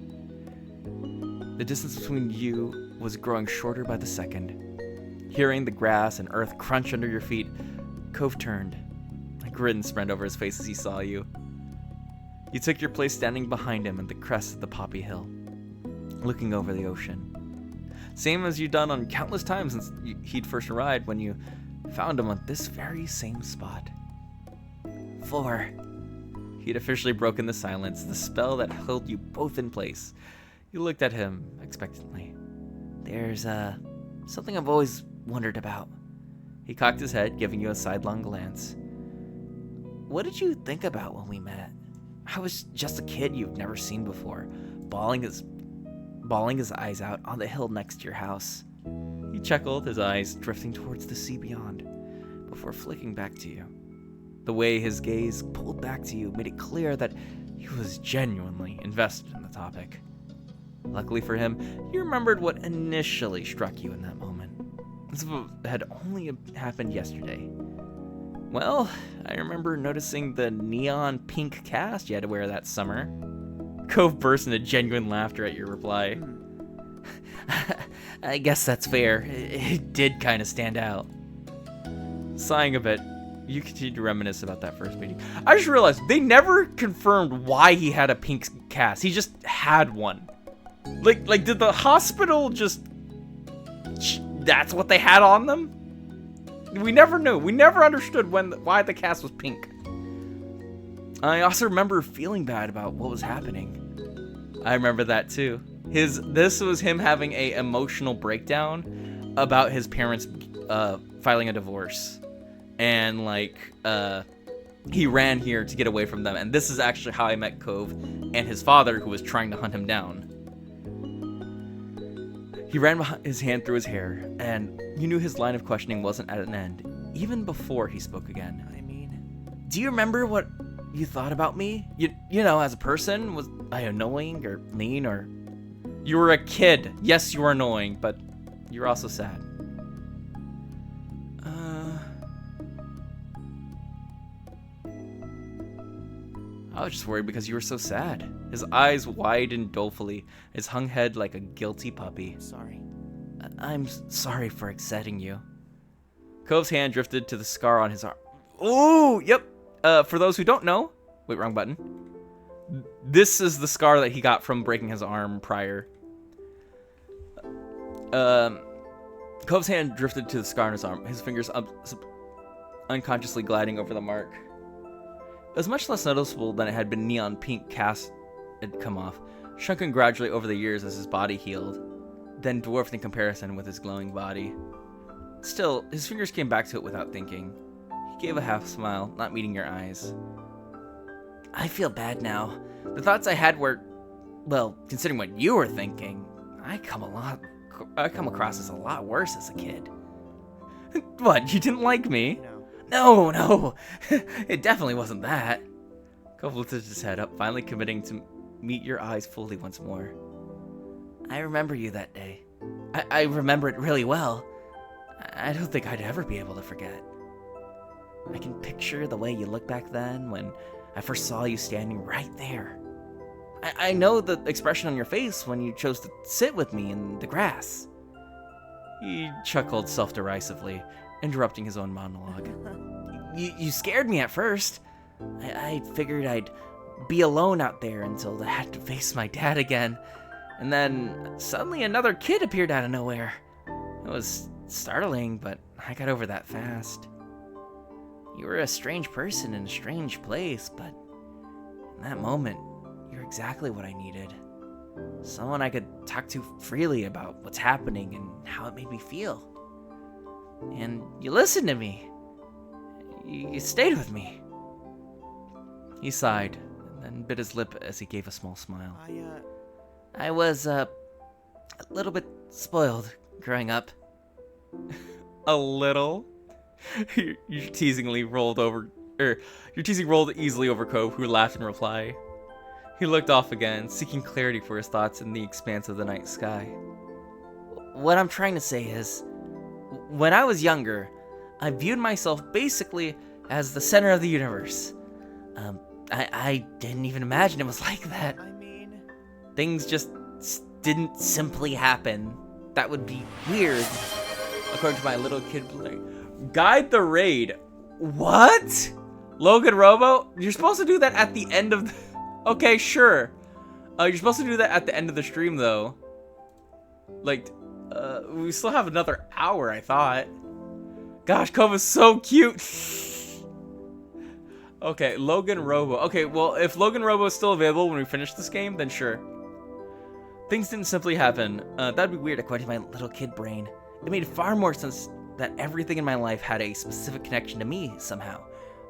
The distance between you was growing shorter by the second. Hearing the grass and earth crunch under your feet, Cove turned. A grin spread over his face as he saw you. You took your place standing behind him at the crest of the poppy hill, looking over the ocean. Same as you'd done on countless times since he'd first arrived, when you found him on this very same spot. 4. He'd officially broken the silence, the spell that held you both in place. You looked at him expectantly. There's something I've always wondered about. He cocked his head, giving you a sidelong glance. What did you think about when we met? I was just a kid you've never seen before, bawling his eyes out on the hill next to your house. He chuckled, his eyes drifting towards the sea beyond, before flicking back to you. The way his gaze pulled back to you made it clear that he was genuinely invested in the topic. Luckily for him, he remembered what initially struck you in that moment, as if it had only happened yesterday. Well, I remember noticing the neon pink cast you had to wear that summer. Cove burst into genuine laughter at your reply. I guess that's fair. It did kind of stand out. Sighing a bit, you continued to reminisce about that first meeting. I just realized they never confirmed why he had a pink cast. He just had one. Like did the hospital just... That's what they had on them? We never knew. We never understood why the cast was pink. I also remember feeling bad about what was happening. I remember that too. This was him having a emotional breakdown about his parents filing a divorce. And he ran here to get away from them. And this is actually how I met Cove and his father, who was trying to hunt him down. He ran his hand through his hair, and you knew his line of questioning wasn't at an end, even before he spoke again. I mean, do you remember what you thought about me? You know, as a person? Was I annoying or mean or... You were a kid. Yes, you were annoying, but you're also sad. I was just worried because you were so sad. His eyes widened dolefully, his hung head like a guilty puppy. Sorry. I'm sorry for upsetting you. Cove's hand drifted to the scar on his arm. Oh, yep. For those who don't know, wait, wrong button. This is the scar that he got from breaking his arm prior. Cove's hand drifted to the scar on his arm, his fingers unconsciously gliding over the mark. It was much less noticeable than it had been. Neon pink cast had come off, shrunken gradually over the years as his body healed, then dwarfed in comparison with his glowing body. Still, his fingers came back to it without thinking. He gave a half smile, not meeting your eyes. I feel bad now. The thoughts I had were, well, considering what you were thinking, I come across as a lot worse as a kid. What, you didn't like me? No, it definitely wasn't that. Cove lifted his head up, finally committing to meet your eyes fully once more. I remember you that day. I remember it really well. I don't think I'd ever be able to forget. I can picture the way you looked back then when I first saw you standing right there. I know the expression on your face when you chose to sit with me in the grass. He chuckled self-derisively, interrupting his own monologue. You scared me at first. I figured I'd be alone out there until I had to face my dad again. And then suddenly another kid appeared out of nowhere. It was startling, but I got over that fast. You were a strange person in a strange place, but in that moment, you're exactly what I needed. Someone I could talk to freely about what's happening and how it made me feel. And you listened to me. You stayed with me. He sighed, and then bit his lip as he gave a small smile. I was, a little bit spoiled growing up. A little? You teasingly rolled over Your teasing rolled easily over Cove, who laughed in reply. He looked off again, seeking clarity for his thoughts in the expanse of the night sky. What I'm trying to say is, when I was younger, I viewed myself basically as the center of the universe. I didn't even imagine it was like that. I mean, Things just didn't simply happen. That would be weird, according to my little kid brain. Guide the raid. What? Logan Robo? You're supposed to do that at the end of the... Okay, sure. You're supposed to do that at the end of the stream, though. Like, we still have another hour, I thought. Gosh, Cove is so cute. Okay, Logan Robo. Okay, well, if Logan Robo is still available when we finish this game, then sure. Things didn't simply happen. That'd be weird, according to my little kid brain. It made far more sense that everything in my life had a specific connection to me somehow,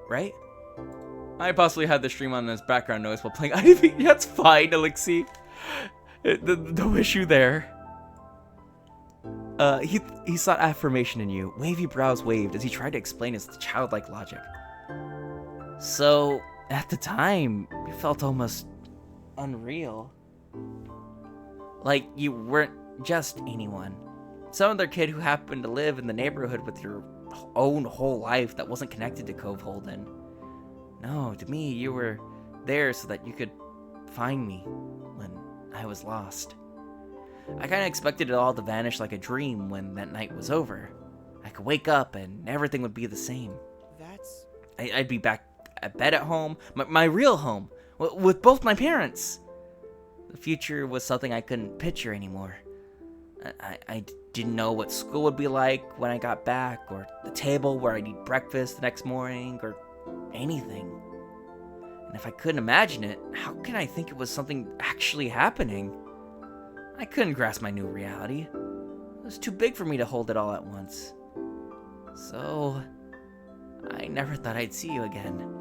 right? I possibly had the stream on as background noise while playing IDV. That's fine, Elixir. No issue there. He sought affirmation in you. Wavy brows waved as he tried to explain his childlike logic. So, at the time, you felt almost unreal. Like you weren't just anyone. Some other kid who happened to live in the neighborhood with your own whole life that wasn't connected to Cove Holden. No, to me, you were there so that you could find me when I was lost. I kind of expected it all to vanish like a dream when that night was over. I could wake up and everything would be the same. that's... I'd be back at bed at home, my real home, with both my parents. The future was something I couldn't picture anymore. I didn't know what school would be like when I got back, or the table where I'd eat breakfast the next morning, or anything. And if I couldn't imagine it, how can I think it was something actually happening? I couldn't grasp my new reality. It was too big for me to hold it all at once. So, I never thought I'd see you again.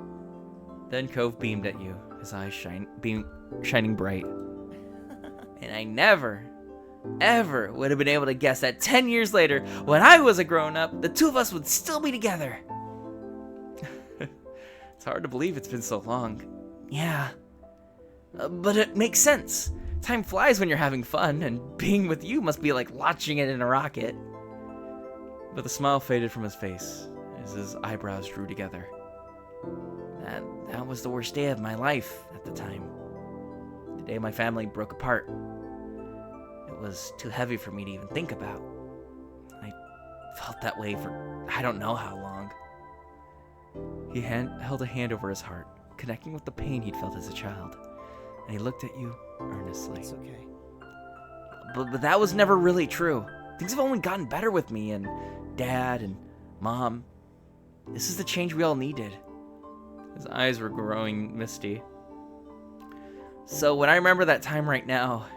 Then Cove beamed at you, his eyes shining bright. And I never, ever would have been able to guess that 10 years later, when I was a grown-up, the two of us would still be together. It's hard to believe it's been so long. Yeah, but it makes sense. Time flies when you're having fun, and being with you must be like launching it in a rocket. But the smile faded from his face as his eyebrows drew together. That was the worst day of my life at the time. The day my family broke apart. It was too heavy for me to even think about. I felt that way for I don't know how long. He held a hand over his heart, connecting with the pain he'd felt as a child, and he looked at you earnestly. It's okay. But that was never really true. Things have only gotten better with me and Dad and Mom. This is the change we all needed. His eyes were growing misty. So when I remember that time right now,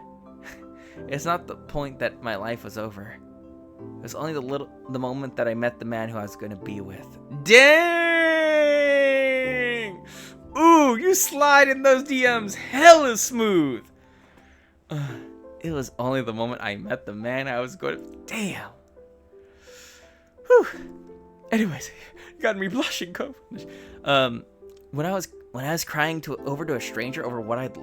it's not the point that my life was over. It was only the moment that I met the man who I was going to be with. Dang! Ooh, you slide in those DMs hella smooth. It was only the moment I met the man I was going to... Damn. Whew. Anyways, you got me blushing, Cove. When I was crying over to a stranger over what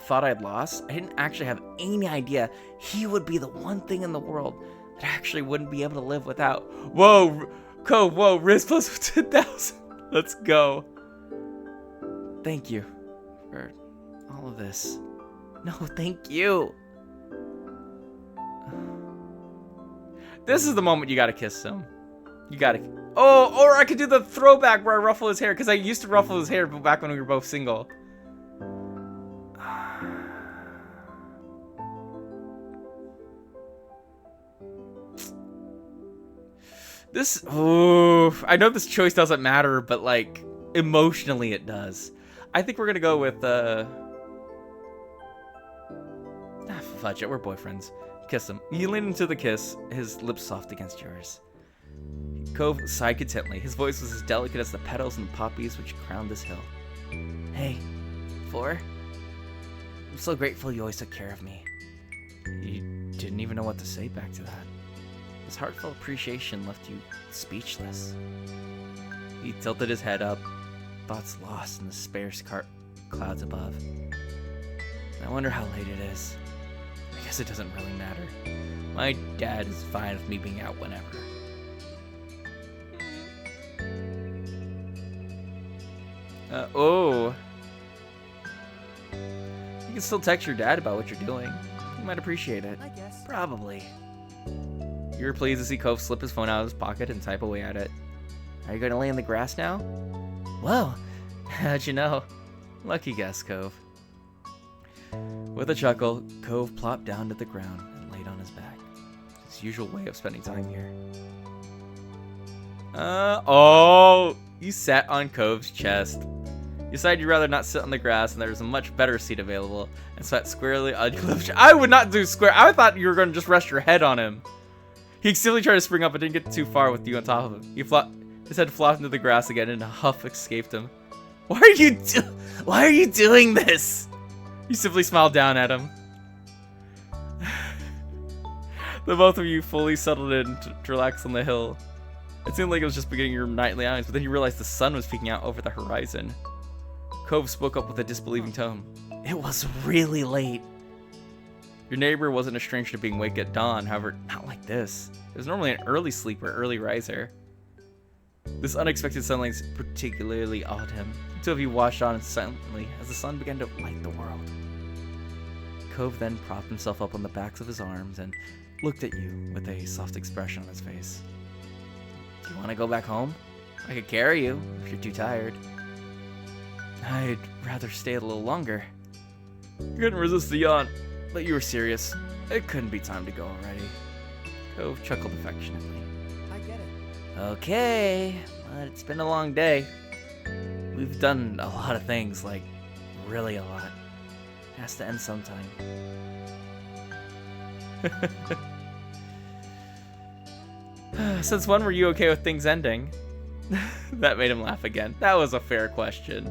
thought I'd lost, I didn't actually have any idea he would be the one thing in the world that I actually wouldn't be able to live without. Whoa, Cove, whoa, Riz plus 10,000. Let's go. Thank you for all of this. No, thank you. This is the moment you gotta kiss him. You gotta... Oh, or I could do the throwback where I ruffle his hair, because I used to ruffle his hair back when we were both single. I know this choice doesn't matter, but like emotionally it does. I think we're gonna go with fudge it, we're boyfriends. Kiss him. You lean into the kiss, his lips soft against yours. Cove sighed contently. His voice was as delicate as the petals and the poppies which crowned this hill. Hey, Four. I'm so grateful you always took care of me. You didn't even know what to say back to that. His heartfelt appreciation left you speechless. He tilted his head up, thoughts lost in the sparse clouds above. I wonder how late it is. I guess it doesn't really matter. My dad is fine with me being out whenever. Oh. You can still text your dad about what you're doing. He might appreciate it. I guess. Probably. You were pleased to see Cove slip his phone out of his pocket and type away at it. Are you going to lay in the grass now? Well, how'd you know? Lucky guess, Cove. With a chuckle, Cove plopped down to the ground and laid on his back. His usual way of spending time here. Oh! You sat on Cove's chest. You decided you'd rather not sit on the grass, and there was a much better seat available, and sat squarely on your left. I would not do square. I thought you were going to just rest your head on him. He simply tried to spring up, but didn't get too far with you on top of him. His head flopped into the grass again, and a huff escaped him. Why are you doing this? You simply smiled down at him. The both of you fully settled in to relax on the hill. It seemed like it was just beginning your nightly outings, but then you realized the sun was peeking out over the horizon. Cove spoke up with a disbelieving tone. It was really late. Your neighbor wasn't a stranger to being awake at dawn, however, not like this. It was normally an early sleeper, early riser. This unexpected sunlight particularly awed him. The two of you watched on silently as the sun began to light the world. Cove then propped himself up on the backs of his arms and looked at you with a soft expression on his face. Do you want to go back home? I could carry you if you're too tired. I'd rather stay a little longer. You couldn't resist the yawn, but you were serious. It couldn't be time to go already. Cove chuckled affectionately. I get it. Okay, but it's been a long day. We've done a lot of things, like really a lot. It has to end sometime. Since when were you okay with things ending? That made him laugh again. That was a fair question.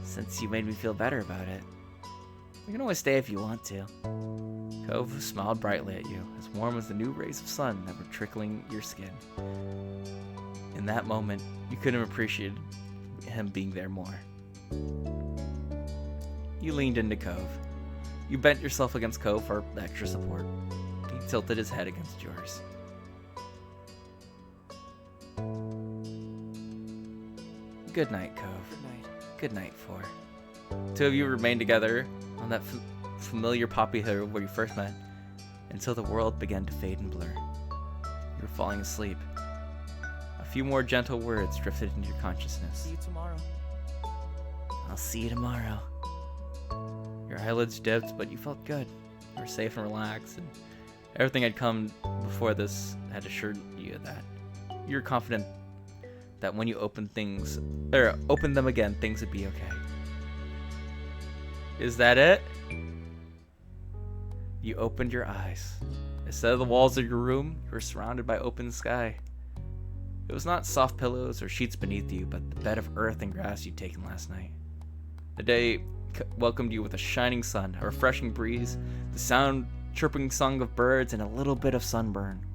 Since you made me feel better about it. You can always stay if you want to. Cove smiled brightly at you, as warm as the new rays of sun that were trickling your skin. In that moment, you couldn't have appreciated him being there more. You leaned into Cove. You bent yourself against Cove for extra support. He tilted his head against yours. Good night, Cove. Good night. Good night, Four. Two of you remained together on that familiar poppy hill where you first met, until the world began to fade and blur. You were falling asleep. A few more gentle words drifted into your consciousness. See you tomorrow. I'll see you tomorrow. Your eyelids dipped, but you felt good. You were safe and relaxed, and everything had come before this had assured you of that. You were confident that when you opened them again, things would be okay. Is that it? You opened your eyes. Instead of the walls of your room, you were surrounded by open sky. It was not soft pillows or sheets beneath you, but the bed of earth and grass you'd taken last night. The day welcomed you with a shining sun, a refreshing breeze, the chirping song of birds, and a little bit of sunburn.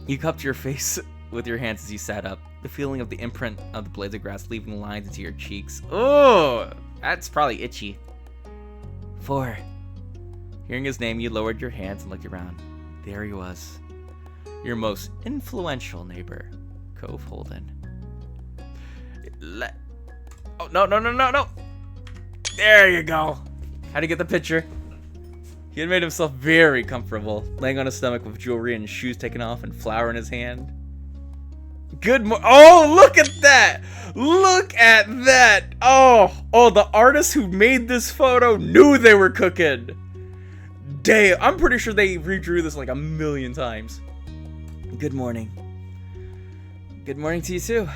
You cupped your face with your hands as you sat up, the feeling of the imprint of the blades of grass leaving lines into your cheeks. Oh, that's probably itchy. Four. Hearing his name, you lowered your hands and looked around. There he was. Your most influential neighbor, Cove Holden. Oh, no. There you go. How to get the picture? He had made himself very comfortable, laying on his stomach with jewelry and shoes taken off and flour in his hand. Oh, look at that! Look at that! Oh, the artist who made this photo knew they were cooking. Damn, I'm pretty sure they redrew this like 1,000,000 times. Good morning. Good morning to you too.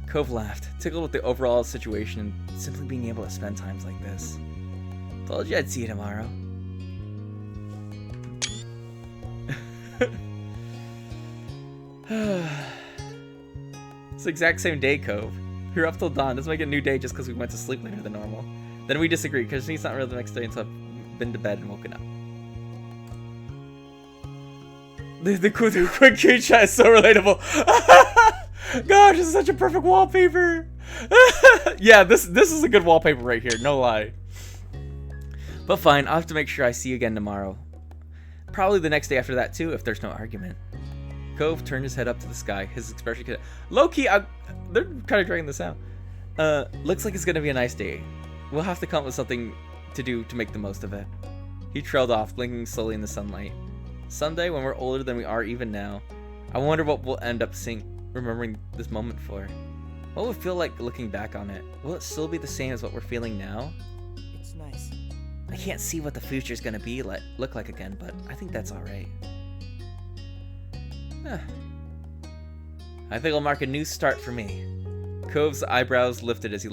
Cove laughed, tickled with the overall situation and simply being able to spend times like this. Told you I'd see you tomorrow. It's the exact same day, Cove. We were up till dawn. Doesn't make it a new day just because we went to sleep later than normal. Then we disagree because it's not really the next day until I've been to bed and woken up. The quick chat is so relatable. Gosh, this is such a perfect wallpaper. Yeah, this is a good wallpaper right here, no lie. But fine, I'll have to make sure I see you again tomorrow. Probably the next day after that too, if there's no argument. Cove turned his head up to the sky. His expression could... Low-key, they're kind of dragging this out. Looks like it's gonna be a nice day. We'll have to come up with something to do to make the most of it. He trailed off, blinking slowly in the sunlight. Someday, when we're older than we are even now, I wonder what we'll end up remembering this moment for. What will it feel like looking back on it? Will it still be the same as what we're feeling now? It's nice. I can't see what the future's gonna look like again, but I think that's alright. I think it'll mark a new start for me. Cove's eyebrows lifted as he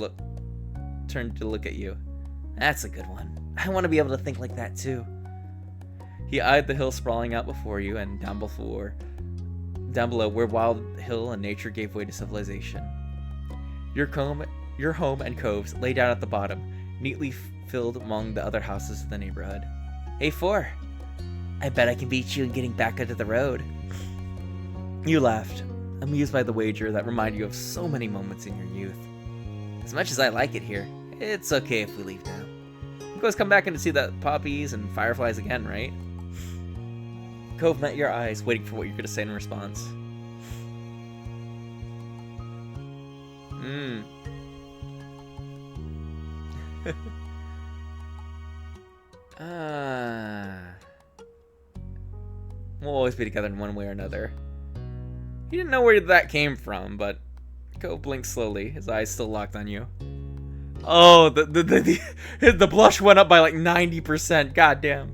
turned to look at you. That's a good one. I want to be able to think like that too. He eyed the hill sprawling out before you and down below where wild hill and nature gave way to civilization. Your home and Cove's lay down at the bottom, neatly filled among the other houses of the neighborhood. Hey, 4. I bet I can beat you in getting back onto the road. You laughed, amused by the wager that reminded you of so many moments in your youth. As much as I like it here, it's okay if we leave now. You can always come back in to see the poppies and fireflies again, right? Cove met your eyes, waiting for what you're going to say in response. We'll always be together in one way or another. He didn't know where that came from, but Cove blinked slowly, his eyes still locked on you. Oh, the blush went up by like 90%. Goddamn.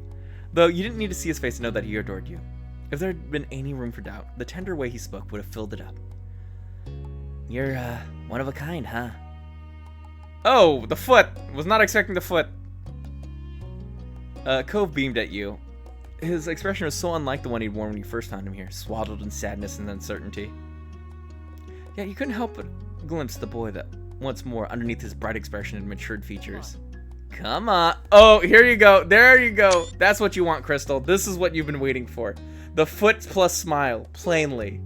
Though you didn't need to see his face to know that he adored you. If there had been any room for doubt, the tender way he spoke would have filled it up. You're, one of a kind, huh? Oh, the foot! Was not expecting the foot. Cove beamed at you. His expression was so unlike the one he'd worn when you first found him here, swaddled in sadness and uncertainty. Yeah, you couldn't help but glimpse the boy that, once more, underneath his bright expression and matured features. Come on. Oh, here you go. There you go. That's what you want, Crystal. This is what you've been waiting for. The foot plus smile, plainly.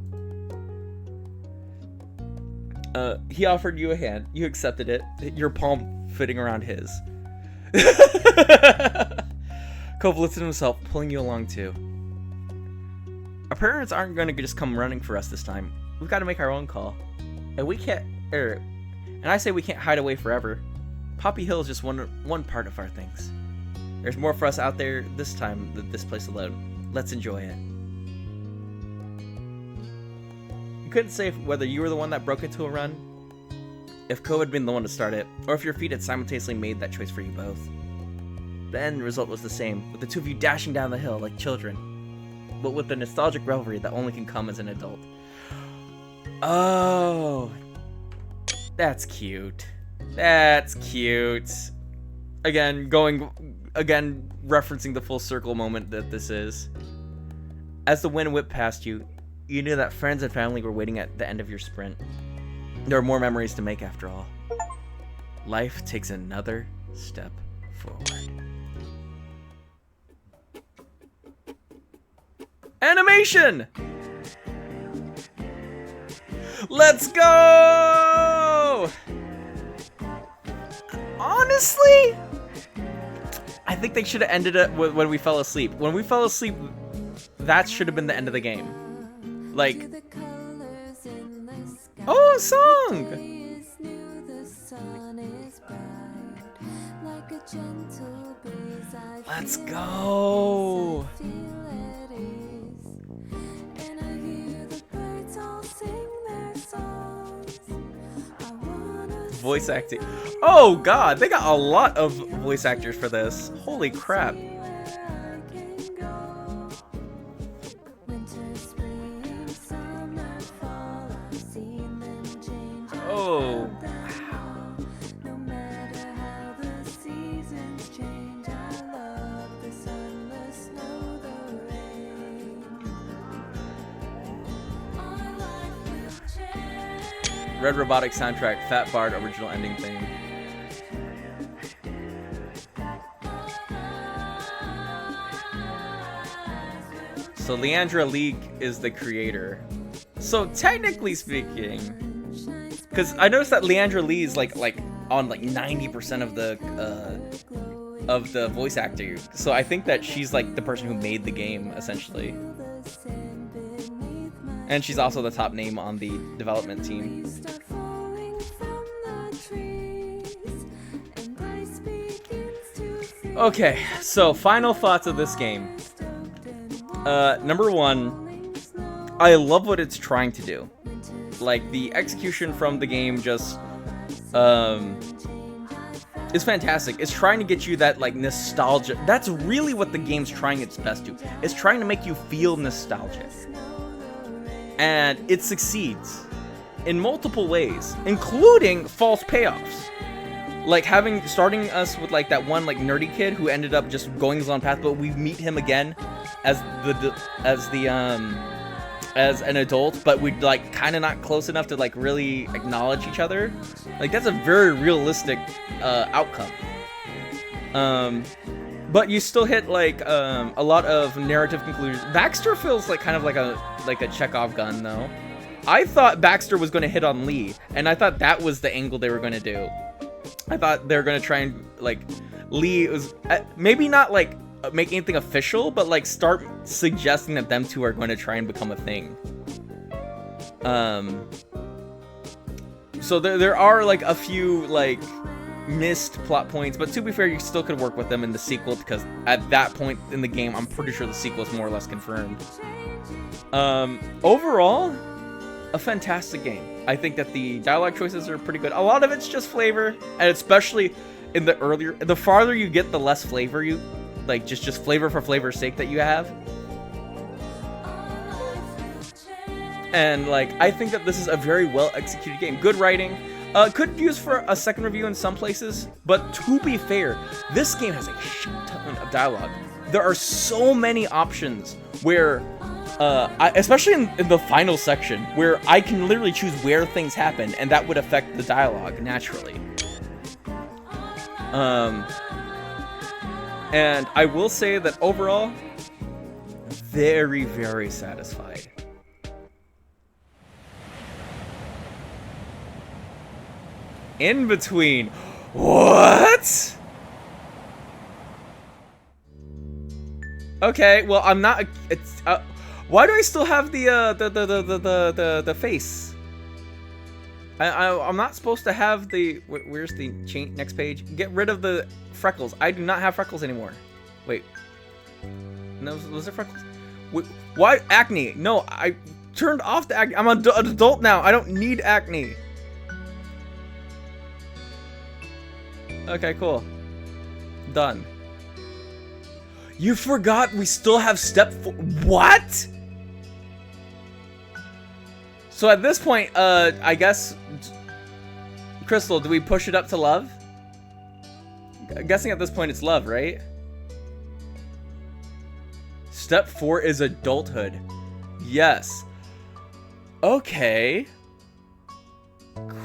He offered you a hand. You accepted it. Your palm fitting around his. Cove lifted himself, pulling you along too. Our parents aren't going to just come running for us this time. We've got to make our own call. And we can't, and I say we can't hide away forever. Poppy Hill is just one part of our things. There's more for us out there this time than this place alone. Let's enjoy it. You couldn't say whether you were the one that broke into a run, if Cove had been the one to start it, or if your feet had simultaneously made that choice for you both. The end result was the same, with the two of you dashing down the hill like children, but with the nostalgic revelry that only can come as an adult. Oh, that's cute. That's cute. Again, referencing the full circle moment that this is. As the wind whipped past you, you knew that friends and family were waiting at the end of your sprint. There are more memories to make after all. Life takes another step forward. Animation! Let's go! Honestly, I think they should have ended it when we fell asleep. When we fell asleep, that should have been the end of the game. Like, oh, a song! Let's go! Voice acting. Oh god, they got a lot of voice actors for this. Holy crap. Oh. Red Robotic soundtrack, Fat Bard original ending theme. So Leandra League is the creator. So technically speaking, because I noticed that Leandra Lee is like on like 90% of the voice actor. So I think that she's like the person who made the game essentially, and she's also the top name on the development team. Okay, so final thoughts of this game. Number one, I love what it's trying to do. Like, the execution from the game just, is fantastic. It's trying to get you that, like, nostalgia. That's really what the game's trying its best to. It's trying to make you feel nostalgic. And it succeeds in multiple ways, including false payoffs. Like starting us with like that one like nerdy kid who ended up just going his own path, but we meet him again as an adult, but we'd like kind of not close enough to like really acknowledge each other. Like that's a very realistic outcome. But you still hit like a lot of narrative conclusions. Baxter feels like kind of like a Chekhov gun though. I thought Baxter was going to hit on Lee, and I thought that was the angle they were going to do. I thought they were going to try and, like, Lee was, maybe not, like, make anything official, but, like, start suggesting that them two are going to try and become a thing. So there are, like, a few, like, missed plot points, but to be fair, you still could work with them in the sequel, because at that point in the game, I'm pretty sure the sequel is more or less confirmed. Overall, a fantastic game. I think that the dialogue choices are pretty good. A lot of it's just flavor, and especially in the farther you get, the less flavor you, like just flavor for flavor's sake that you have. And like, I think that this is a very well executed game. Good writing. Could use for a second review in some places, but to be fair, this game has a shit ton of dialogue. There are so many options where especially in the final section, where I can literally choose where things happen, and that would affect the dialogue naturally. And I will say that overall, very, very satisfied. In between, what? Okay, well, I'm not. It's. Why do I still have the face? I'm not supposed to have the. Where's the next page? Get rid of the freckles. I do not have freckles anymore. Wait. No, was there freckles? Wait, why acne? No, I turned off the acne. I'm an adult now. I don't need acne. Okay, cool. Done. You forgot we still have step 4. What? So at this point, I guess, Crystal, do we push it up to love? I'm guessing at this point it's love, right? Step 4 is adulthood. Yes. Okay.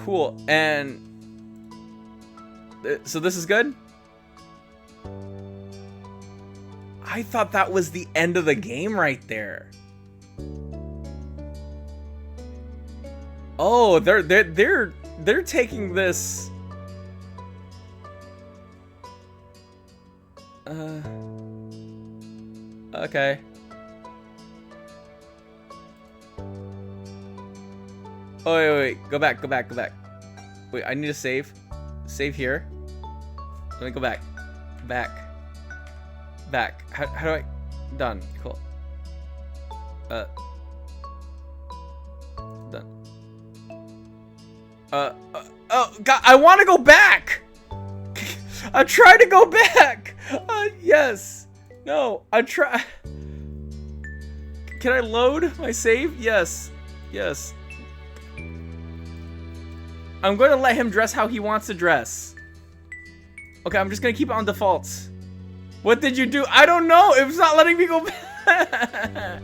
Cool. And so this is good? I thought that was the end of the game right there. Oh, they're taking this. Okay. Oh wait, go back. Wait, I need to save. Save here. Let me go back. Back. How do I? Done. Cool. Done. Oh God! I want to go back. I try to go back. Yes. No. I try. Can I load my save? Yes. I'm going to let him dress how he wants to dress. Okay, I'm just going to keep it on default. What did you do? I don't know. It's not letting me go back.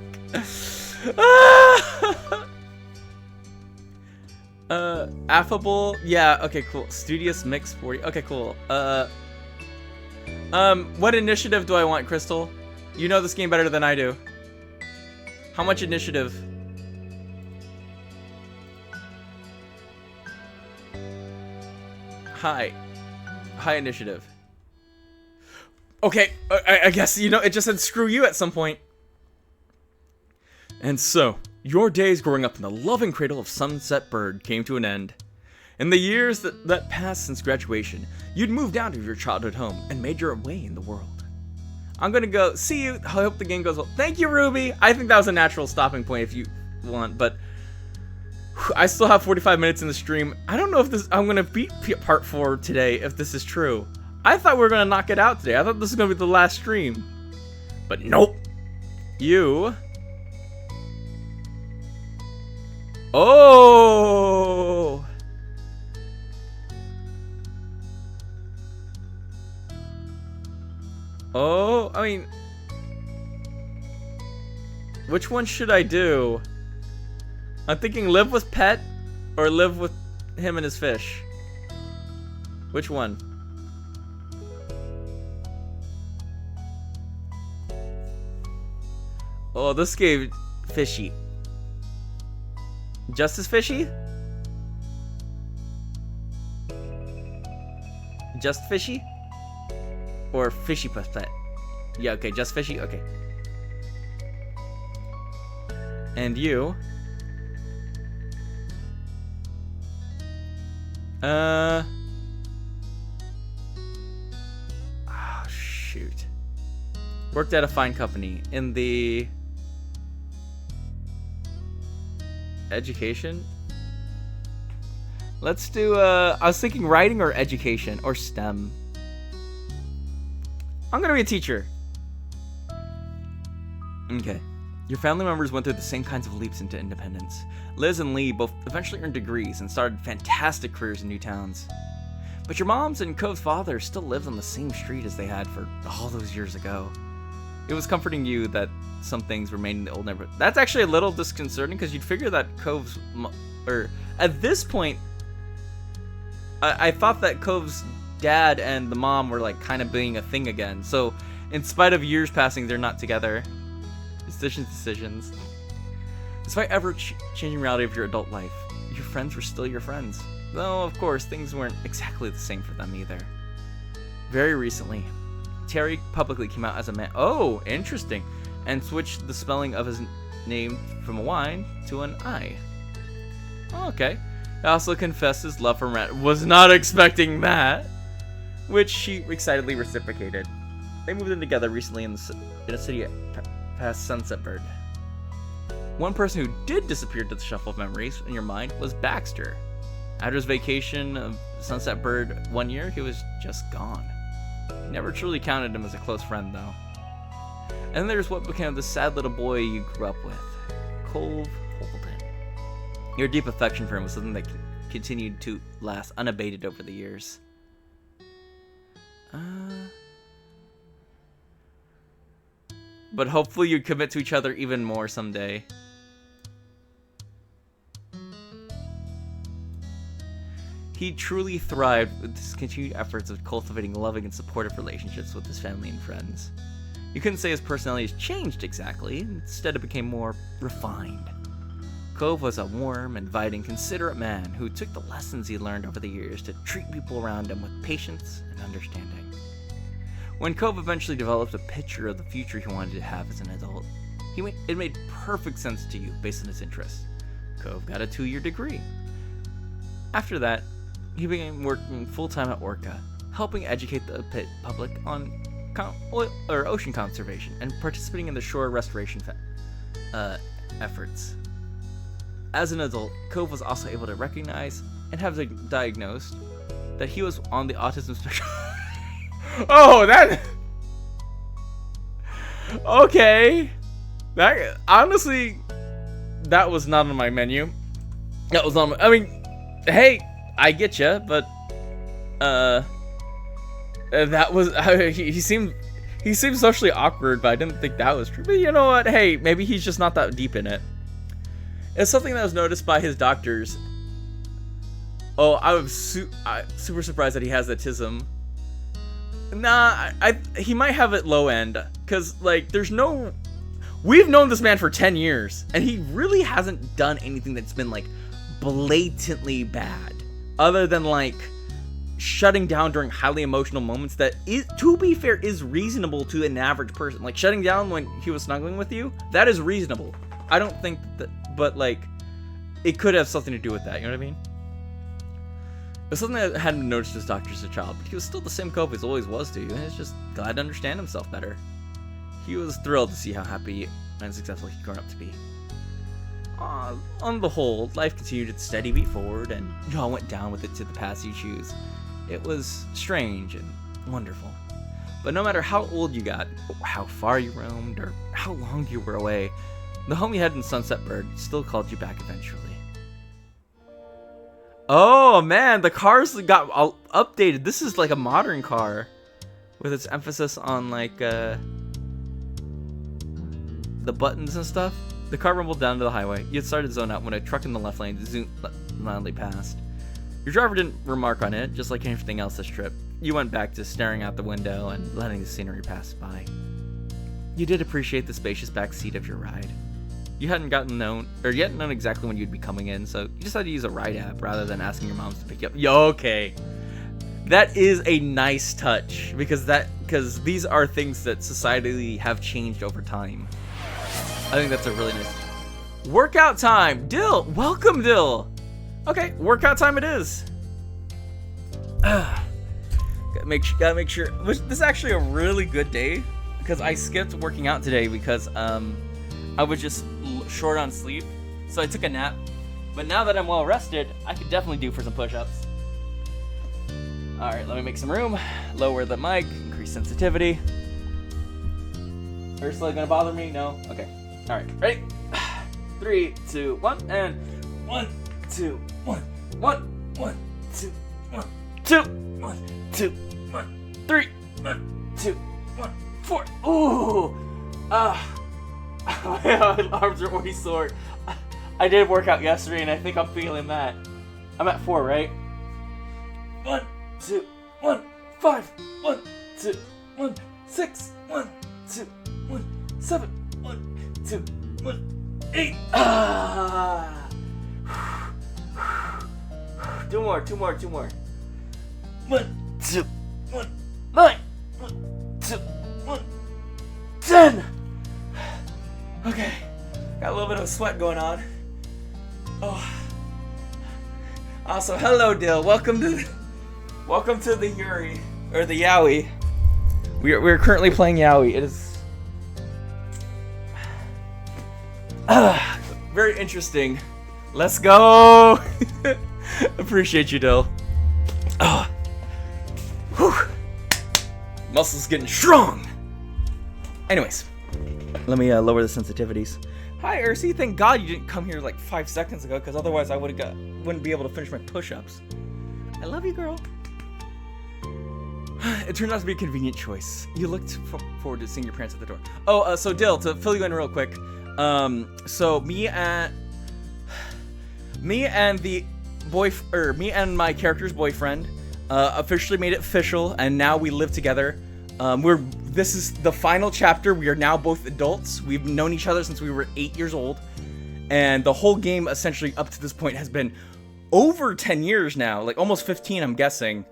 Affable. Yeah, okay, cool. Studious mix 40. Okay, cool. What initiative do I want, Crystal? You know this game better than I do. How much initiative? Hi initiative. Okay, I guess, it just said screw you at some point. And so, your days growing up in the loving cradle of Sunset Bird came to an end. In the years that passed since graduation, you'd moved out of your childhood home and made your way in the world. I'm gonna go, see you, I hope the game goes well. Thank you, Ruby! I think that was a natural stopping point if you want, but I still have 45 minutes in the stream. I don't know if I'm gonna beat part 4 today, if this is true. I thought we were gonna knock it out today. I thought this was gonna be the last stream. But nope. You... Oh! Oh, I mean... Which one should I do? I'm thinking live with pet or live with him and his fish. Which one? Oh, this game fishy. Just as fishy? Just fishy? Or fishy plus pet? Yeah, okay, just fishy? Okay. And you? Oh, shoot. Worked at a fine company in the... Education? Let's do, I was thinking writing or education or STEM. I'm gonna be a teacher. Okay. Your family members went through the same kinds of leaps into independence. Liz and Lee both eventually earned degrees and started fantastic careers in new towns. But your moms and Cove's father still lived on the same street as they had for all those years ago. It was comforting you that some things remained in the old neighborhood. That's actually a little disconcerting because you'd figure that Cove's... Or, at this point, I thought that Cove's dad and the mom were like kind of being a thing again. So, in spite of years passing, they're not together. Decisions. Despite ever-changing reality of your adult life, your friends were still your friends. Though, of course, things weren't exactly the same for them either. Very recently, Terry publicly came out as a man. Oh, interesting. And switched the spelling of his name from a Y to an I. Oh, okay. He also confessed his love for Matt. Was not expecting that. Which she excitedly reciprocated. They moved in together recently in a city past Sunset Bird. One person who did disappear to the shuffle of memories in your mind was Baxter. After his vacation of Sunset Bird 1 year, he was just gone. You never truly counted him as a close friend, though. And then there's what became of the sad little boy you grew up with, Cove Holden. Your deep affection for him was something that continued to last unabated over the years. But hopefully you'd commit to each other even more someday. He truly thrived with his continued efforts of cultivating loving and supportive relationships with his family and friends. You couldn't say his personality has changed exactly, instead it became more refined. Cove was a warm, inviting, considerate man who took the lessons he learned over the years to treat people around him with patience and understanding. When Cove eventually developed a picture of the future he wanted to have as an adult, it made perfect sense to you based on his interests. Cove got a 2-year degree. After that, he began working full-time at Orca, helping educate the public on ocean conservation and participating in the shore restoration efforts. As an adult, Cove was also able to recognize and have diagnosed that he was on the autism spectrum. Oh, that... Okay. That, honestly, that was not on my menu. That was on my... I mean, hey, I get you, but... that was... he seemed socially awkward, but I didn't think that was true. But you know what? Hey, maybe he's just not that deep in it. It's something that was noticed by his doctors. Oh, I was super surprised that he has autism. Nah, he might have it low end, cause like there's no. We've known this man for 10 years, and he really hasn't done anything that's been like blatantly bad. other than like shutting down during highly emotional moments that is, to be fair, is reasonable to an average person. Like shutting down when he was snuggling with you, that is reasonable. I don't think that, but like it could have something to do with that, you know what I mean? It was something I hadn't noticed his doctor as a child, but he was still the same cope as always was to you, and he's just glad to understand himself better. He was thrilled to see how happy and successful he'd grown up to be. On the whole, life continued its steady beat forward, and y'all went down with it to the paths you choose. It was strange and wonderful. But no matter how old you got, or how far you roamed, or how long you were away, the home you had in Sunset Bird still called you back eventually. Oh man, the cars got all updated. This is like a modern car, with its emphasis on like the buttons and stuff. The car rumbled down to the highway. You had started to zone out when a truck in the left lane zoomed loudly past. Your driver didn't remark on it, just like anything else this trip. You went back to staring out the window and letting the scenery pass by. You did appreciate the spacious back seat of your ride. You hadn't known exactly when you'd be coming in, so you decided to use a ride app rather than asking your moms to pick you up. Yo, okay. That is a nice touch, because these are things that societally have changed over time. I think that's a really nice... Workout time! Dill! Welcome, Dill! Okay, workout time it is. Gotta make sure... This is actually a really good day, because I skipped working out today because I was just short on sleep, so I took a nap. But now that I'm well rested, I could definitely do for some push-ups. Alright, let me make some room. Lower the mic, increase sensitivity. Ursula gonna bother me? No? Okay. Alright, ready? 3, 2, 1, and 1, 2, 1, 1, 1, 2, 1, 2, 1, 2, 1, 3, 1, 2, 1, 4. Ooh! My arms are already sore. I did work out yesterday, and I think I'm feeling that. I'm at 4, right? 1, 2, 1, 5, 1, 2, 1, 6, 1, 2, 1, 7, 1, 2, 1, 8. Two more. 1, 2, 1, 9, 1, 2, 1, 10. Okay, got a little bit of sweat going on. Oh. Also, hello, Dill. Welcome to the Yuri, or the Yowie. We're currently playing Yowie. It is very interesting. Let's go. Appreciate you, Dill. Oh. Whew. Muscles getting strong. Anyways, let me lower the sensitivities. Hi, Ursi. Thank God you didn't come here like 5 seconds ago, because otherwise I wouldn't be able to finish my push-ups. I love you, girl. It turned out to be a convenient choice. You looked forward to seeing your parents at the door. Oh, so Dill, to fill you in real quick. So me and my character's boyfriend officially made it official, and now we live together. This is the final chapter. We are now both adults. We've known each other since we were 8 years old, and the whole game essentially up to this point has been over 10 years now, like almost 15, I'm guessing,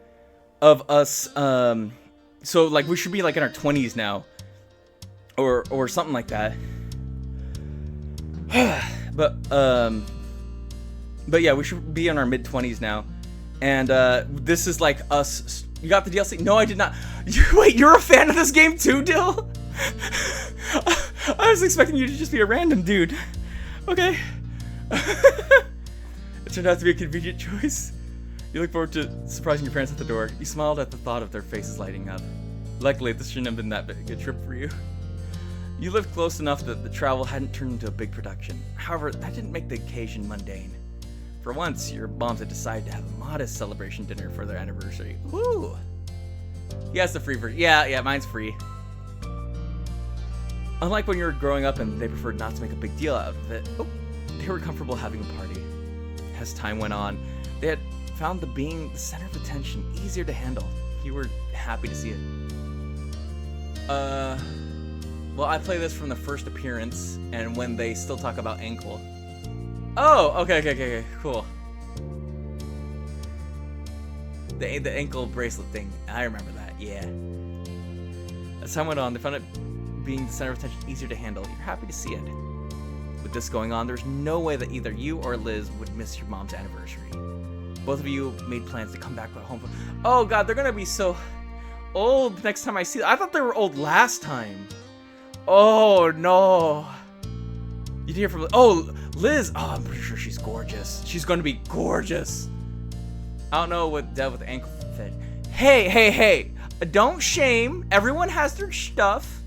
of us. So like we should be like in our 20s now, or something like that. But yeah, we should be in our mid-20s now, and this is like us. You got the DLC? No, I did not. Wait, you're a fan of this game too, Dill? I was expecting you to just be a random dude. Okay. It turned out to be a convenient choice. You look forward to surprising your parents at the door. You smiled at the thought of their faces lighting up. Luckily, this shouldn't have been that big a trip for you. You lived close enough that the travel hadn't turned into a big production. However, that didn't make the occasion mundane. For once, your moms had decided to have a modest celebration dinner for their anniversary. Woo! Yes, the free version. Yeah, mine's free. Unlike when you were growing up and they preferred not to make a big deal out of it, they were comfortable having a party. As time went on, they had found being the center of attention easier to handle. You were happy to see it. Well, I play this from the first appearance, and when they still talk about ankle. Oh, okay, cool. The ankle bracelet thing. I remember that. Yeah. As time went on, they found it being the center of attention easier to handle. You're happy to see it. With this going on, there's no way that either you or Liz would miss your mom's anniversary. Both of you made plans to come back home. Oh god, they're gonna be so old next time I see them. I thought they were old last time. Oh no. You didn't hear from Liz. Oh, I'm pretty sure she's gorgeous. She's gonna be gorgeous. I don't know what dealt with the ankle fit. Hey. Don't shame. Everyone has their stuff.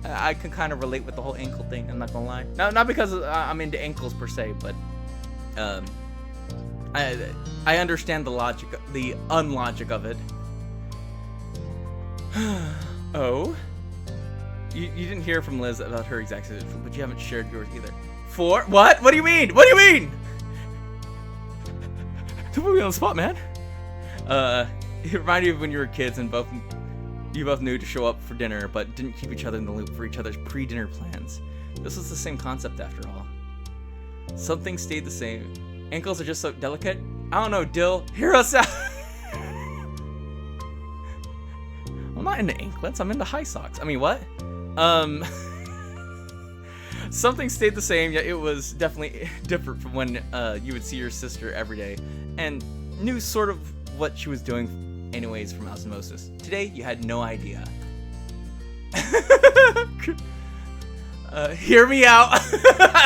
I can kind of relate with the whole ankle thing. I'm not gonna lie. Not because I'm into ankles per se, but I understand the logic, the unlogic of it. Oh, you didn't hear from Liz about her exact situation, but you haven't shared yours either. What? What do you mean? What do you mean? Don't put me on the spot, man. It reminded you of when you were kids and you both knew to show up for dinner, but didn't keep each other in the loop for each other's pre-dinner plans. This was the same concept after all. Something stayed the same. Ankles are just so delicate. I don't know, Dill. Hear us out. I'm not into anklets. I'm into high socks. I mean, what? Something stayed the same, yet it was definitely different from when you would see your sister every day and knew sort of what she was doing anyways from osmosis. Today, you had no idea. Hear me out.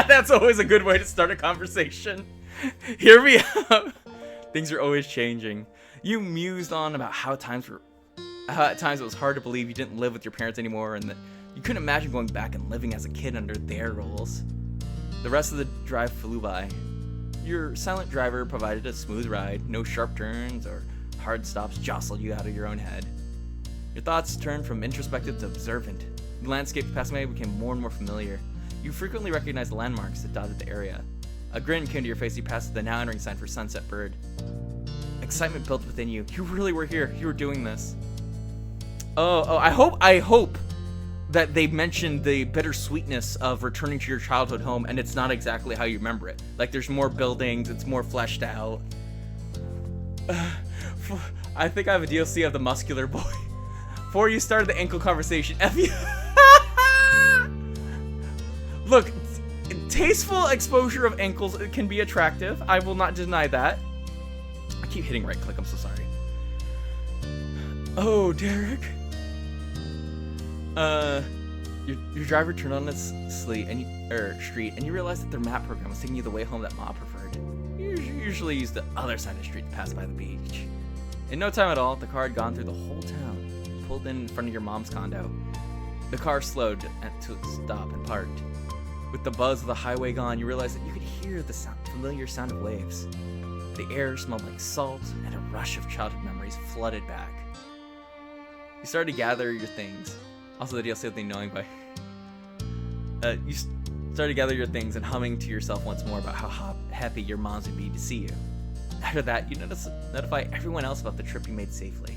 That's always a good way to start a conversation. Hear me out. Things are always changing. You mused on about how at times it was hard to believe you didn't live with your parents anymore and that you couldn't imagine going back and living as a kid under their rules. The rest of the drive flew by. Your silent driver provided a smooth ride. No sharp turns or hard stops jostled you out of your own head. Your thoughts turned from introspective to observant. The landscape passing by became more and more familiar. You frequently recognized the landmarks that dotted the area. A grin came to your face as you passed the now entering sign for Sunset Bird. Excitement built within you. You really were here. You were doing this. I hope that they mentioned the bittersweetness of returning to your childhood home and it's not exactly how you remember it. Like there's more buildings, it's more fleshed out. I think I have a DLC of the muscular boy. Before you started the ankle conversation, Look, tasteful exposure of ankles can be attractive. I will not deny that. I keep hitting right click, I'm so sorry. Oh, Derek. Your driver turned on its street and you realized that their map program was taking you the way home that Ma preferred. You usually use the other side of the street to pass by the beach. In no time at all, the car had gone through the whole town, pulled in front of your mom's condo. The car slowed to a stop and parked. With the buzz of the highway gone, you realized that you could hear the familiar sound of waves. The air smelled like salt, and a rush of childhood memories flooded back. You started to gather your things. Also, the DLC of the knowing by. You started to gather your things and humming to yourself once more about how happy your moms would be to see you. After that, you notify everyone else about the trip you made safely.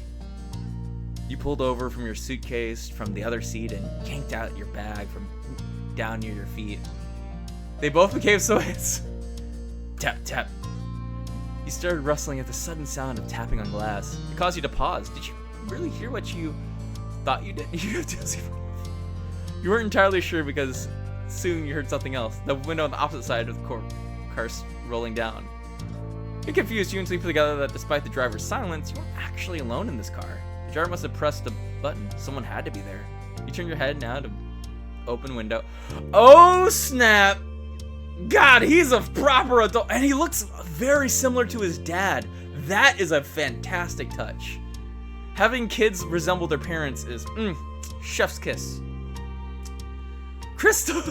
You pulled over from your suitcase from the other seat and yanked out your bag from down near your feet. They both became so hits. Tap, tap. You started rustling at the sudden sound of tapping on glass. It caused you to pause. Did you really hear what you thought you did? You weren't entirely sure because soon you heard something else. The window on the opposite side of the car rolling down. It confused you and put together that despite the driver's silence, you weren't actually alone in this car. The driver must have pressed a button. Someone had to be there. You turn your head now to open window. Oh snap! God, he's a proper adult, and he looks very similar to his dad. That is a fantastic touch. Having kids resemble their parents is chef's kiss. Crystal.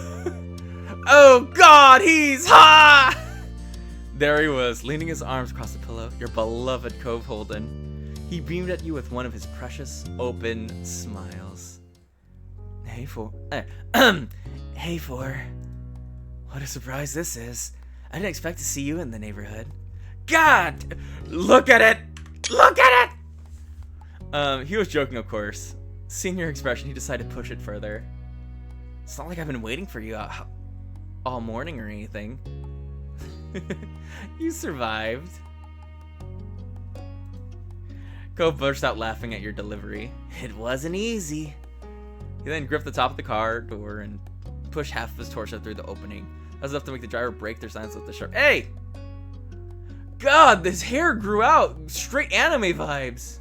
Oh God, he's hot. There he was, leaning his arms across the pillow, your beloved Cove Holden. He beamed at you with one of his precious, open smiles. Hey, For. What a surprise this is. I didn't expect to see you in the neighborhood. God! Look at it! Look at it! He was joking, of course. Seeing your expression, he decided to push it further. It's not like I've been waiting for you all morning or anything. You survived. Cove burst out laughing at your delivery. It wasn't easy. He then gripped the top of the car door and pushed half of his torso through the opening. That was enough to make the driver break their silence with the sharp, "Hey! God, this hair grew out. Straight anime vibes.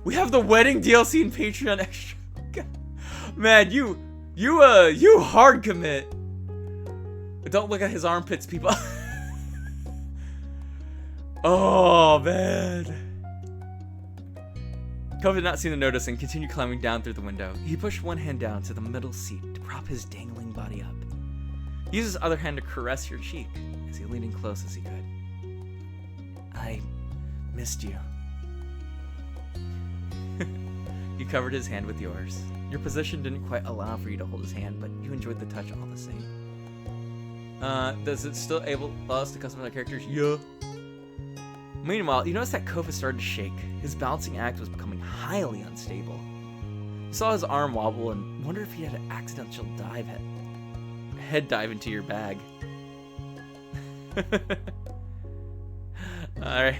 We have the wedding DLC and Patreon extra." God. Man, you hard commit. But don't look at his armpits, people. Oh, man. Cove did not seem to notice and continued climbing down through the window. He pushed one hand down to the middle seat to prop his dangling body up. He used his other hand to caress your cheek as he leaned in close as he could. I missed you. You covered his hand with yours. Your position didn't quite allow for you to hold his hand, but you enjoyed the touch all the same. Does it still allow us to customize our characters? Yeah. Meanwhile, you noticed that Cove had started to shake. His balancing act was becoming highly unstable. You saw his arm wobble and wondered if he had an accidental head dive into your bag. Alright.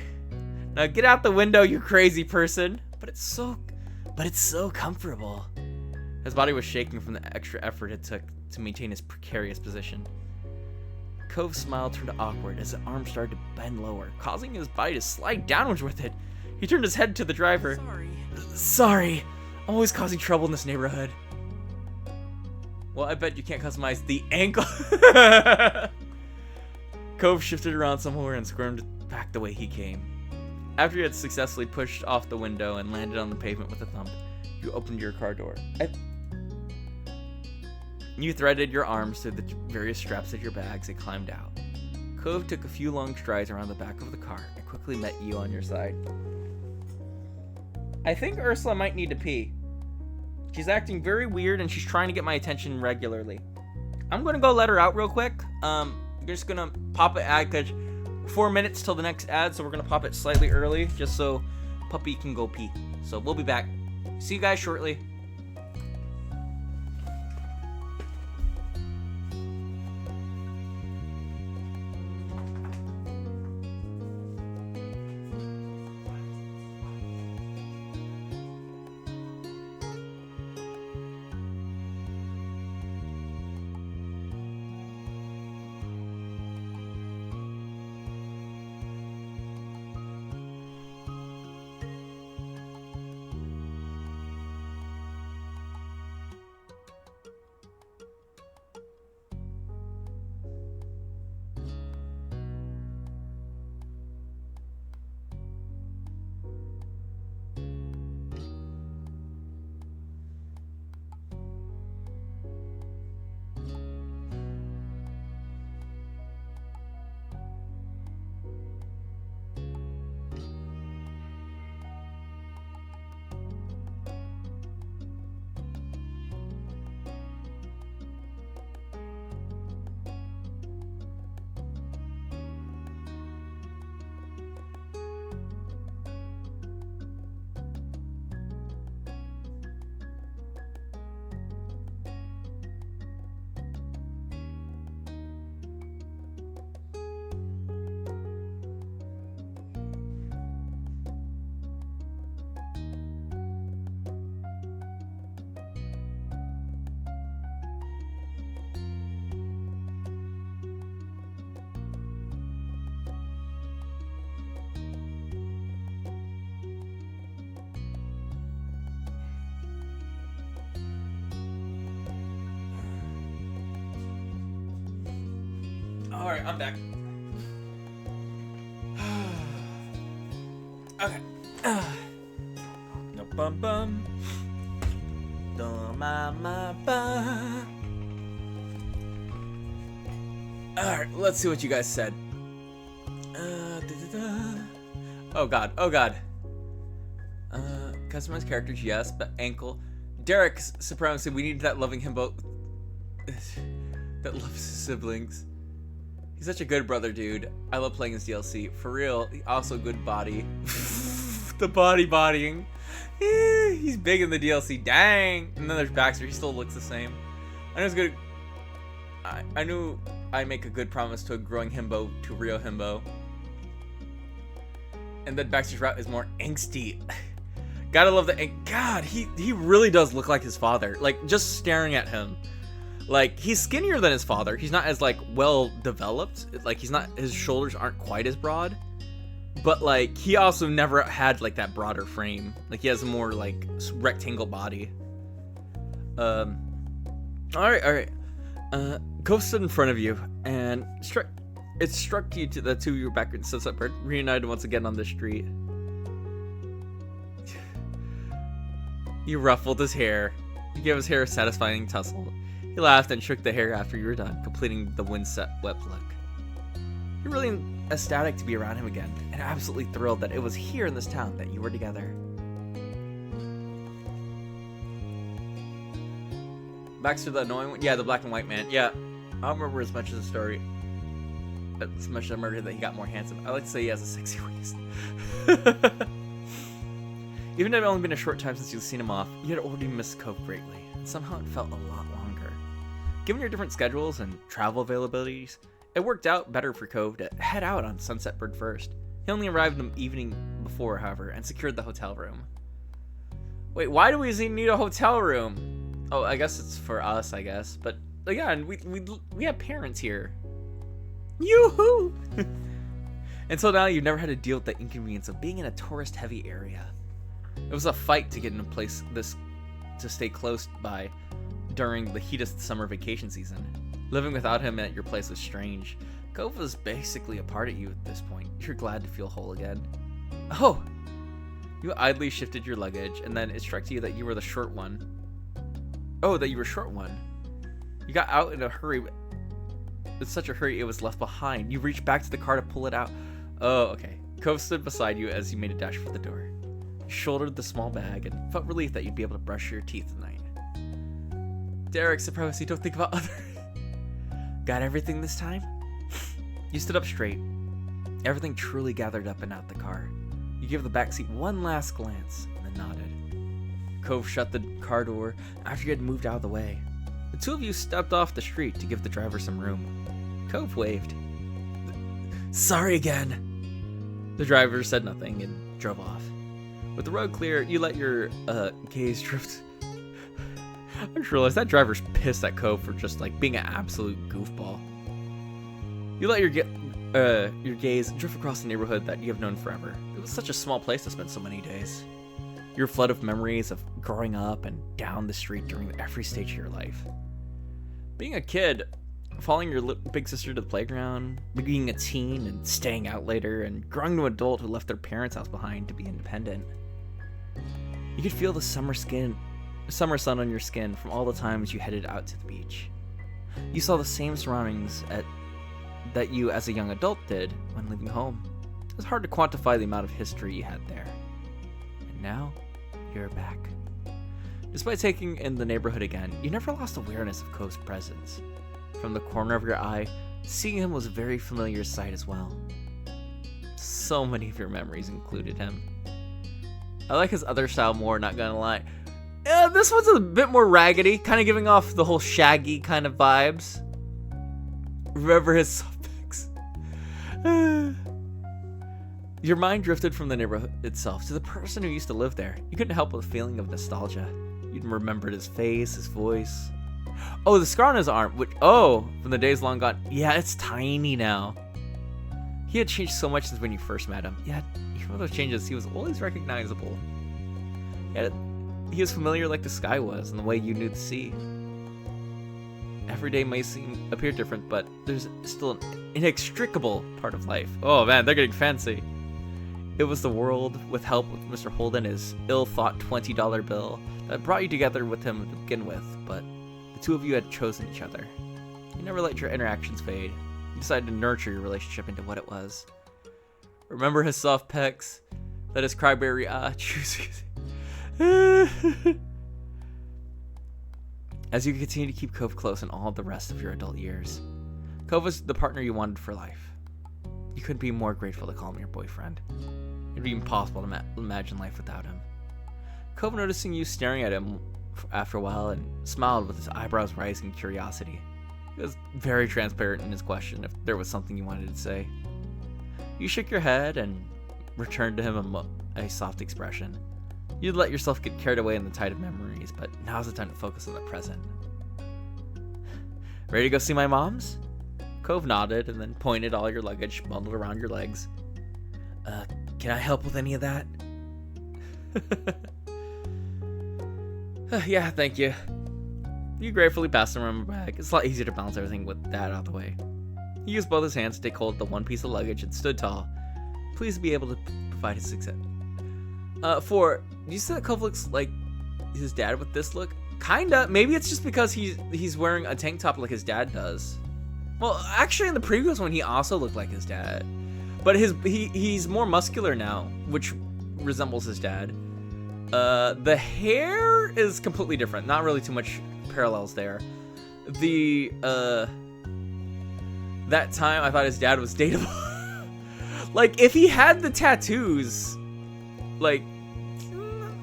Now get out the window, you crazy person. But it's so comfortable. His body was shaking from the extra effort it took to maintain his precarious position. Cove's smile turned awkward as the arm started to bend lower, causing his body to slide downwards with it. He turned his head to the driver. Sorry. I'm always causing trouble in this neighborhood. Well, I bet you can't customize the ankle. Cove shifted around somewhere and squirmed back the way he came. After you had successfully pushed off the window and landed on the pavement with a thump, you opened your car door. You threaded your arms through the various straps of your bags and climbed out. Cove took a few long strides around the back of the car and quickly met you on your side. I think Ursula might need to pee. She's acting very weird and she's trying to get my attention regularly. I'm gonna go let her out real quick. We're just gonna pop it ad because 4 minutes till the next ad, so we're gonna pop it slightly early just so puppy can go pee. So we'll be back. See you guys shortly. Alright, I'm back. Okay. No bum bum. Alright, let's see what you guys said. Oh god, oh god. Customized characters, yes, but ankle. Derek supremacy, we need that loving him both. That loves his siblings. He's such a good brother, dude. I love playing his DLC. For real, also good body. The bodying. He's big in the DLC. Dang. And then there's Baxter. He still looks the same. I knew I make a good promise to a growing himbo to real himbo. And then Baxter's route is more angsty. Gotta love the God, he really does look like his father. Like, just staring at him. Like, he's skinnier than his father. He's not as, like, well developed. Like, his shoulders aren't quite as broad. But, like, he also never had, like, that broader frame. Like, he has a more, like, rectangle body. Alright. Cove stood in front of you, and it struck you to the two of you back in Sunset Bird, reunited once again on the street. You ruffled his hair. You gave his hair a satisfying tussle. He laughed and shook the hair after you were done, completing the wind-swept look. You're really ecstatic to be around him again, and absolutely thrilled that it was here in this town that you were together. Baxter the annoying one? Yeah, the black and white man. Yeah, I don't remember as much of the story. As much as I remember that he got more handsome. I like to say he has a sexy waist. Even though it had only been a short time since you'd seen him off, you had already missed Cove greatly, and somehow it felt a lot longer. Given your different schedules and travel availabilities, it worked out better for Cove to head out on Sunset Bird first. He only arrived the evening before, however, and secured the hotel room. Wait, why do we need a hotel room? Oh, I guess it's for us, I guess. But again, we have parents here. Yoo-hoo! Until now, you've never had to deal with the inconvenience of being in a tourist-heavy area. It was a fight to get in a place to stay close by during the heat of summer vacation season. Living without him at your place was strange. Cove was basically a part of you at this point. You're glad to feel whole again. Oh! You idly shifted your luggage, and then it struck you that you were the short one. Oh, that you were short one. You got out in a hurry. With such a hurry, it was left behind. You reached back to the car to pull it out. Oh, okay. Cove stood beside you as you made a dash for the door. You shouldered the small bag and felt relief that you'd be able to brush your teeth tonight. Derek, surprised you don't think about other... Got everything this time? You stood up straight. Everything truly gathered up and out the car. You gave the backseat one last glance and then nodded. Cove shut the car door after you had moved out of the way. The two of you stepped off the street to give the driver some room. Cove waved. Sorry again. The driver said nothing and drove off. With the road clear, you let your gaze drift. I just realized that driver's pissed at Cove for just like being an absolute goofball. You let your gaze drift across the neighborhood that you have known forever. It was such a small place to spend so many days. Your flood of memories of growing up and down the street during every stage of your life. Being a kid, following your big sister to the playground, being a teen and staying out later, and growing to an adult who left their parents' house behind to be independent. You could feel the summer sun on your skin from all the times you headed out to the beach. You saw the same surroundings that you as a young adult did when leaving home. It was hard to quantify the amount of history you had there. And now, you're back. Despite taking in the neighborhood again, you never lost awareness of Cove's presence. From the corner of your eye, seeing him was a very familiar sight as well. So many of your memories included him. I like his other style more, not gonna lie. Yeah, this one's a bit more raggedy, kind of giving off the whole Shaggy kind of vibes. Remember his soft pics. Your mind drifted from the neighborhood itself to the person who used to live there. You couldn't help but a feeling of nostalgia. You remembered his face, his voice. Oh, the scar on his arm, from the days long gone. Yeah, it's tiny now. He had changed so much since when you first met him. Yet, even with those changes, he was always recognizable. Yet, he was familiar like the sky was, and the way you knew the sea. Every day may appear different, but there's still an inextricable part of life. Oh man, they're getting fancy. It was the world, with help with Mr. Holden, his ill-thought $20 bill, that brought you together with him to begin with, but the two of you had chosen each other. You never let your interactions fade. You decided to nurture your relationship into what it was. Remember his soft pecs? That his cryberry chooses. As you continue to keep Cove close in all the rest of your adult years. Cove was the partner you wanted for life. You couldn't be more grateful to call him your boyfriend. It'd be impossible to imagine life without him. Cove, noticing you staring at him after a while, and smiled with his eyebrows rising in curiosity. He was very transparent in his question if there was something you wanted to say. You shook your head and returned to him a soft expression. You'd let yourself get carried away in the tide of memories, but now's the time to focus on the present. Ready to go see my mom's? Cove nodded and then pointed all your luggage bundled around your legs. Can I help with any of that? Yeah, thank you. You gratefully passed him around the bag. It's a lot easier to balance everything with that out of the way. He used both his hands to take hold of the one piece of luggage and stood tall, pleased to be able to provide his success. Do you see that Cove looks like his dad with this look? Kinda. Maybe it's just because he's wearing a tank top like his dad does. Well, actually in the previous one he also looked like his dad. But he's more muscular now, which resembles his dad. The hair is completely different. Not really too much parallels there. That time I thought his dad was dateable. Like, if he had the tattoos, like,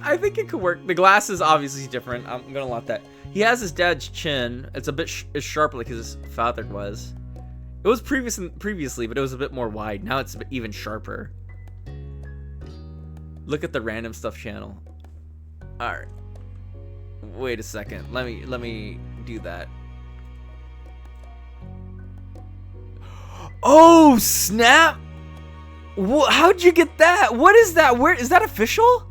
I think it could work. The glasses obviously is different. I'm gonna let that. He has his dad's chin. It's a bit sharp like his father was. It was previously, but it was a bit more wide. Now it's even sharper. Look at the random stuff channel. All right. Wait a second. Let me do that. Oh, snap! How'd you get that? What is that? Where is that official?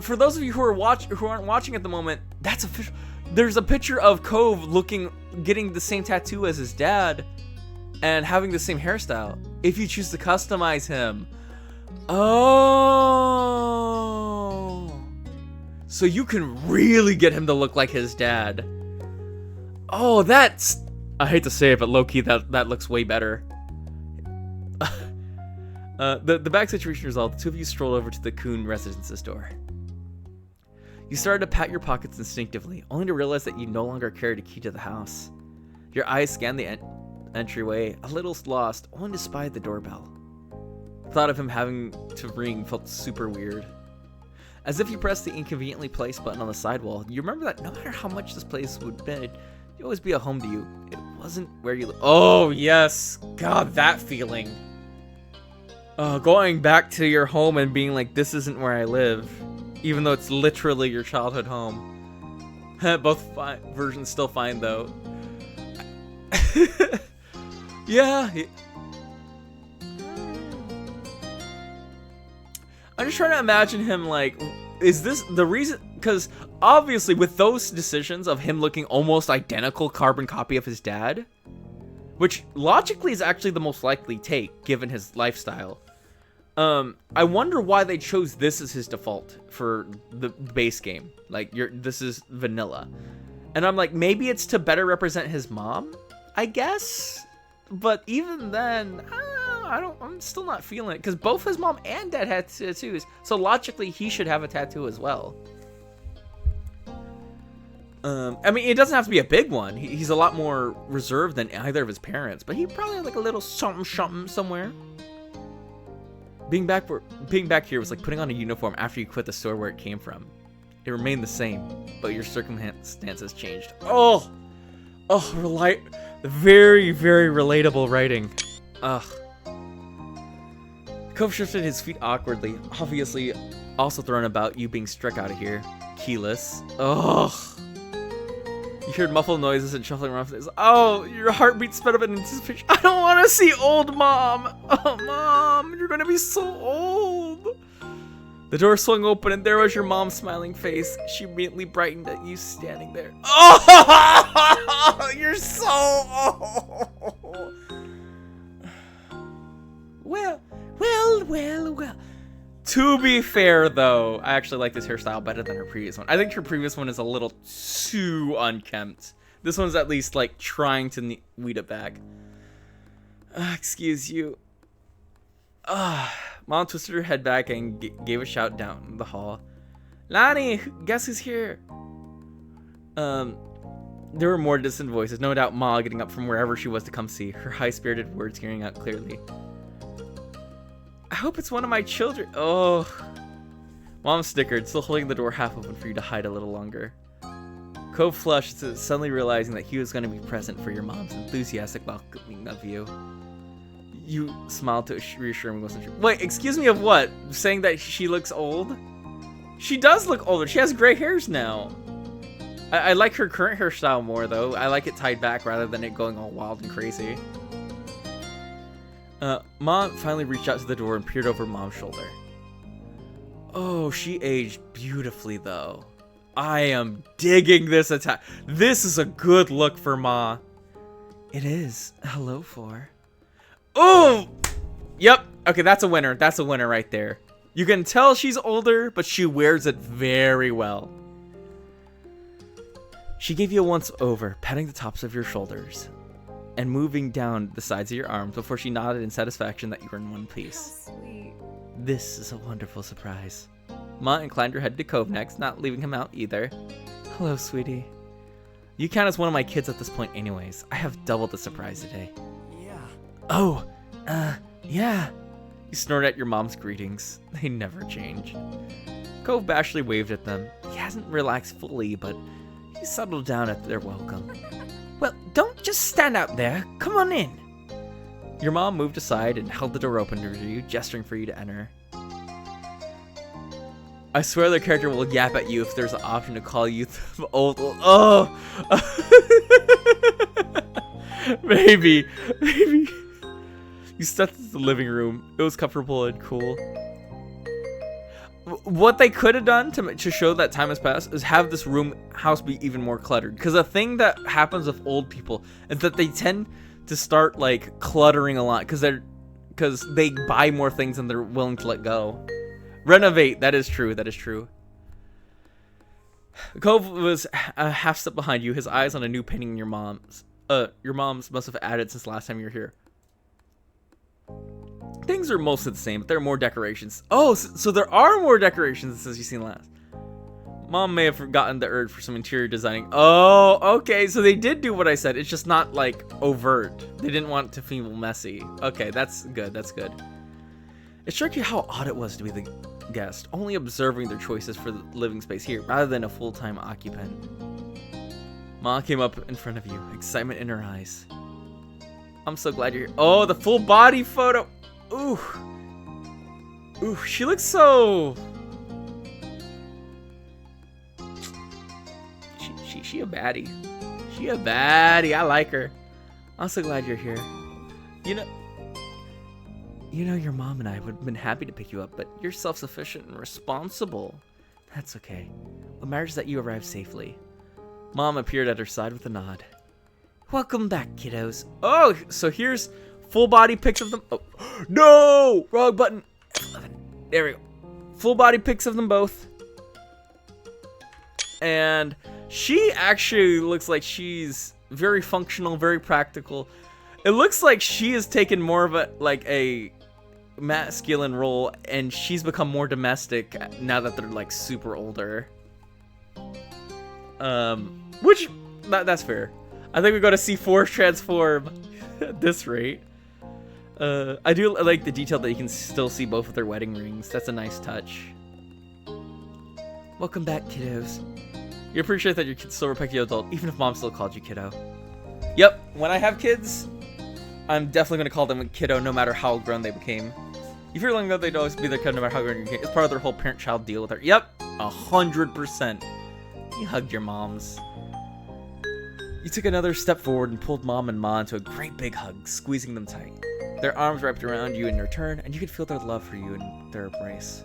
For those of you who aren't watching at the moment, that's official. There's a picture of Cove getting the same tattoo as his dad, and having the same hairstyle. If you choose to customize him. Oh. So you can really get him to look like his dad. Oh, that's... I hate to say it, but low-key, that looks way better. The bag situation resolved, the two of you strolled over to the Kuhn residence's door. You started to pat your pockets instinctively, only to realize that you no longer carried a key to the house. Your eyes scanned the entryway, a little lost, only to spy the doorbell. The thought of him having to ring felt super weird. As if you pressed the inconveniently placed button on the sidewall, you remember that no matter how much this place would be, it'd always be a home to you. It wasn't where you lived. Oh, yes. God, that feeling. Going back to your home and being like, this isn't where I live. Even though it's literally your childhood home. Both versions still fine, though. Yeah. I'm just trying to imagine him like, is this the reason? Because obviously with those decisions of him looking almost identical carbon copy of his dad, which logically is actually the most likely take given his lifestyle. I wonder why they chose this as his default for the base game. Like, this is vanilla. And I'm like, maybe it's to better represent his mom, I guess? But even then, I'm still not feeling it. Because both his mom and dad had tattoos. So logically, he should have a tattoo as well. I mean, it doesn't have to be a big one. He's a lot more reserved than either of his parents. But he probably had like a little something somewhere. Being back here was like putting on a uniform after you quit the store where it came from. It remained the same, but your circumstances changed. Very, very relatable writing. Ugh. Cove shifted his feet awkwardly, obviously also thrown about you being struck out of here. Keyless. Ugh. You heard muffled noises and shuffling around. Oh, your heartbeat sped up in anticipation. I don't want to see old mom. Oh, mom, you're going to be so old. The door swung open and there was your mom's smiling face. She immediately brightened at you standing there. Oh, you're so old. Well. To be fair, though, I actually like this hairstyle better than her previous one. I think her previous one is a little too unkempt. This one's at least, like, trying to weed it back. Excuse you. Mom twisted her head back and gave a shout down the hall. Lonnie, guess who's here? There were more distant voices. No doubt Ma getting up from wherever she was to come see. Her high-spirited words hearing out clearly. I hope it's one of my children. Oh. Mom snickered, still holding the door half open for you to hide a little longer. Cove flushed, suddenly realizing that he was going to be present for your mom's enthusiastic welcoming of you. You smiled to reassure me wasn't true. Wait, excuse me of what? Saying that she looks old? She does look older. She has gray hairs now. I like her current hairstyle more, though. I like it tied back rather than it going all wild and crazy. Mom finally reached out to the door and peered over Mom's shoulder. Oh, she aged beautifully, though. I am digging this attack. This is a good look for Ma. It is. Hello, for. Oh! Yep. Okay, that's a winner. That's a winner right there. You can tell she's older, but she wears it very well. She gave you a once-over, patting the tops of your shoulders and moving down the sides of your arms before she nodded in satisfaction that you were in one piece. How sweet. This is a wonderful surprise. Ma inclined her head to Cove next, not leaving him out either. Hello, sweetie. You count as one of my kids at this point anyways. I have double the surprise today. Yeah. Oh, yeah. You snorted at your mom's greetings. They never change. Cove bashfully waved at them. He hasn't relaxed fully, but he settled down at their welcome. Well, don't just stand out there. Come on in. Your mom moved aside and held the door open to you, gesturing for you to enter. I swear the character will yap at you if there's an option to call you old. Oh! Maybe. You stepped into the living room. It was comfortable and cool. What they could have done to show that time has passed is have this house be even more cluttered. Because a thing that happens with old people is that they tend to start like cluttering a lot because they buy more things than they're willing to let go. Renovate. That is true. Cove was a half step behind you, his eyes on a new painting in your mom's. Your mom's must have added since last time you were here. Things are mostly the same, but there are more decorations. Oh, so there are more decorations since you've seen last. Mom may have forgotten the urge for some interior designing. Oh, okay, so they did do what I said. It's just not, like, overt. They didn't want it to feel messy. Okay, that's good. It struck you how odd it was to be the guest, only observing their choices for the living space here, rather than a full-time occupant. Ma came up in front of you, excitement in her eyes. I'm so glad you're here. Oh, the full body photo. Ooh, she looks so... She a baddie. I like her. I'm so glad you're here. You know your mom and I would have been happy to pick you up, but you're self-sufficient and responsible. That's okay. What matters is that you arrived safely. Mom appeared at her side with a nod. Welcome back, kiddos. Oh, so here's full body pics of them. Oh, no! Wrong button. F11. There we go. Full body pics of them both. And she actually looks like she's very functional, very practical. It looks like she has taken more of a masculine role, and she's become more domestic now that they're like super older. Which that's fair. I think we go to see Force transform at this rate. I do like the detail that you can still see both of their wedding rings. That's a nice touch. Welcome back, kiddos. You appreciate that your kids still respect you adult, even if mom still called you kiddo. Yep, when I have kids, I'm definitely going to call them kiddo no matter how grown they became. If you're letting go, they'd always be their kid no matter how grown you became. It's part of their whole parent-child deal with her. Yep, 100%. You hugged your moms. You took another step forward and pulled Mom and Ma into a great big hug, squeezing them tight. Their arms wrapped around you in return, and you could feel their love for you in their embrace.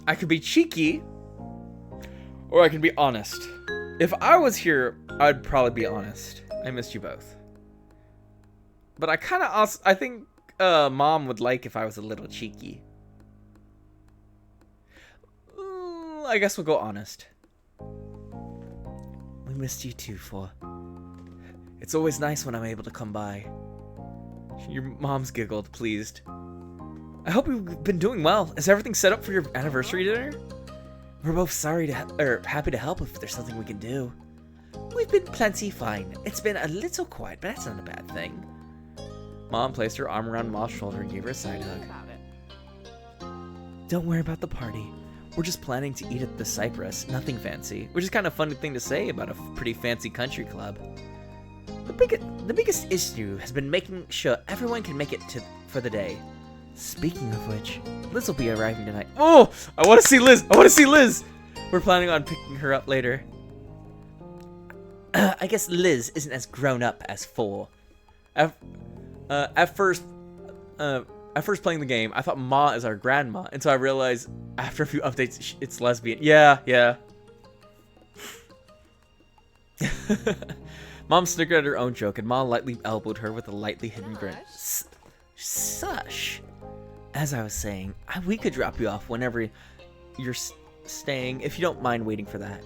I could be cheeky, or I can be honest. If I was here, I'd probably be honest. I missed you both. But I think Mom would like if I was a little cheeky. I guess we'll go honest. We missed you too, For. It's always nice when I'm able to come by. Your mom's giggled, pleased. I hope you've been doing well. Is everything set up for your anniversary dinner? We're both happy to help if there's something we can do. We've been plenty fine. It's been a little quiet, but that's not a bad thing. Mom placed her arm around Ma's shoulder and gave her a side hug. About it. Don't worry about the party. We're just planning to eat at the Cypress, nothing fancy. Which is kind of a funny thing to say about a pretty fancy country club. The biggest issue has been making sure everyone can make it for the day. Speaking of which, Liz will be arriving tonight. Oh, I want to see Liz. We're planning on picking her up later. I guess Liz isn't as grown up as 4. At first playing the game, I thought Ma is our grandma, and so I realized after a few updates, it's lesbian. Yeah. Mom snickered at her own joke, and Ma lightly elbowed her with a lightly hidden grin. Sush. As I was saying, we could drop you off whenever you're staying, if you don't mind waiting for that.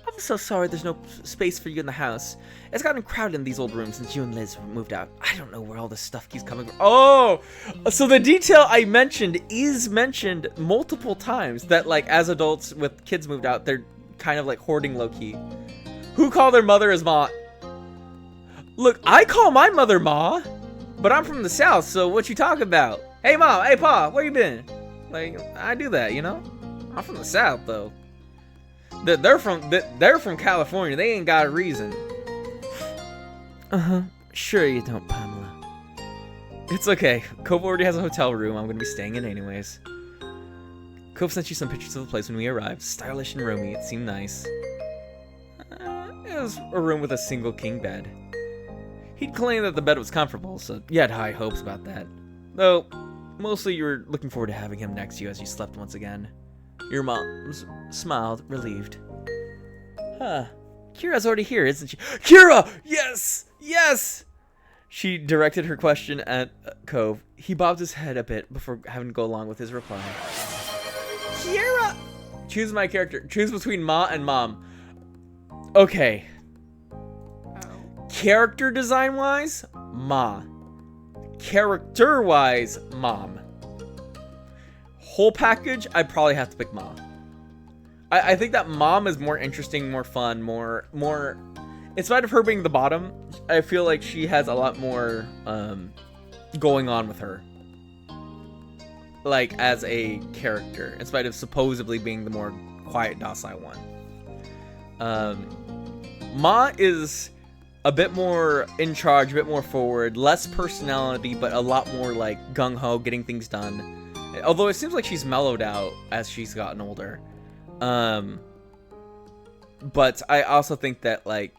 I'm so sorry there's no space for you in the house. It's gotten crowded in these old rooms since you and Liz moved out. I don't know where all this stuff keeps coming from. Oh, so the detail I mentioned is mentioned multiple times, that like as adults with kids moved out, they're kind of like hoarding low-key. Who call their mother as Ma? Look, I call my mother Ma, but I'm from the South, so what you talking about? Hey Mom, hey Pa, where you been? Like, I do that, you know? I'm from the South, though. They're from California. They ain't got a reason. Sure you don't, Pamela. It's okay. Cove already has a hotel room I'm gonna be staying in anyways. Cove sent you some pictures of the place when we arrived. Stylish and roomy. It seemed nice. It was a room with a single king bed. He'd claimed that the bed was comfortable, so you had high hopes about that. Though, mostly you were looking forward to having him next to you as you slept once again. Your mom smiled, relieved. Kira's already here, isn't she? Kira! Yes! She directed her question at Cove. He bobbed his head a bit before having to go along with his reply. Kira! Choose my character. Choose between Ma and Mom. Okay. Character design-wise, Ma. Character-wise, Mom. Whole package, I'd probably have to pick Ma. I think that Mom is more interesting, more fun, more. In spite of her being the bottom, I feel like she has a lot more going on with her. Like, as a character, in spite of supposedly being the more quiet, docile one. Ma is a bit more in charge, a bit more forward, less personality, but a lot more like gung-ho, getting things done. Although it seems like she's mellowed out as she's gotten older. But I also think that, like,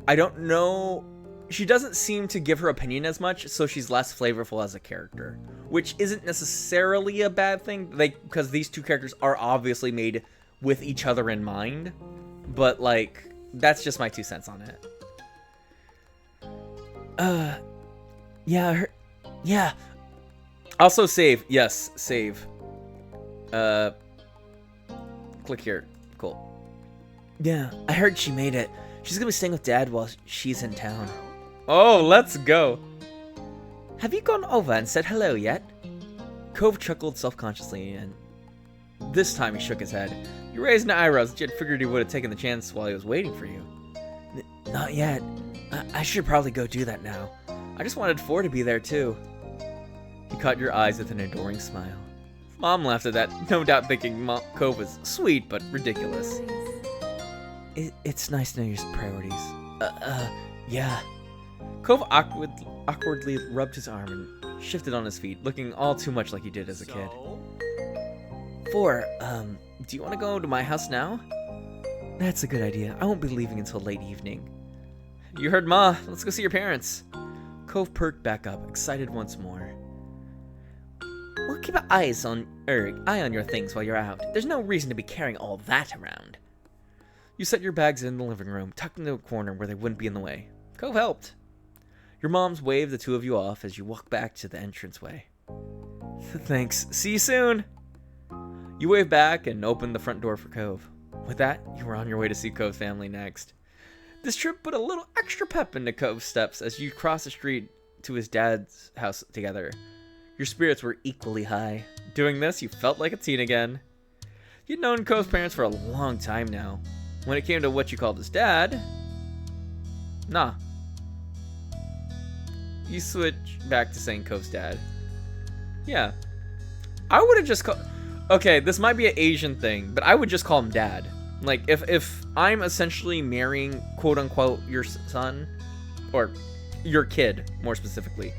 I don't know, she doesn't seem to give her opinion as much, so she's less flavorful as a character, which isn't necessarily a bad thing, like, because these two characters are obviously made with each other in mind, but, like, that's just my 2 cents on it. Yeah. Also save. Yes, save. Click here. Cool. Yeah, I heard she made it. She's gonna be staying with Dad while she's in town. Oh, let's go. Have you gone over and said hello yet? Cove chuckled self-consciously, and this time he shook his head. You raised an eyebrow, that you'd figured he would have taken the chance while he was waiting for you. Not yet. I should probably go do that now. I just wanted 4 to be there too. He caught your eyes with an adoring smile. Mom laughed at that, no doubt thinking Cove was sweet but ridiculous. It's nice to know your priorities. Yeah. Cove awkwardly rubbed his arm and shifted on his feet, looking all too much like he did as a kid. 4, do you want to go to my house now? That's a good idea. I won't be leaving until late evening. You heard Ma. Let's go see your parents. Cove perked back up, excited once more. We'll keep an eye on your things while you're out. There's no reason to be carrying all that around. You set your bags in the living room, tucked into a corner where they wouldn't be in the way. Cove helped. Your moms waved the 2 of you off as you walked back to the entranceway. Thanks. See you soon. You waved back and opened the front door for Cove. With that, you were on your way to see Cove's family next. This trip put a little extra pep into Cove's steps as you crossed the street to his dad's house together. Your spirits were equally high. Doing this, you felt like a teen again. You'd known Cove's parents for a long time now. When it came to what you called his dad, nah. You switch back to saying Cove's dad. Yeah. I would have just called... Okay, this might be an Asian thing, but I would just call him dad. Like, if I'm essentially marrying, quote-unquote, your son, or your kid, more specifically,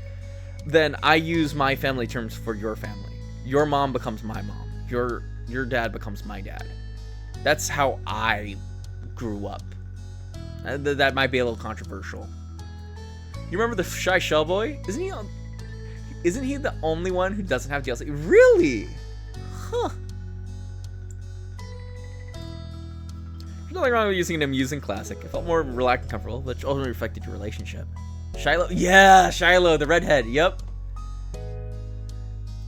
then I use my family terms for your family. Your mom becomes my mom. Your dad becomes my dad. That's how I grew up. That might be a little controversial. You remember the shy shell boy? Isn't he the only one who doesn't have DLC? Really? Huh. There's nothing wrong with using an amusing classic. It felt more relaxed and comfortable, which ultimately reflected your relationship. Shiloh? Yeah, Shiloh, the redhead. Yep.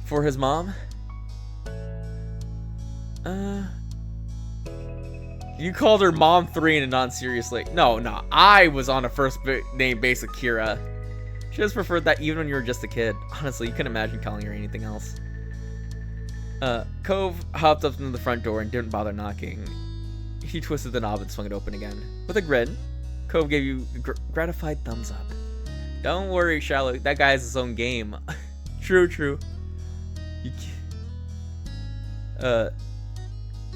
For his mom? You called her Mom 3 in a non-serious way. No, I was on a first name base with Kira. She just preferred that even when you were just a kid. Honestly, you couldn't imagine calling her anything else. Cove hopped up into the front door and didn't bother knocking. He twisted the knob and swung it open again. With a grin, Cove gave you a gratified thumbs up. Don't worry, Shiloh. That guy has his own game. True.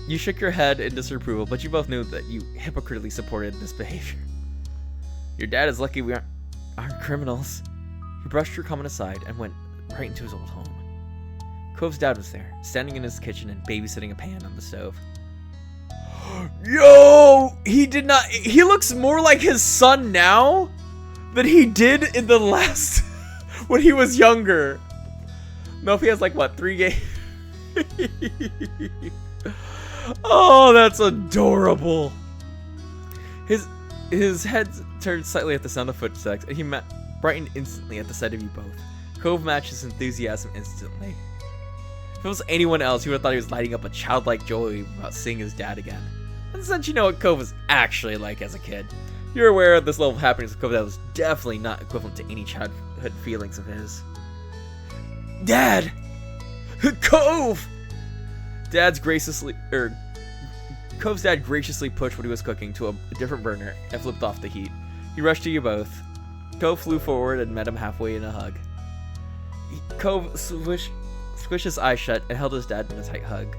You shook your head in disapproval, but you both knew that you hypocritically supported this behavior. Your dad is lucky we aren't criminals. He brushed your comment aside and went right into his old home. Cove's dad was there, standing in his kitchen and babysitting a pan on the stove. Yo! He looks more like his son now than he did in the last... when he was younger. Melfi has like, what, 3 games? Oh, that's adorable. His head turned slightly at the sound of footsteps, and he brightened instantly at the sight of you both. Cove matched his enthusiasm instantly. If it was anyone else, he would have thought he was lighting up a childlike joy about seeing his dad again. And since you know what Cove was actually like as a kid, you're aware of this level of happiness with Cove that was definitely not equivalent to any childhood feelings of his. Dad! Cove! Cove's dad graciously pushed what he was cooking to a different burner and flipped off the heat. He rushed to you both. Cove flew forward and met him halfway in a hug. Cove squished his eyes shut and held his dad in a tight hug.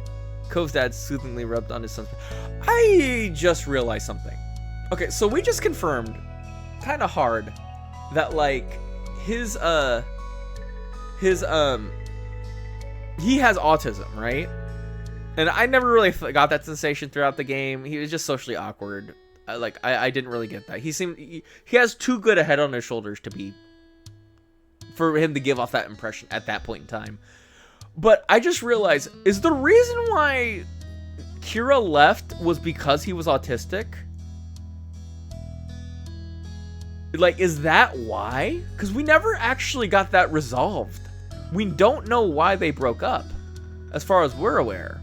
Cove's dad soothingly rubbed on his son's... I just realized something. Okay, so we just confirmed, kind of hard, that like he has autism, right? And I never really got that sensation throughout the game. He was just socially awkward. I didn't really get that. He has too good a head on his shoulders for him to give off that impression at that point in time. But I just realized, is the reason why Kira left was because he was autistic? Like, is that why? Because we never actually got that resolved. We don't know why they broke up, as far as we're aware.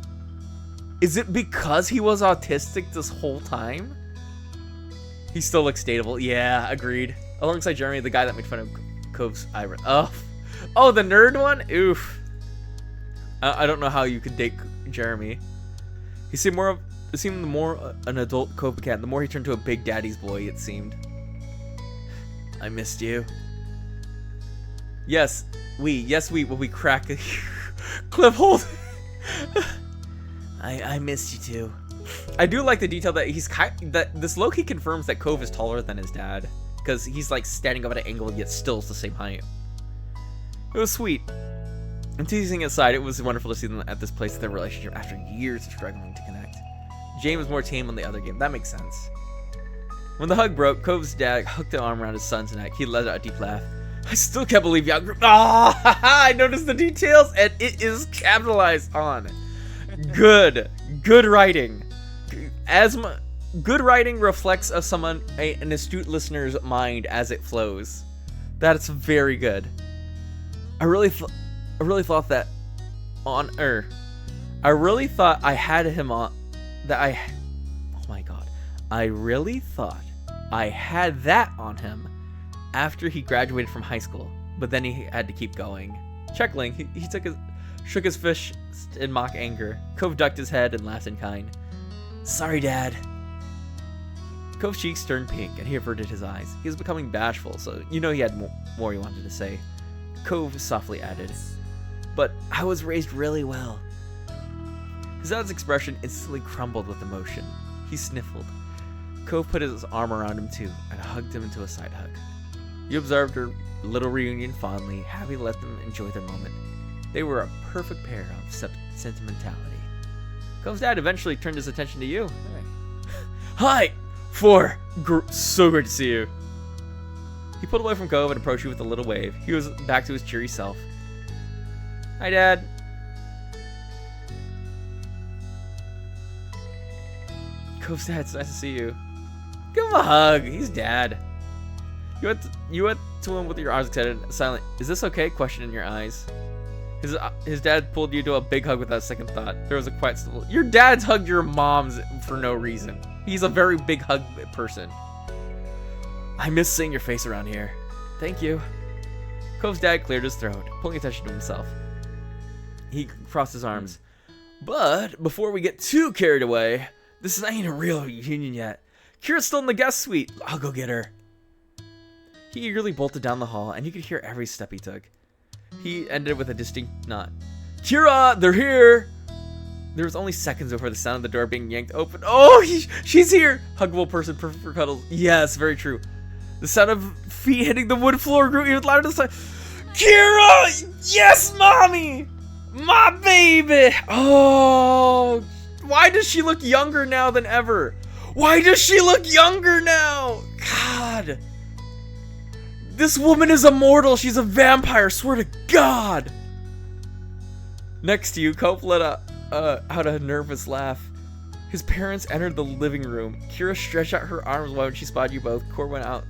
Is it because he was autistic this whole time? He still looks dateable. Yeah, agreed. Alongside Jeremy, the guy that made fun of Cove's Iron. Oh, the nerd one? Oof. I don't know how you could date Jeremy. He seemed more an adult Cove cat. The more he turned to a big daddy's boy, it seemed. I missed you. Yes, when we crack a cliff hold. I missed you too. I do like the detail that this low-key confirms that Cove is taller than his dad, because he's like standing up at an angle yet still is the same height. It was sweet. And teasing aside, it was wonderful to see them at this place of their relationship after years of struggling to connect. James was more tame on the other game. That makes sense. When the hug broke, Cove's dad hooked an arm around his son's neck. He let out a deep laugh. I still can't believe you outgrew... I noticed the details, and it is capitalized on. Good writing. Good writing reflects an astute listener's mind as it flows. That's very good. I really thought that on I really thought I had him on oh my god. I really thought I had that on him after he graduated from high school, but then he had to keep going. Chuckling, he shook his fist in mock anger. Cove ducked his head and laughed in kind. Sorry, Dad. Cove's cheeks turned pink and he averted his eyes. He was becoming bashful, so you know he had more he wanted to say. Cove softly added, but I was raised really well. His dad's expression instantly crumbled with emotion. He sniffled. Cove put his arm around him too and hugged him into a side hug. You observed their little reunion fondly, happy to let them enjoy their moment. They were a perfect pair of sentimentality. Cove's dad eventually turned his attention to you. Hi! So great to see you. He pulled away from Cove and approached you with a little wave. He was back to his cheery self. Hi, Dad. Cove's dad, it's nice to see you. Give him a hug. He's Dad. You went to him with your arms extended, silent. Is this okay? Question in your eyes. His dad pulled you to a big hug without a second thought. There was a quiet stillness. Your dad's hugged your mom's for no reason. He's a very big hug person. I miss seeing your face around here. Thank you. Cove's dad cleared his throat, pulling attention to himself. He crossed his arms. But before we get too carried away, this ain't a real reunion yet. Kira's still in the guest suite. I'll go get her. He eagerly bolted down the hall, and you could hear every step he took. He ended with a distinct nod. Kira, they're here! There was only seconds before the sound of the door being yanked open. Oh, she's here! Huggable person, perfect for cuddles. Yes, very true. The sound of feet hitting the wood floor grew even louder this time. Kira! Yes, mommy! My baby! Oh, why does she look younger now than ever? Why does she look younger now? God! This woman is immortal. She's a vampire. Swear to God. Next to you, Cope let out a nervous laugh. His parents entered the living room. Kira stretched out her arms when she spotted you both. Core went out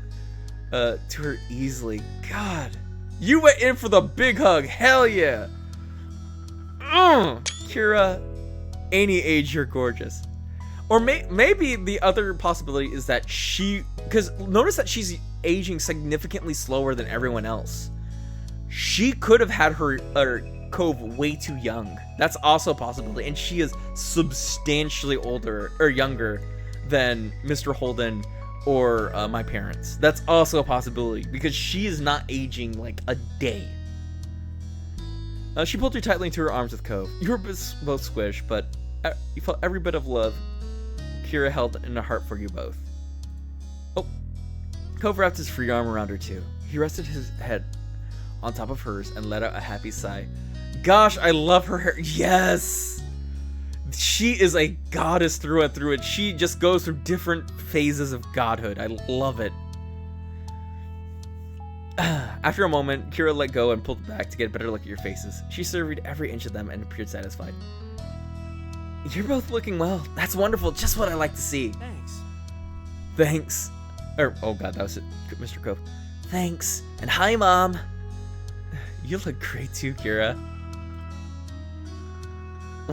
to her easily. God, you went in for the big hug. Hell yeah. Kira, any age, you're gorgeous. Or maybe the other possibility is that because notice that she's aging significantly slower than everyone else. She could have had her Cove way too young. That's also a possibility. And she is substantially older or younger than Mr. Holden or my parents. That's also a possibility because she is not aging like a day. She pulled you tightly into her arms with Cove. You were both squished, but you felt every bit of love Kira held in a heart for you both. Oh, Cove wrapped his free arm around her too. He rested his head on top of hers and let out a happy sigh. Gosh, I love her hair. Yes! She is a goddess through and through, and she just goes through different phases of godhood. I love it. After a moment, Kira let go and pulled back to get a better look at your faces. She surveyed every inch of them and appeared satisfied. You're both looking well. That's wonderful. Just what I like to see. Thanks. Thanks. Oh god, that was it. Mr. Cove. Thanks. And hi, Mom. You look great too, Kira.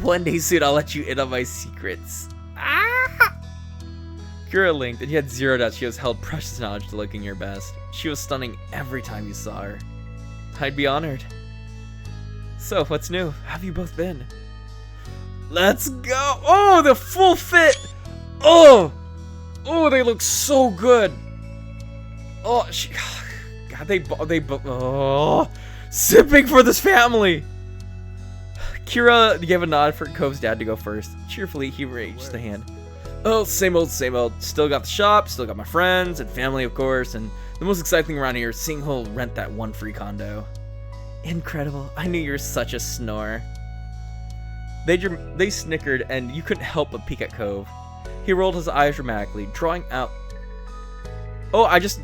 One day soon, I'll let you in on my secrets. Ah! Kira linked, and you had zero doubt she was held precious knowledge to looking your best. She was stunning every time you saw her. I'd be honored. So, what's new? How have you both been? Let's go. Oh, the full fit. Oh, they look so good. Oh, God, oh, sipping for this family. Kira gave a nod for Cove's dad to go first. Cheerfully, he raised the hand. Oh, same old, same old. Still got the shop, still got my friends and family, of course, and the most exciting thing around here is seeing who'll rent that one free condo. Incredible. I knew you were such a snore. They snickered, and you couldn't help but peek at Cove. He rolled his eyes dramatically, drawing out... Oh, I just...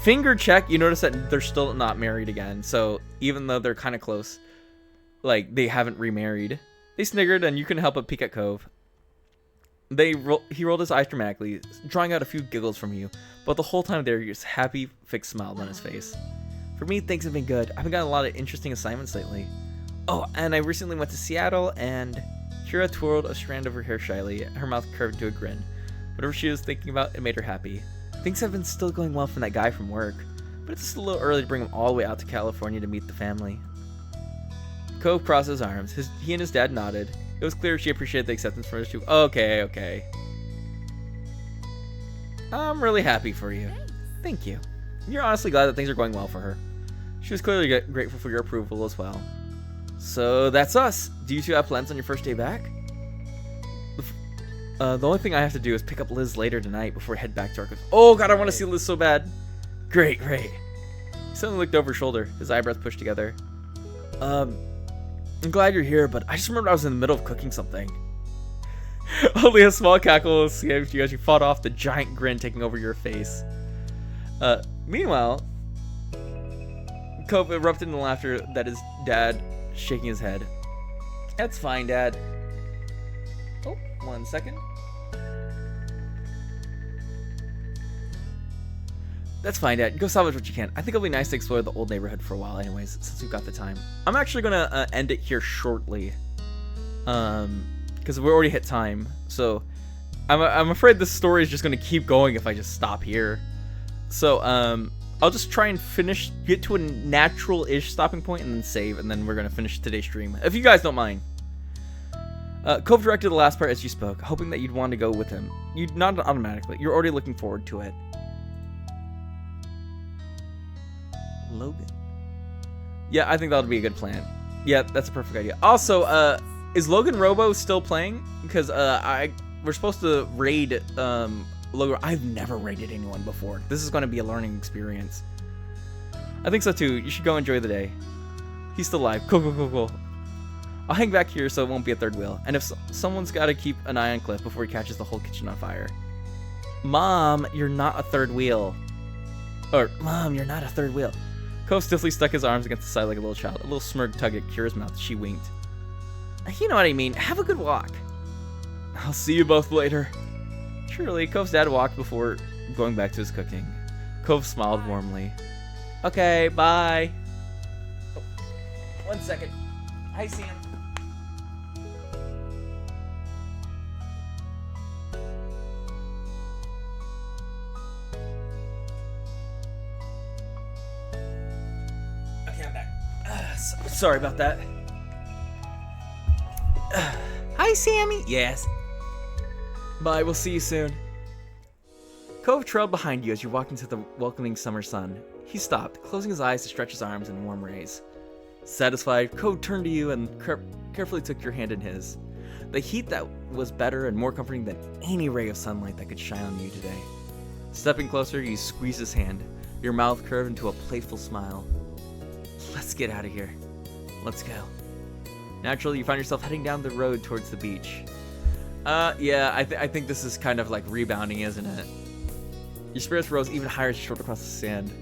Finger check, you notice that they're still not married again, so even though they're kind of close, like, they haven't remarried. They sniggered, and you couldn't help but peek at Cove. He rolled his eyes dramatically, drawing out a few giggles from you, but the whole time there, his happy, fixed smile on his face. For me, things have been good. I've been gotten a lot of interesting assignments lately. Oh, and I recently went to Seattle, and Kira twirled a strand of her hair shyly, her mouth curved into a grin. Whatever she was thinking about, it made her happy. Things have been still going well from that guy from work, but it's just a little early to bring him all the way out to California to meet the family. Cove crossed his arms. He and his dad nodded. It was clear she appreciated the acceptance from his two. Okay. I'm really happy for you. Thank you. You're honestly glad that things are going well for her. She was clearly grateful for your approval as well. So that's us. Do you two have plans on your first day back? The only thing I have to do is pick up Liz later tonight before we head back to our... Oh god, I want to see Liz so bad. Great. He suddenly looked over his shoulder, his eyebrows pushed together. I'm glad you're here, but I just remembered I was in the middle of cooking something. Only a small cackle escaped you as you fought off the giant grin taking over your face. Meanwhile, Cope erupted in laughter that his dad shaking his head. That's fine, Dad. Oh, 1 second. That's fine, Dad. Go salvage what you can. I think it'll be nice to explore the old neighborhood for a while anyways, since we've got the time. I'm actually gonna end it here shortly. Because we already hit time. So, I'm afraid this story is just gonna keep going if I just stop here. So, I'll just try and get to a natural-ish stopping point and then save, and then we're gonna finish today's stream. If you guys don't mind. Cove directed the last part as you spoke, hoping that you'd want to go with him. You'd not automatically. You're already looking forward to it. Logan. Yeah, I think that would be a good plan. Yeah, that's a perfect idea. Also, is Logan Robo still playing? Because we're supposed to raid Logan. I've never raided anyone before. This is going to be a learning experience. I think so too. You should go enjoy the day. He's still alive. Cool. I'll hang back here so it won't be a third wheel. And if someone's got to keep an eye on Cliff before he catches the whole kitchen on fire. Mom, you're not a third wheel. Or, Mom, you're not a third wheel. Cove stiffly stuck his arms against the side like a little child. A little smirk tugged at Kira's mouth. She winked. You know what I mean. Have a good walk. I'll see you both later. Surely, Cove's dad walked before going back to his cooking. Cove smiled warmly. Okay, bye. Oh, 1 second. Hi, Sam. Okay, I'm back. Sorry about that. Hi, Sammy. Yes. Bye, we'll see you soon. Cove trailed behind you as you walked into the welcoming summer sun. He stopped, closing his eyes to stretch his arms in warm rays. Satisfied, Cove turned to you and carefully took your hand in his. The heat that was better and more comforting than any ray of sunlight that could shine on you today. Stepping closer, you squeezed his hand, your mouth curved into a playful smile. Let's get out of here. Let's go. Naturally, you find yourself heading down the road towards the beach. Yeah, I think this is kind of like rebounding, isn't it? Your spirits rose even higher as you strolled across the sand,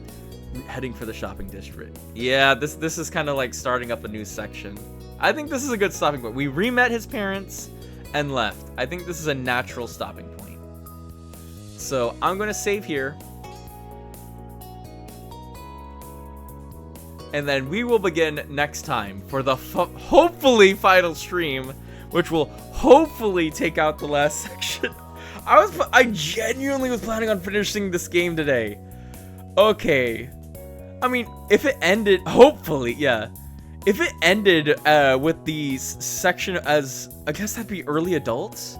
heading for the shopping district. Yeah, this is kind of like starting up a new section. I think this is a good stopping point. We re-met his parents and left. I think this is a natural stopping point. So I'm going to save here. And then we will begin next time for the hopefully final stream, which will hopefully take out the last section. I genuinely was planning on finishing this game today. Okay. I mean, if it ended, hopefully, yeah. If it ended with the section as, I guess that'd be early adults.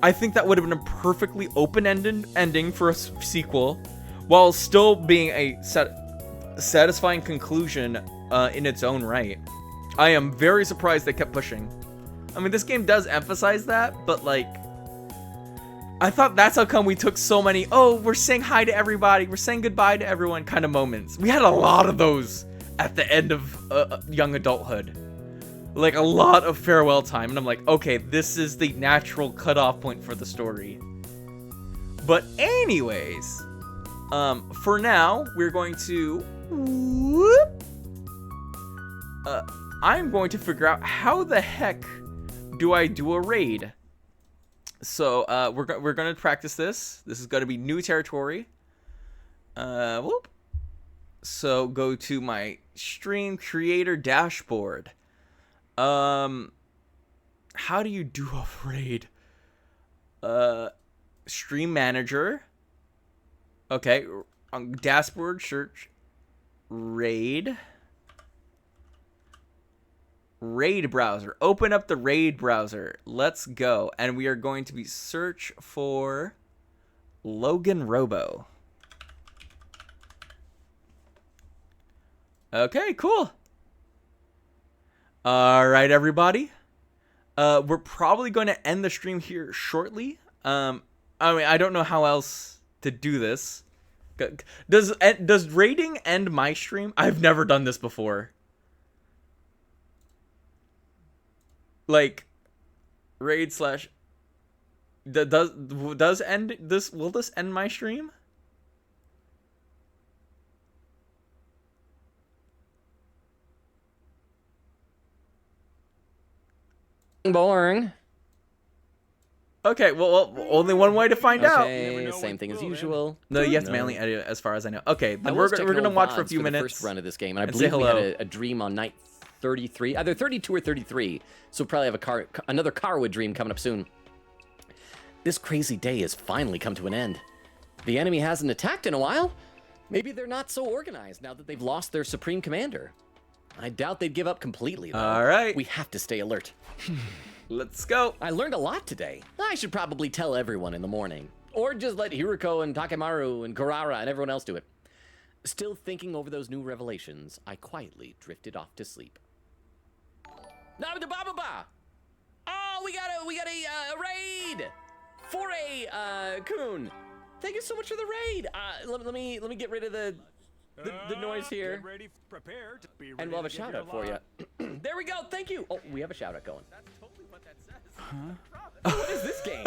I think that would have been a perfectly open-ended ending for a sequel, while still being a satisfying conclusion in its own right. I am very surprised they kept pushing. I mean, this game does emphasize that, but like, I thought that's how come we took so many, oh, we're saying hi to everybody, we're saying goodbye to everyone kind of moments. We had a lot of those at the end of young adulthood. Like, a lot of farewell time, and I'm like, okay, this is the natural cutoff point for the story. But anyways, for now, we're going to... I'm going to figure out how the heck do I do a raid. So we're gonna practice this. This is gonna be new territory. Whoop. So go to my stream creator dashboard. How do you do a raid? Stream manager. Okay, on dashboard search raid. Raid browser. Open up the raid browser. Let's go. And we are going to be search for Logan Robo. Okay, cool. All right, everybody. We're probably going to end the stream here shortly. I mean, I don't know how else to do this. Does raiding end my stream? I've never done this before. Like, raid slash. Does end this? Will this end my stream? Boring. Okay, well, only one way to find out. Okay, same thing as usual. No, you have to manually edit it as far as I know. Okay, I then was we're checking gonna old watch for a VODs few the minutes. first run of this game, and I and say believe we had hello. a dream on night 33, either 32 or 33. So we'll probably have another Carwood dream coming up soon. This crazy day has finally come to an end. The enemy hasn't attacked in a while. Maybe they're not so organized now that they've lost their supreme commander. I doubt they'd give up completely, though. All right. We have to stay alert. Let's go. I learned a lot today. I should probably tell everyone in the morning. Or just let Hiruko and Takemaru and Garara and everyone else do it. Still thinking over those new revelations, I quietly drifted off to sleep. Ba-ba-ba-ba! Oh, we got a raid! Foray, Kun. Thank you so much for the raid. Let me get rid of the noise here. Get ready, prepare to be ready And we'll have a to give shout your out for you. life. There we go. Thank you. Oh, we have a shout out going. That's totally what that says. What is this game?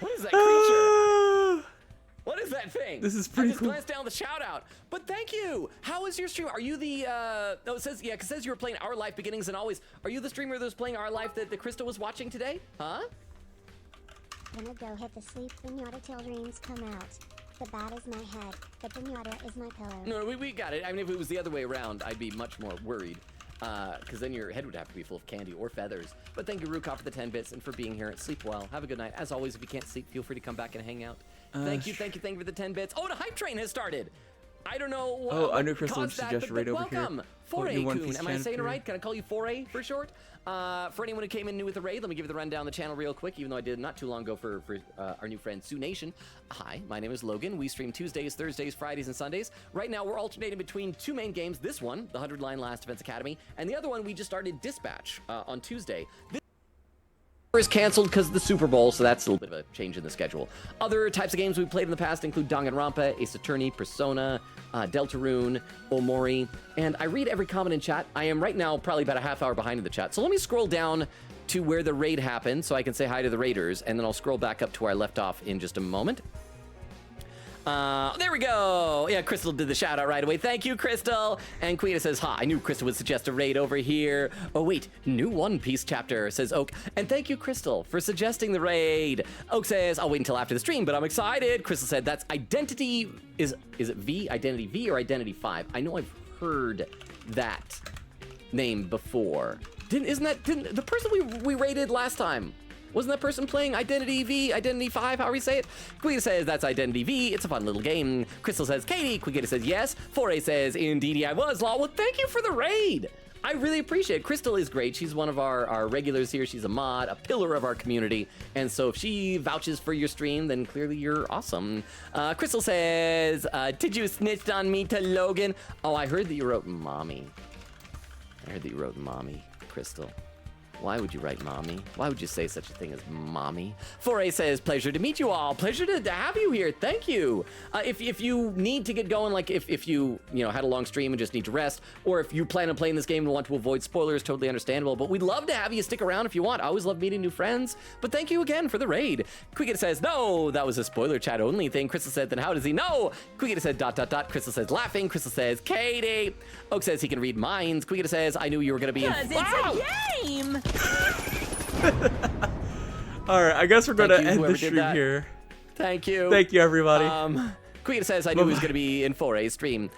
What is that creature? What is that thing? This is pretty I just cool. glanced down the shout out. But thank you. How is your stream? Are you the no, it says, yeah, it says you were playing Our Life Beginnings and Always. Are you the streamer that was playing Our Life that Krista was watching today? Huh? Gonna go hit the sleep pinata till dreams come out. The bat is my head, the pinata is my pillow. No, we got it. I mean, if it was the other way around, I'd be much more worried. Because then your head would have to be full of candy or feathers. But thank you, Ruka, for the 10 bits and for being here. Sleep well. Have a good night. As always, if you can't sleep, feel free to come back and hang out. Thank you for the 10 bits. Oh, the hype train has started. I don't know what Oh, I knew Crystal caused that, suggested but right over here. welcome. Quote new One Foray-kun. Piece Am I saying it fan right? Can I call you Foray for short? For anyone who came in new with the raid, let me give you the rundown of the channel real quick, even though I did not too long ago for our new friend, Sioux Nation. Hi, my name is Logan. We stream Tuesdays, Thursdays, Fridays, and Sundays. Right now, we're alternating between two main games. This one, the 100 Line Last Defense Academy, and the other one, we just started Dispatch on Tuesday. Is canceled because of the Super Bowl, so that's a little bit of a change in the schedule. Other types of games we've played in the past include Danganronpa, Ace Attorney, Persona, Deltarune, Omori, and I read every comment in chat. I am right now probably about a half hour behind in the chat, so let me scroll down to where the raid happened so I can say hi to the raiders, and then I'll scroll back up to where I left off in just a moment. There we go. Yeah, Crystal did the shout out right away. Thank you, Crystal. And Quita says, hi, I knew Crystal would suggest a raid over here. Oh, wait, new One Piece chapter, says Oak. And thank you, Crystal, for suggesting the raid. Oak says, I'll wait until after the stream, but I'm excited. Crystal said, that's Identity, is it V? Identity V or Identity 5? I know I've heard that name before. Didn't the person we raided last time? Wasn't that person playing Identity V, Identity 5, however you say it? Quita says, that's Identity V. It's a fun little game. Crystal says, Katie. Quita says, yes. Foray says, indeed I was, Law. Well, thank you for the raid. I really appreciate it. Crystal is great. She's one of our regulars here. She's a mod, a pillar of our community. And so if she vouches for your stream, then clearly you're awesome. Crystal says, did you snitch on me to Logan? Oh, I heard that you wrote mommy. Crystal. Why would you write mommy? Why would you say such a thing as mommy? Foray says, pleasure to meet you all. Pleasure to have you here. Thank you. If you need to get going, like if you had a long stream and just need to rest, or if you plan on playing this game and want to avoid spoilers, totally understandable. But we'd love to have you stick around if you want. I always love meeting new friends. But thank you again for the raid. Quiggita says, no, that was a spoiler chat only thing. Crystal said, then how does he know? Quiggita said, ... Crystal says, laughing. Crystal says, Katie. Oak says he can read minds. Quiggita says, I knew you were going to be in... It's a game! All right, I guess we're gonna Thank you, end whoever the did stream that. here. Thank you. Thank you, everybody. Quiggita says, I knew he was going to be in Foray's stream.